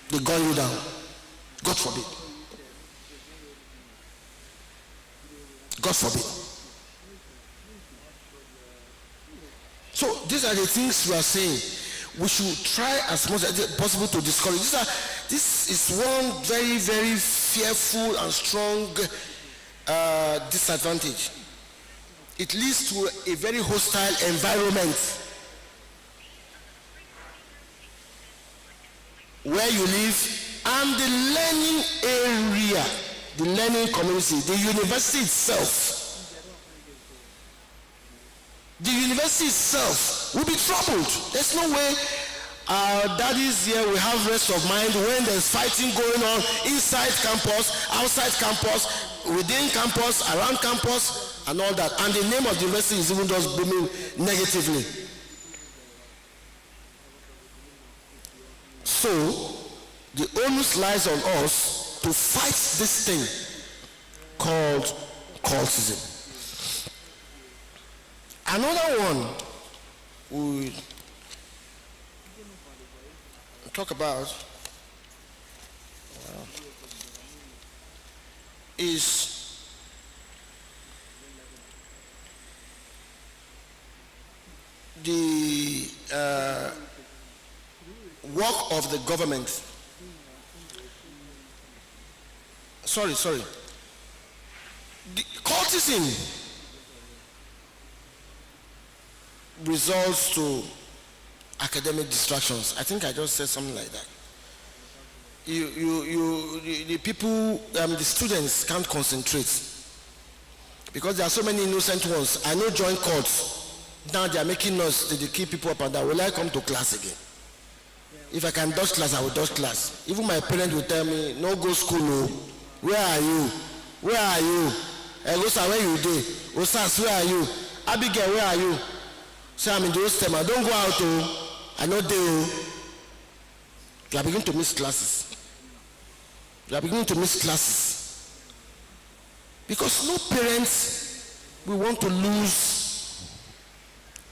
they gun you down. God forbid. God forbid. So these are the things we are saying. We should try as much as possible to discourage. This is one very, very fearful and strong disadvantage. It leads to a very hostile environment where you live, and the learning area, the learning community, the university itself. The university itself will be troubled. There's no way our daddies here will have rest of mind when there's fighting going on inside campus, outside campus, within campus, around campus, and all that. And the name of the university is even just booming negatively. So, the onus lies on us to fight this thing called cultism. Another one we talk about is the work of the government. Sorry. The cultism results to academic distractions. I think I just said something like that. The people, the students can't concentrate because there are so many innocent ones. I know joint courts. Now they are making noise. They keep people up and down. Will I come to class again? If I can dodge class, I will dodge class. Even my parents will tell me, no go school, no. Where are you? Where are you? Egosa, where you dey? Osas, where are you? Abigail, where are you? Say, I'm in the hostel. I don't go out, oh. I know they, oh. You are beginning to miss classes. You are beginning to miss classes. Because no parents will want to lose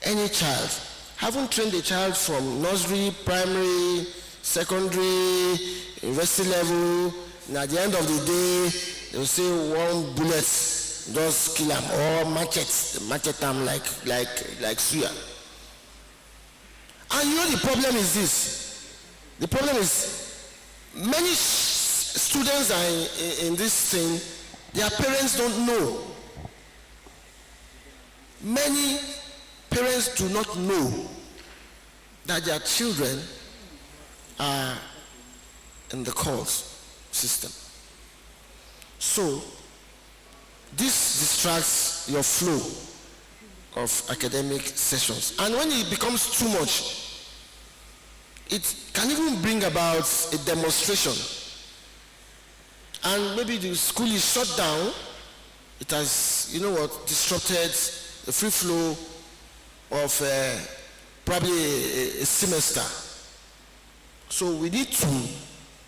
any child. Haven't trained a child from nursery, primary, secondary, university level, and at the end of the day, they will say one bullet just kill them, or machete them like suya. And you know the problem is this. The problem is many students are in this thing, their parents don't know. Many parents do not know that their children are in the cult system. So this distracts your flow of academic sessions. And when it becomes too much, it can even bring about a demonstration. And maybe the school is shut down. It has, disrupted the free flow of probably a semester. So we need to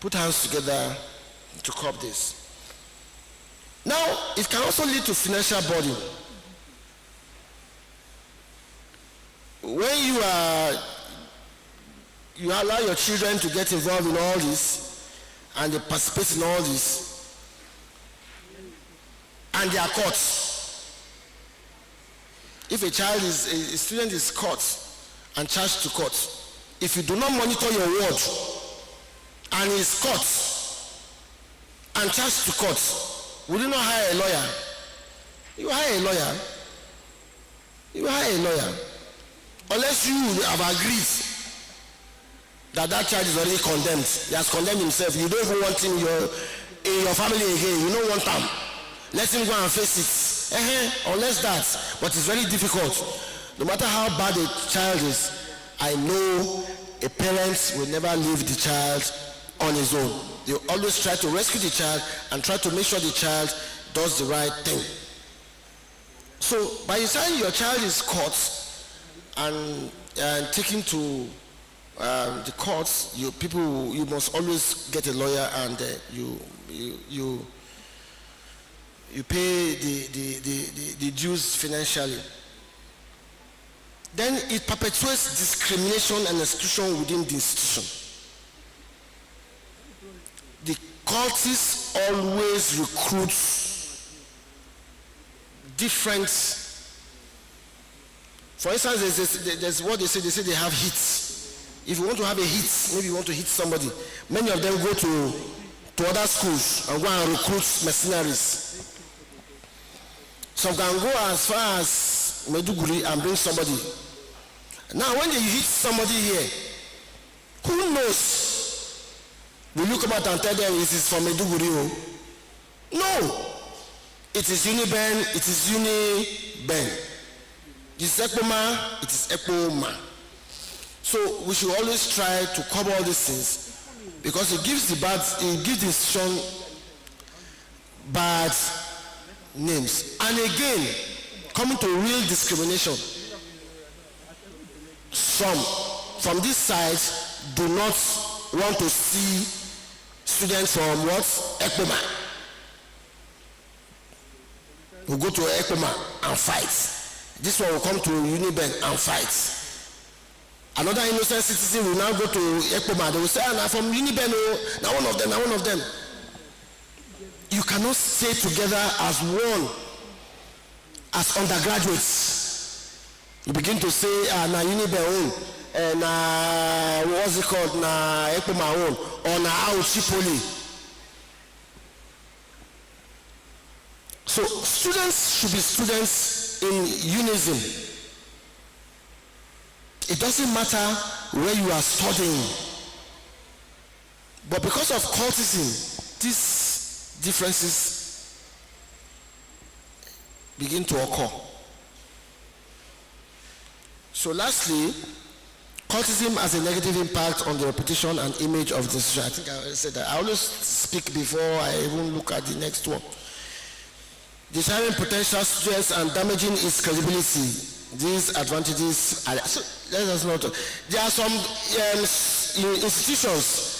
put hands together to curb this. Now, it can also lead to financial burden. When you allow your children to get involved in all this, and they participate in all this, and they are caught. If a student is caught and charged to court, if you do not monitor your word and is caught and charged to court, will you not hire a lawyer? You hire a lawyer. You hire a lawyer. Unless you have agreed that child is already condemned. He has condemned himself. You don't even want him in your family again. You don't want him. Let him go and face it. Unless that. But it's very difficult. No matter how bad a child is, I know a parent will never leave the child on his own. They always try to rescue the child and try to make sure the child does the right thing. So by the time your child is caught and taken to the courts, you must always get a lawyer, and you pay the dues financially. Then it perpetuates discrimination and exclusion within the institution. The cultists always recruit different. For instance, there's what they say they have hits. If you want to have a hit, maybe you want to hit somebody, many of them go to other schools and go and recruit mercenaries. Some can go as far as Meduguri and bring somebody. Now when you hit somebody here, who knows? Will you come out and tell them it is from Meduguri? No. It is Uniben, it is Uniben. It is Ekpoma, it is Ekpoma. So we should always try to cover all these things, because it gives the institution bad names. And again, coming to real discrimination, some from this side do not want to see students from what? Ekpoma. We'll go to Ekpoma and fight. This one will come to Uniben and fight. Another innocent citizen will now go to Ekpoma. They will say, I'm from Uniben, now one of them. You cannot stay together as one, as undergraduates. You begin to say, na Uniben own, and what's it called, na Ekpoma own, or na Auchipoli. So students should be students in unison. It doesn't matter where you are studying. But because of cultism, these differences begin to occur. So lastly, cultism has a negative impact on the reputation and image of the institution. I think I already said that. I always speak before I even look at the next one. Deterring potential students and damaging its credibility. These advantages are, so let us not. There are some institutions.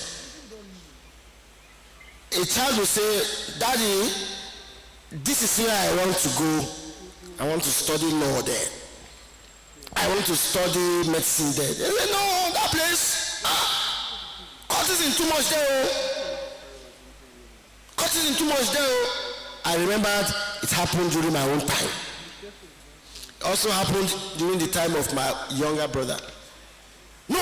A child will say, Daddy, this is where I want to go. I want to study law there. I want to study medicine there. They say, no, that place, cultism too much there. Cultism too much there. I remembered it happened during my own time. It also happened during the time of my younger brother. No,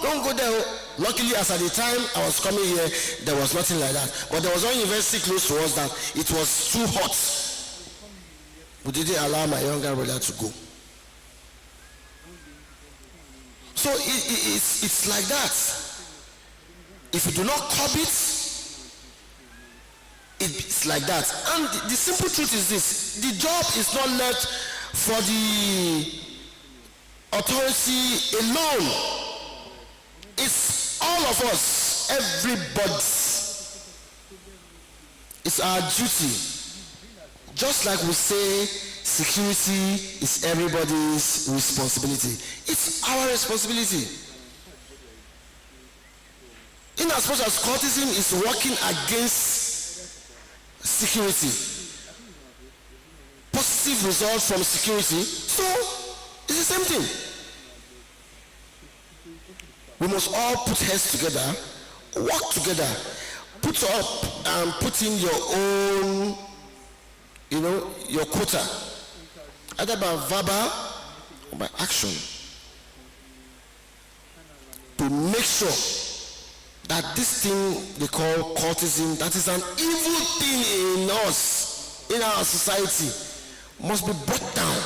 don't go there. Luckily, as at the time I was coming here, there was nothing like that. But there was one university close to us that it was too hot. We didn't allow my younger brother to go. So it's like that. If you do not curb it, it's like that. And the simple truth is this: the job is not left for the authority alone. It's all of us, everybody. It's our duty. Just like we say security is everybody's responsibility. It's our responsibility. In as much as cultism is working against security, positive results from security, so it's the same thing. We must all put heads together, work together, put up and put in your own, your quota, either by verbal or by action, to make sure that this thing they call cultism, that is an evil thing in us, in our society, must be brought down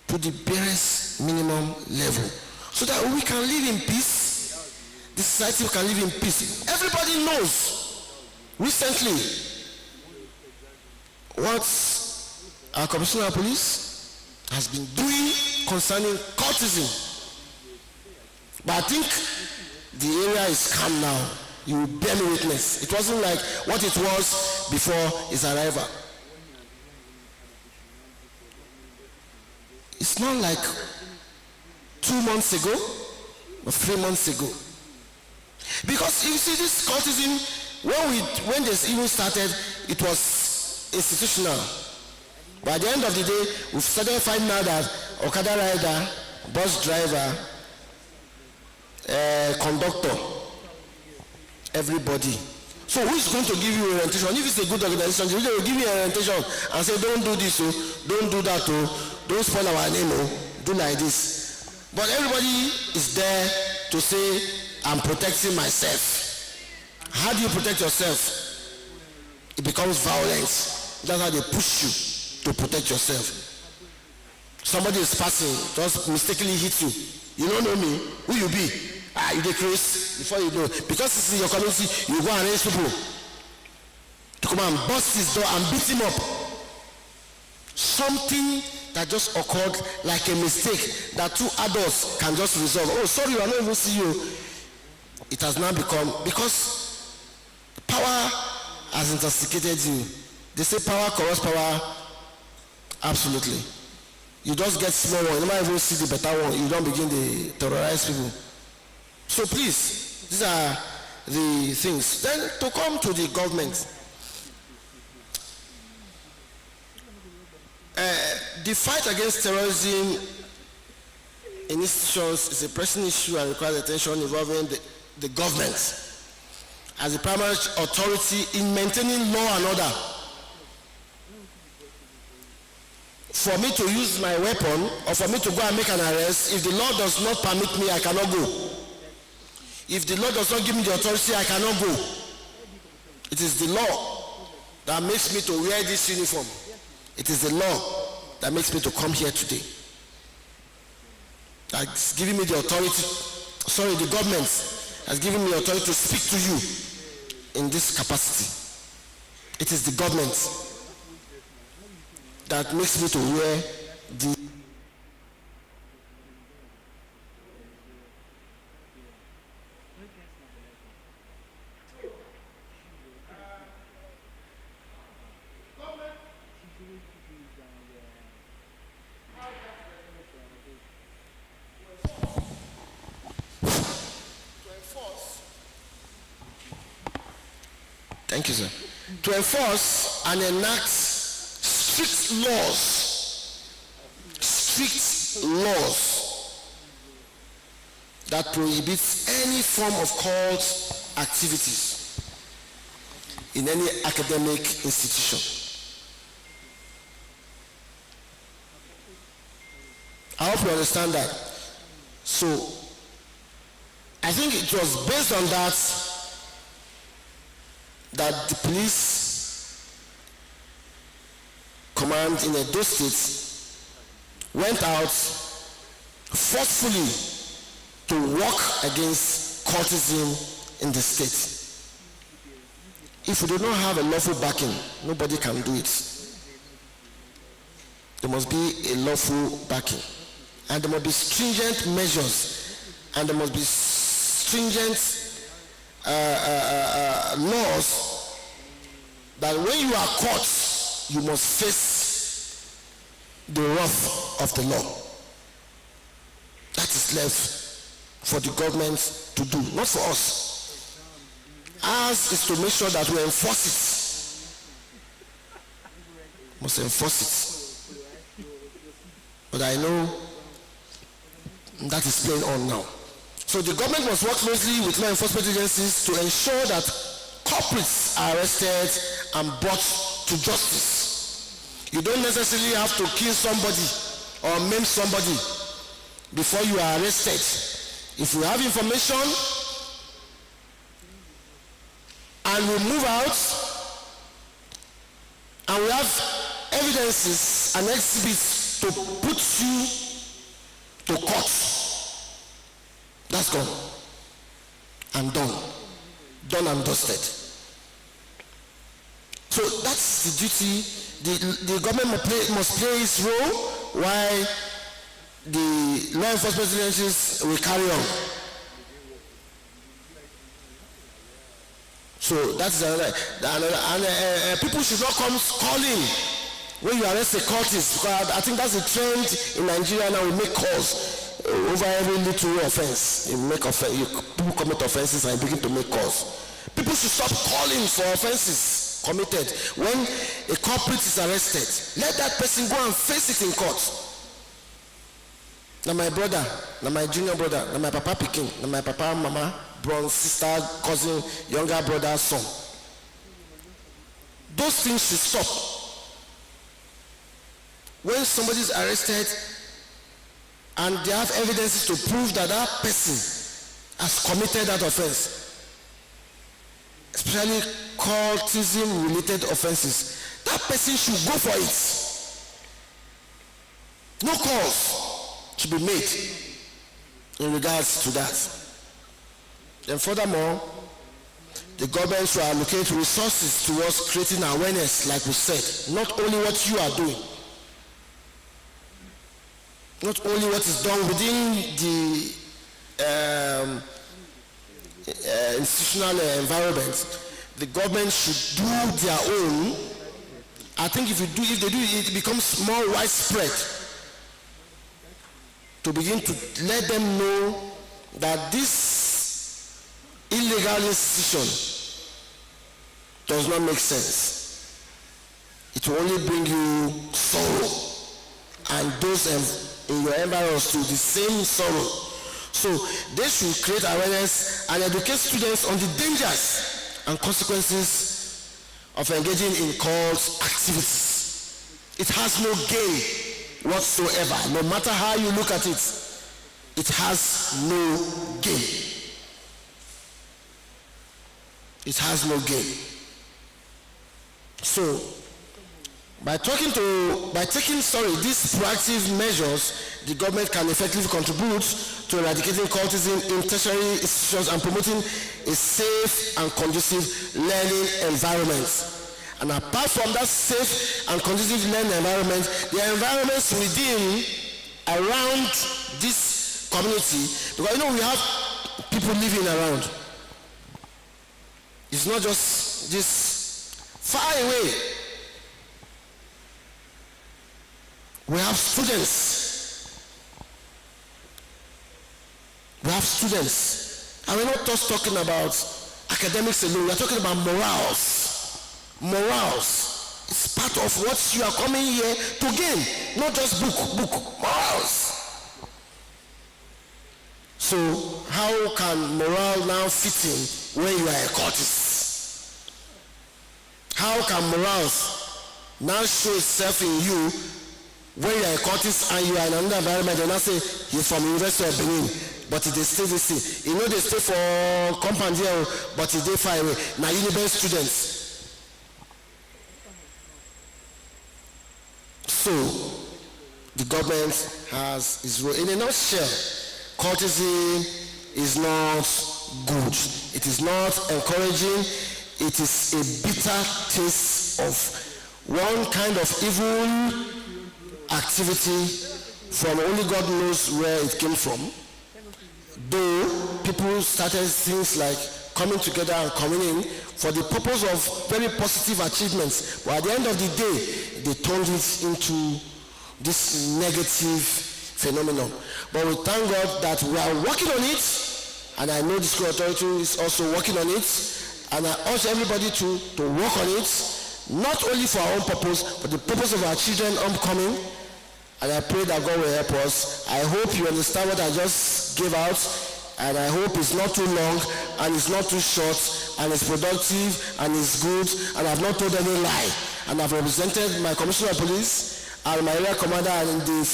to the barest minimum level, so that we can live in peace the society can live in peace. Everybody knows recently what our commissioner of police has been doing concerning cultism. But I think the area is calm now. You will bear me witness. It wasn't like what it was before his arrival. It's not like 2 months ago or 3 months ago. Because you see, this cultism, when this even started, it was institutional. But at the end of the day, we've started finding out that Okada rider, bus driver, conductor, everybody. So who is going to give you orientation? If it's a good organization, they will give you orientation and say, don't do this, don't do that, don't spoil our name, do like this. But everybody is there to say, I'm protecting myself. How do you protect yourself? It becomes violence. That's how they push you to protect yourself. Somebody is passing, just mistakenly hit you. You don't know me. Who you be? You decrease before you know. Because it's in your community, you go and raise people to come and bust his door and beat him up. Something that just occurred like a mistake that two adults can just resolve. Oh, sorry, I don't even see you. It has now become, because power has intoxicated you. They say power corrupts power. Absolutely. You just get small one. You might even see the better one. You don't begin to terrorize people. So please, these are the things. Then to come to the government. The fight against terrorism in institutions is a pressing issue and requires attention involving the government as the primary authority in maintaining law and order. For me to use my weapon or for me to go and make an arrest, if the law does not permit me, I cannot go. If the law does not give me the authority, I cannot go. It is the law that makes me to wear this uniform. It is the law that makes me to come here today. That's giving me the authority, the government has given me authority to speak to you in this capacity. It is the government that makes me to wear the Thank you, sir. To enforce and enact strict laws that prohibits any form of cult activities in any academic institution. I hope you understand that. So, I think it was based on that the police command in Edo State went out forcefully to work against cultism in the state. If we do not have a lawful backing, nobody can do it. There must be a lawful backing. And there must be stringent measures. And there must be stringent laws that when you are caught, you must face the wrath of the law. That is left for the government to do, not for us. Ours is to make sure that we enforce it. Must enforce it. But I know that is playing on now. So the government must work closely with law enforcement agencies to ensure that culprits are arrested and brought to justice. You don't necessarily have to kill somebody or maim somebody before you are arrested. If you have information and we move out and we have evidences and exhibits to put you to court, that's gone. and done and dusted. So that's the duty. The government must play its role while the law enforcement agencies will carry on. So that's another. And people should not come calling when you arrest a cultist, because I think that's a trend in Nigeria now. We make calls over every little offense. People commit offenses and begin to make calls. People should stop calling for offenses committed. When a culprit is arrested, let that person go and face it in court. Now my brother, now my junior brother, now my papa pikin, now my papa, mama, brother, sister, cousin, younger brother, son. Those things should stop. When somebody is arrested and they have evidences to prove that that person has committed that offense, especially cultism related offenses, that person should go for it. No calls should be made in regards to that. And furthermore, the government should allocate resources towards creating awareness, like we said, not only what you are doing, not only what is done within the institutional environment. The government should do their own. I think if they do it, it becomes more widespread, to begin to let them know that this illegal institution does not make sense. It will only bring you sorrow, and those in your environment to the same sorrow. So they should create awareness and educate students on the dangers and consequences of engaging in cult activities. It has no gain whatsoever. No matter how you look at it, it has no gain. It has no gain. So by taking these proactive measures, the government can effectively contribute to eradicating cultism in tertiary institutions and promoting a safe and conducive learning environment. And apart from that safe and conducive learning environment, the environments within, around this community, because we have people living around. It's not just this far away. We have students. And we're not just talking about academics alone. We're talking about morals. It's part of what you are coming here to gain. Not just book. Morals. So how can morale now fit in when you are a cultist? How can morals now show itself in you when you are a cultist and you are in another environment? And I say you're from University of Benin, but they stay the same. They stay for compound here, but they far away. Now university students. So the government has its role. In a nutshell, cultism is not good. It is not encouraging. It is a bitter taste of one kind of evil activity from only God knows where it came from. Though people started things like coming together and communing for the purpose of very positive achievements, but at the end of the day, they turned it into this negative phenomenon. But we thank God that we are working on it, and I know the school authority is also working on it, and I urge everybody to work on it, not only for our own purpose, but the purpose of our children upcoming. And I pray that God will help us. I hope you understand what I just gave out, and I hope it's not too long, and it's not too short, and it's productive, and it's good, and I've not told any lie. And I've represented my Commissioner of Police and my area commander and the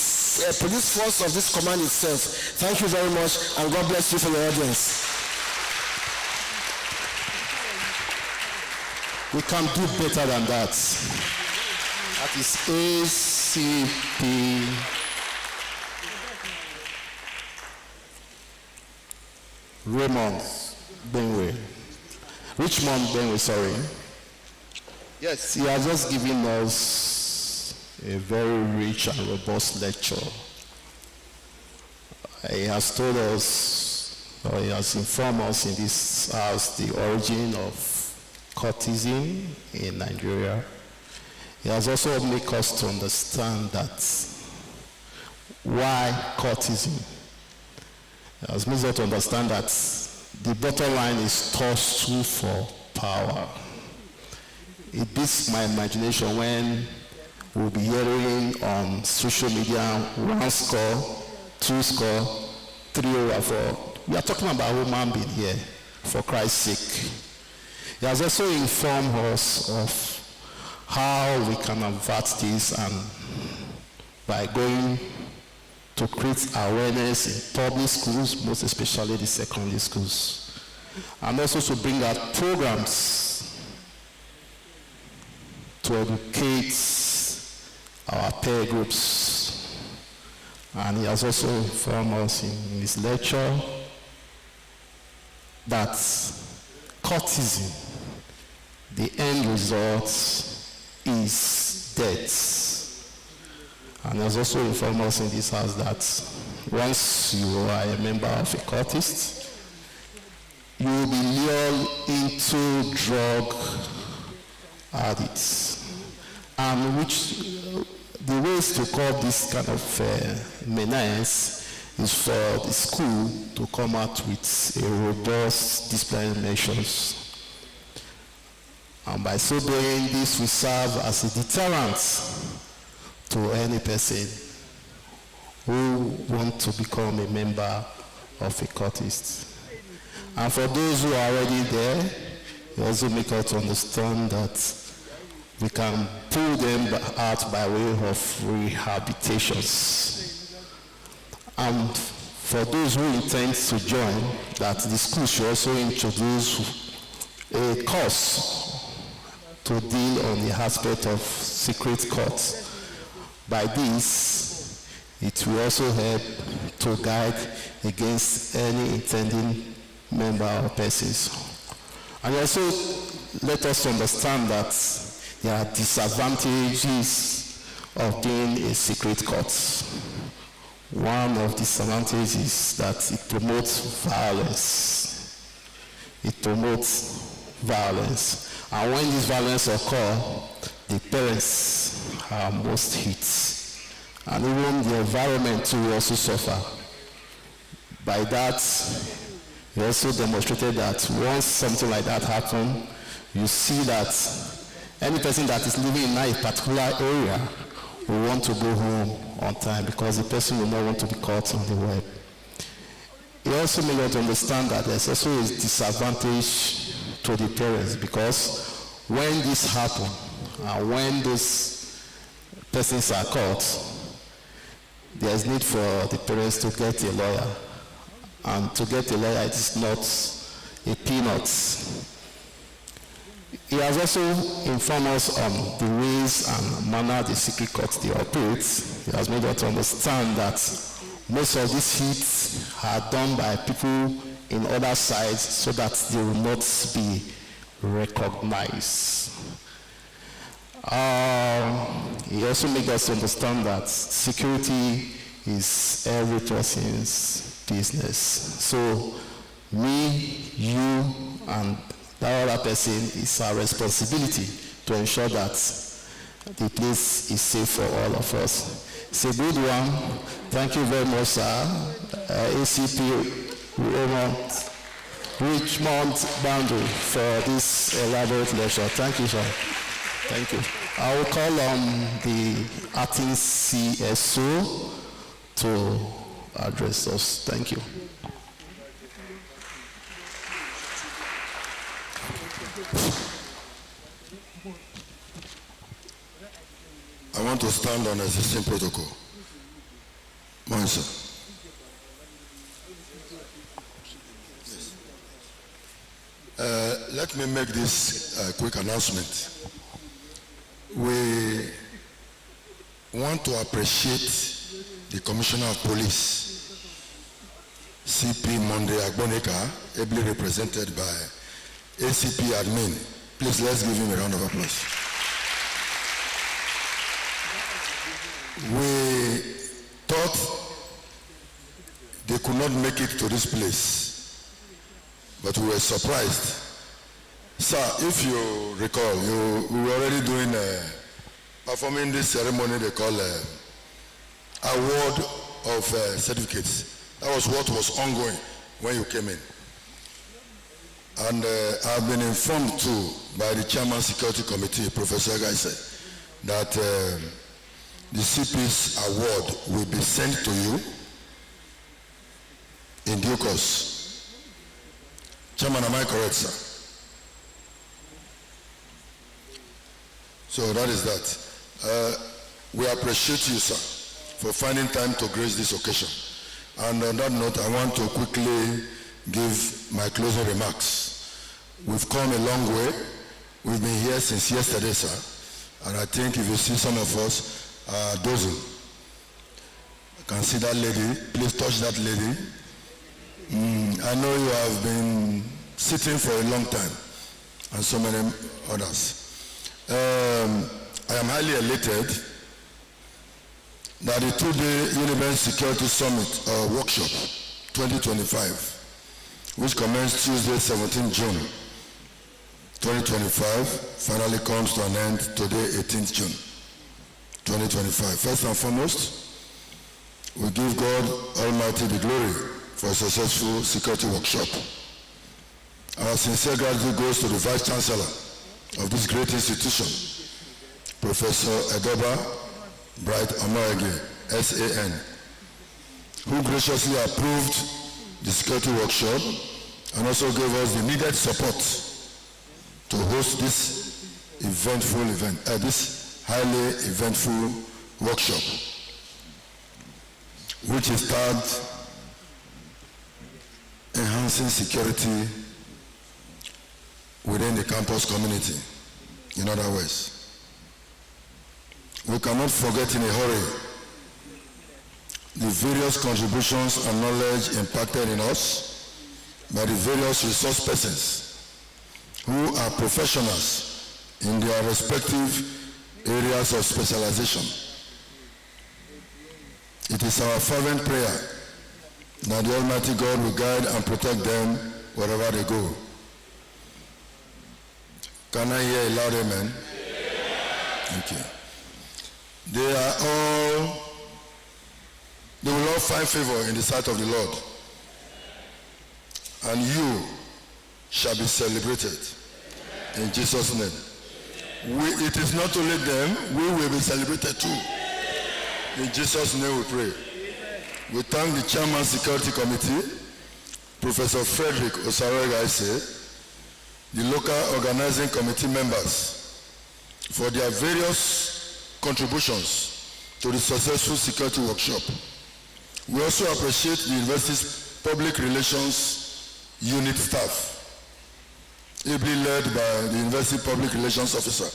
police force of this command itself. Thank you very much, and God bless you for your audience. We can do better than that. That is ACP Raymond. Benway. Richmond Benway, sorry. Yes, he has just given us a very rich and robust lecture. He has told us, or he has informed us in this house, the origin of courtesan in Nigeria. He has also made us to understand that why courtesan. He has made us to understand that the bottom line is tussle for power. It beats my imagination when we'll be hearing on social media 1 score, 2 score, 3/4. We are talking about human being here, for Christ's sake. He has also informed us of how we can avert this, and by going to create awareness in public schools, most especially the secondary schools, and also to bring out programs to educate our peer groups. And he has also informed us in his lecture that courtesan, the end result is death. And he has also informed us in this house that once you are a member of a cultist, you will be lured into drug addicts, and which the ways to curb this kind of menace is for the school to come out with a robust disciplinary measures. And by so doing, this will serve as a deterrent to any person who wants to become a member of a cultist. And for those who are already there, it also makes us understand that we can pull them out by way of rehabilitations. And for those who intend to join, that the school should also introduce a course to deal on the aspect of secret courts. By this, it will also help to guide against any intending member or persons. And also let us understand that there are disadvantages of being a secret court. One of the disadvantages is that it promotes violence. It promotes violence. And when this violence occurs, the parents are most hit. And even the environment too will also suffer. By that, we also demonstrated that once something like that happens, you see that any person that is living in a particular area will want to go home on time because the person will not want to be caught on the web. It also made us understand that there's also a disadvantage to the parents, because when this happens and when those persons are caught, there's need for the parents to get a lawyer. And to get a lawyer, it is not a peanut. He has also informed us on the ways and manner the secret courts they operate. He has made us understand that most of these hits are done by people in other sides so that they will not be recognized. He also made us understand that security is every person's business. So me, you, and that other person is our responsibility to ensure that the place is safe for all of us. It's a good one. Thank you very much, sir. ACP Richmond Boundary for this elaborate lecture. Thank you, sir. Thank you. I will call on the acting CSO to address us. Thank you. I want to stand on existing protocol. Moise. Let me make this quick announcement. We want to appreciate the Commissioner of Police, CP Monday Agboneka, ably represented by ACP admin. Please, let's give him a round of applause. We thought they could not make it to this place, but we were surprised. Sir, if you recall, we were already doing, performing this ceremony they call award of certificates. That was what was ongoing when you came in. And I've been informed too by the Chairman Security Committee, Professor Gaise, that the CP's award will be sent to you in due course. Chairman, am I correct, sir? So that is that. We appreciate you, sir, for finding time to grace this occasion. And on that note, I want to quickly give my closing remarks. We've come a long way. We've been here since yesterday, sir. And I think if you see some of us, dozen. I can see that lady. Please touch that lady. I know you have been sitting for a long time, and so many others. I am highly elated that the two-day Unibank Security Summit workshop 2025, which commenced Tuesday, 17 June 2025, finally comes to an end today, 18th June 2025. First and foremost, we give God Almighty the glory for a successful security workshop. Our sincere gratitude goes to the Vice Chancellor of this great institution, Professor Edoba Bright Omoege, SAN, who graciously approved the security workshop and also gave us the needed support to host this eventful event, this highly eventful workshop, which is tagged enhancing security within the campus community. In other words, we cannot forget in a hurry the various contributions and knowledge impacted in us by the various resource persons who are professionals in their respective areas of specialization. It is our fervent prayer that the Almighty God will guide and protect them wherever they go. Can I hear a loud amen? Thank you. They will all find favor in the sight of the Lord. And you shall be celebrated in Jesus' name. It is not only them, we will be celebrated too. In Jesus' name we pray. We thank the Chairman Security Committee, Professor Frederick Osarogaise, the local organizing committee members for their various contributions to the successful security workshop. We also appreciate the university's public relations unit staff, ably led by the university public relations officer,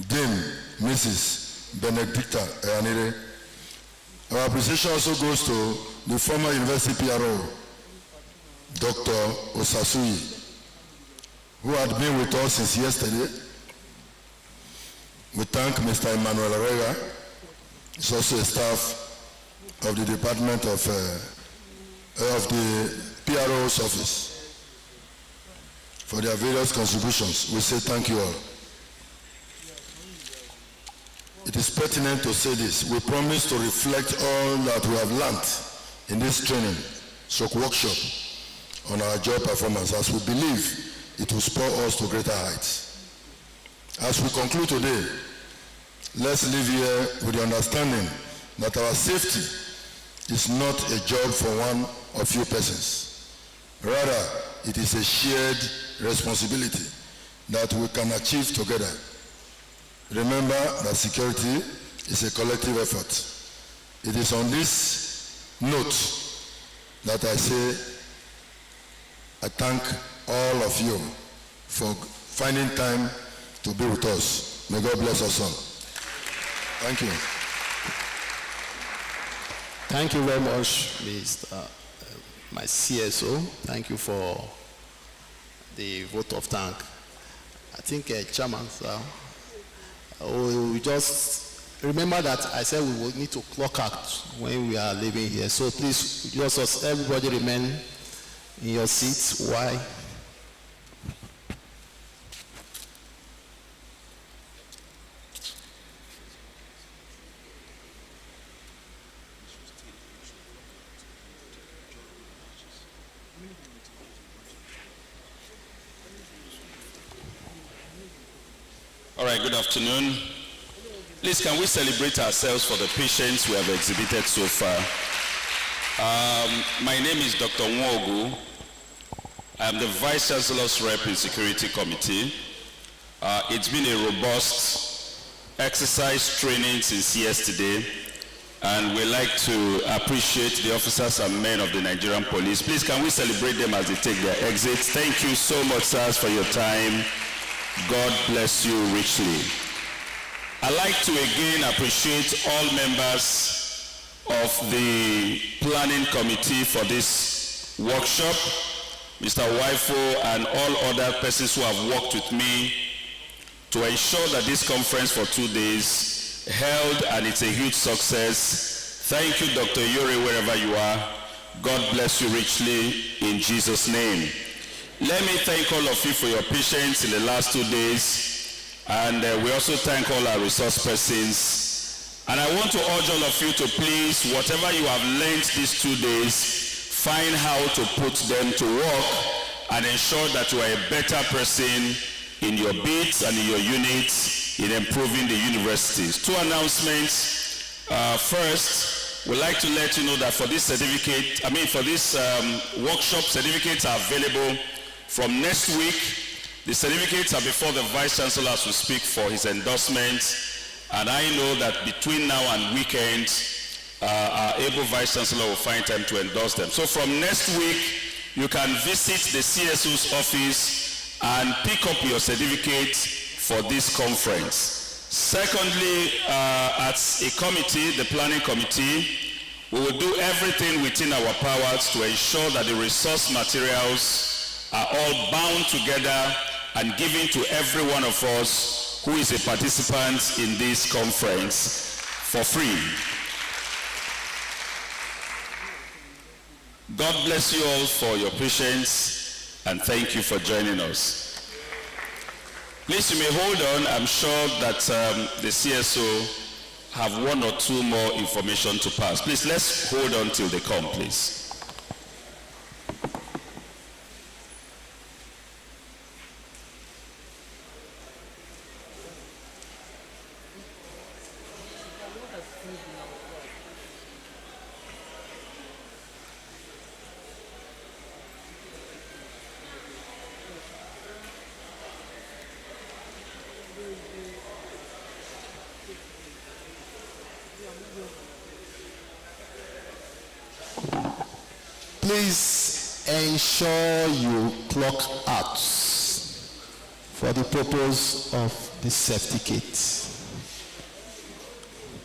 Dame Mrs. Benedicta Eyanire. Our appreciation also goes to the former university PRO, Dr. Osasui, who had been with us since yesterday. We thank Mr. Emmanuel Arega. He's also a staff of the Department of the PRO's office for their various contributions. We say thank you all. It is pertinent to say this. We promise to reflect all that we have learned in this training, workshop, on our job performance, as we believe it will spur us to greater heights. As we conclude today, let's live here with the understanding that our safety is not a job for one or few persons. Rather, it is a shared responsibility that we can achieve together. Remember that security is a collective effort. It is on this note that I say I thank all of you for finding time to be with us. May God bless us all. Thank you. Thank you very much, Mr. my CSO. Thank you for the vote of thank. I think, Chairman, sir, we just remember that I said we will need to clock out when we are leaving here. So please, just everybody remain in your seats. Why? All right, good afternoon. Please, can we celebrate ourselves for the patience we have exhibited so far? My name is Dr. Nwogu. I am the Vice Chancellor's Rep in Security Committee. It's been a robust exercise training since yesterday, and we like to appreciate the officers and men of the Nigerian Police. Please, can we celebrate them as they take their exits? Thank you so much, sirs, for your time. God bless you richly. I'd like to again appreciate all members of the planning committee for this workshop, Mr. Waifo and all other persons who have worked with me to ensure that this conference for 2 days held, and it's a huge success. Thank you, Dr. Yuri, wherever you are. God bless you richly in Jesus' name. Let me thank all of you for your patience in the last 2 days, and we also thank all our resource persons. And I want to urge all of you to please, whatever you have learned these 2 days, find how to put them to work and ensure that you are a better person in your bits and in your units in improving the universities. 2 announcements. First, we'd like to let you know that for this certificate, for this workshop, certificates are available from next week. The certificates are before the Vice Chancellor as we speak for his endorsement, and I know that between now and weekend, our able Vice Chancellor will find time to endorse them. So from next week, you can visit the CSO's office and pick up your certificate for this conference. Secondly, as a committee, the planning committee, we will do everything within our powers to ensure that the resource materials are all bound together and given to every one of us who is a participant in this conference for free. God bless you all for your patience, and thank you for joining us. Please, you may hold on. I'm sure that the CSO have 1 or 2 more information to pass. Please, let's hold on till they come, please. Please ensure you clock out for the purpose of the certificate.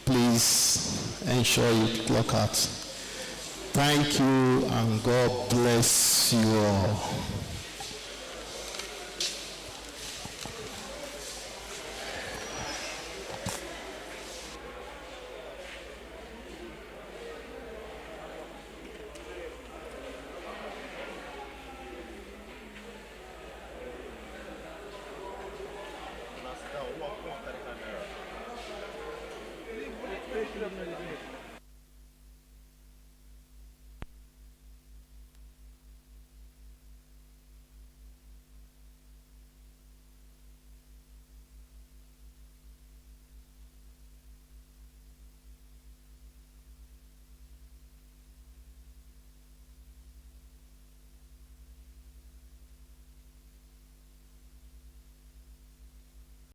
Please ensure you clock out. Thank you, and God bless you all.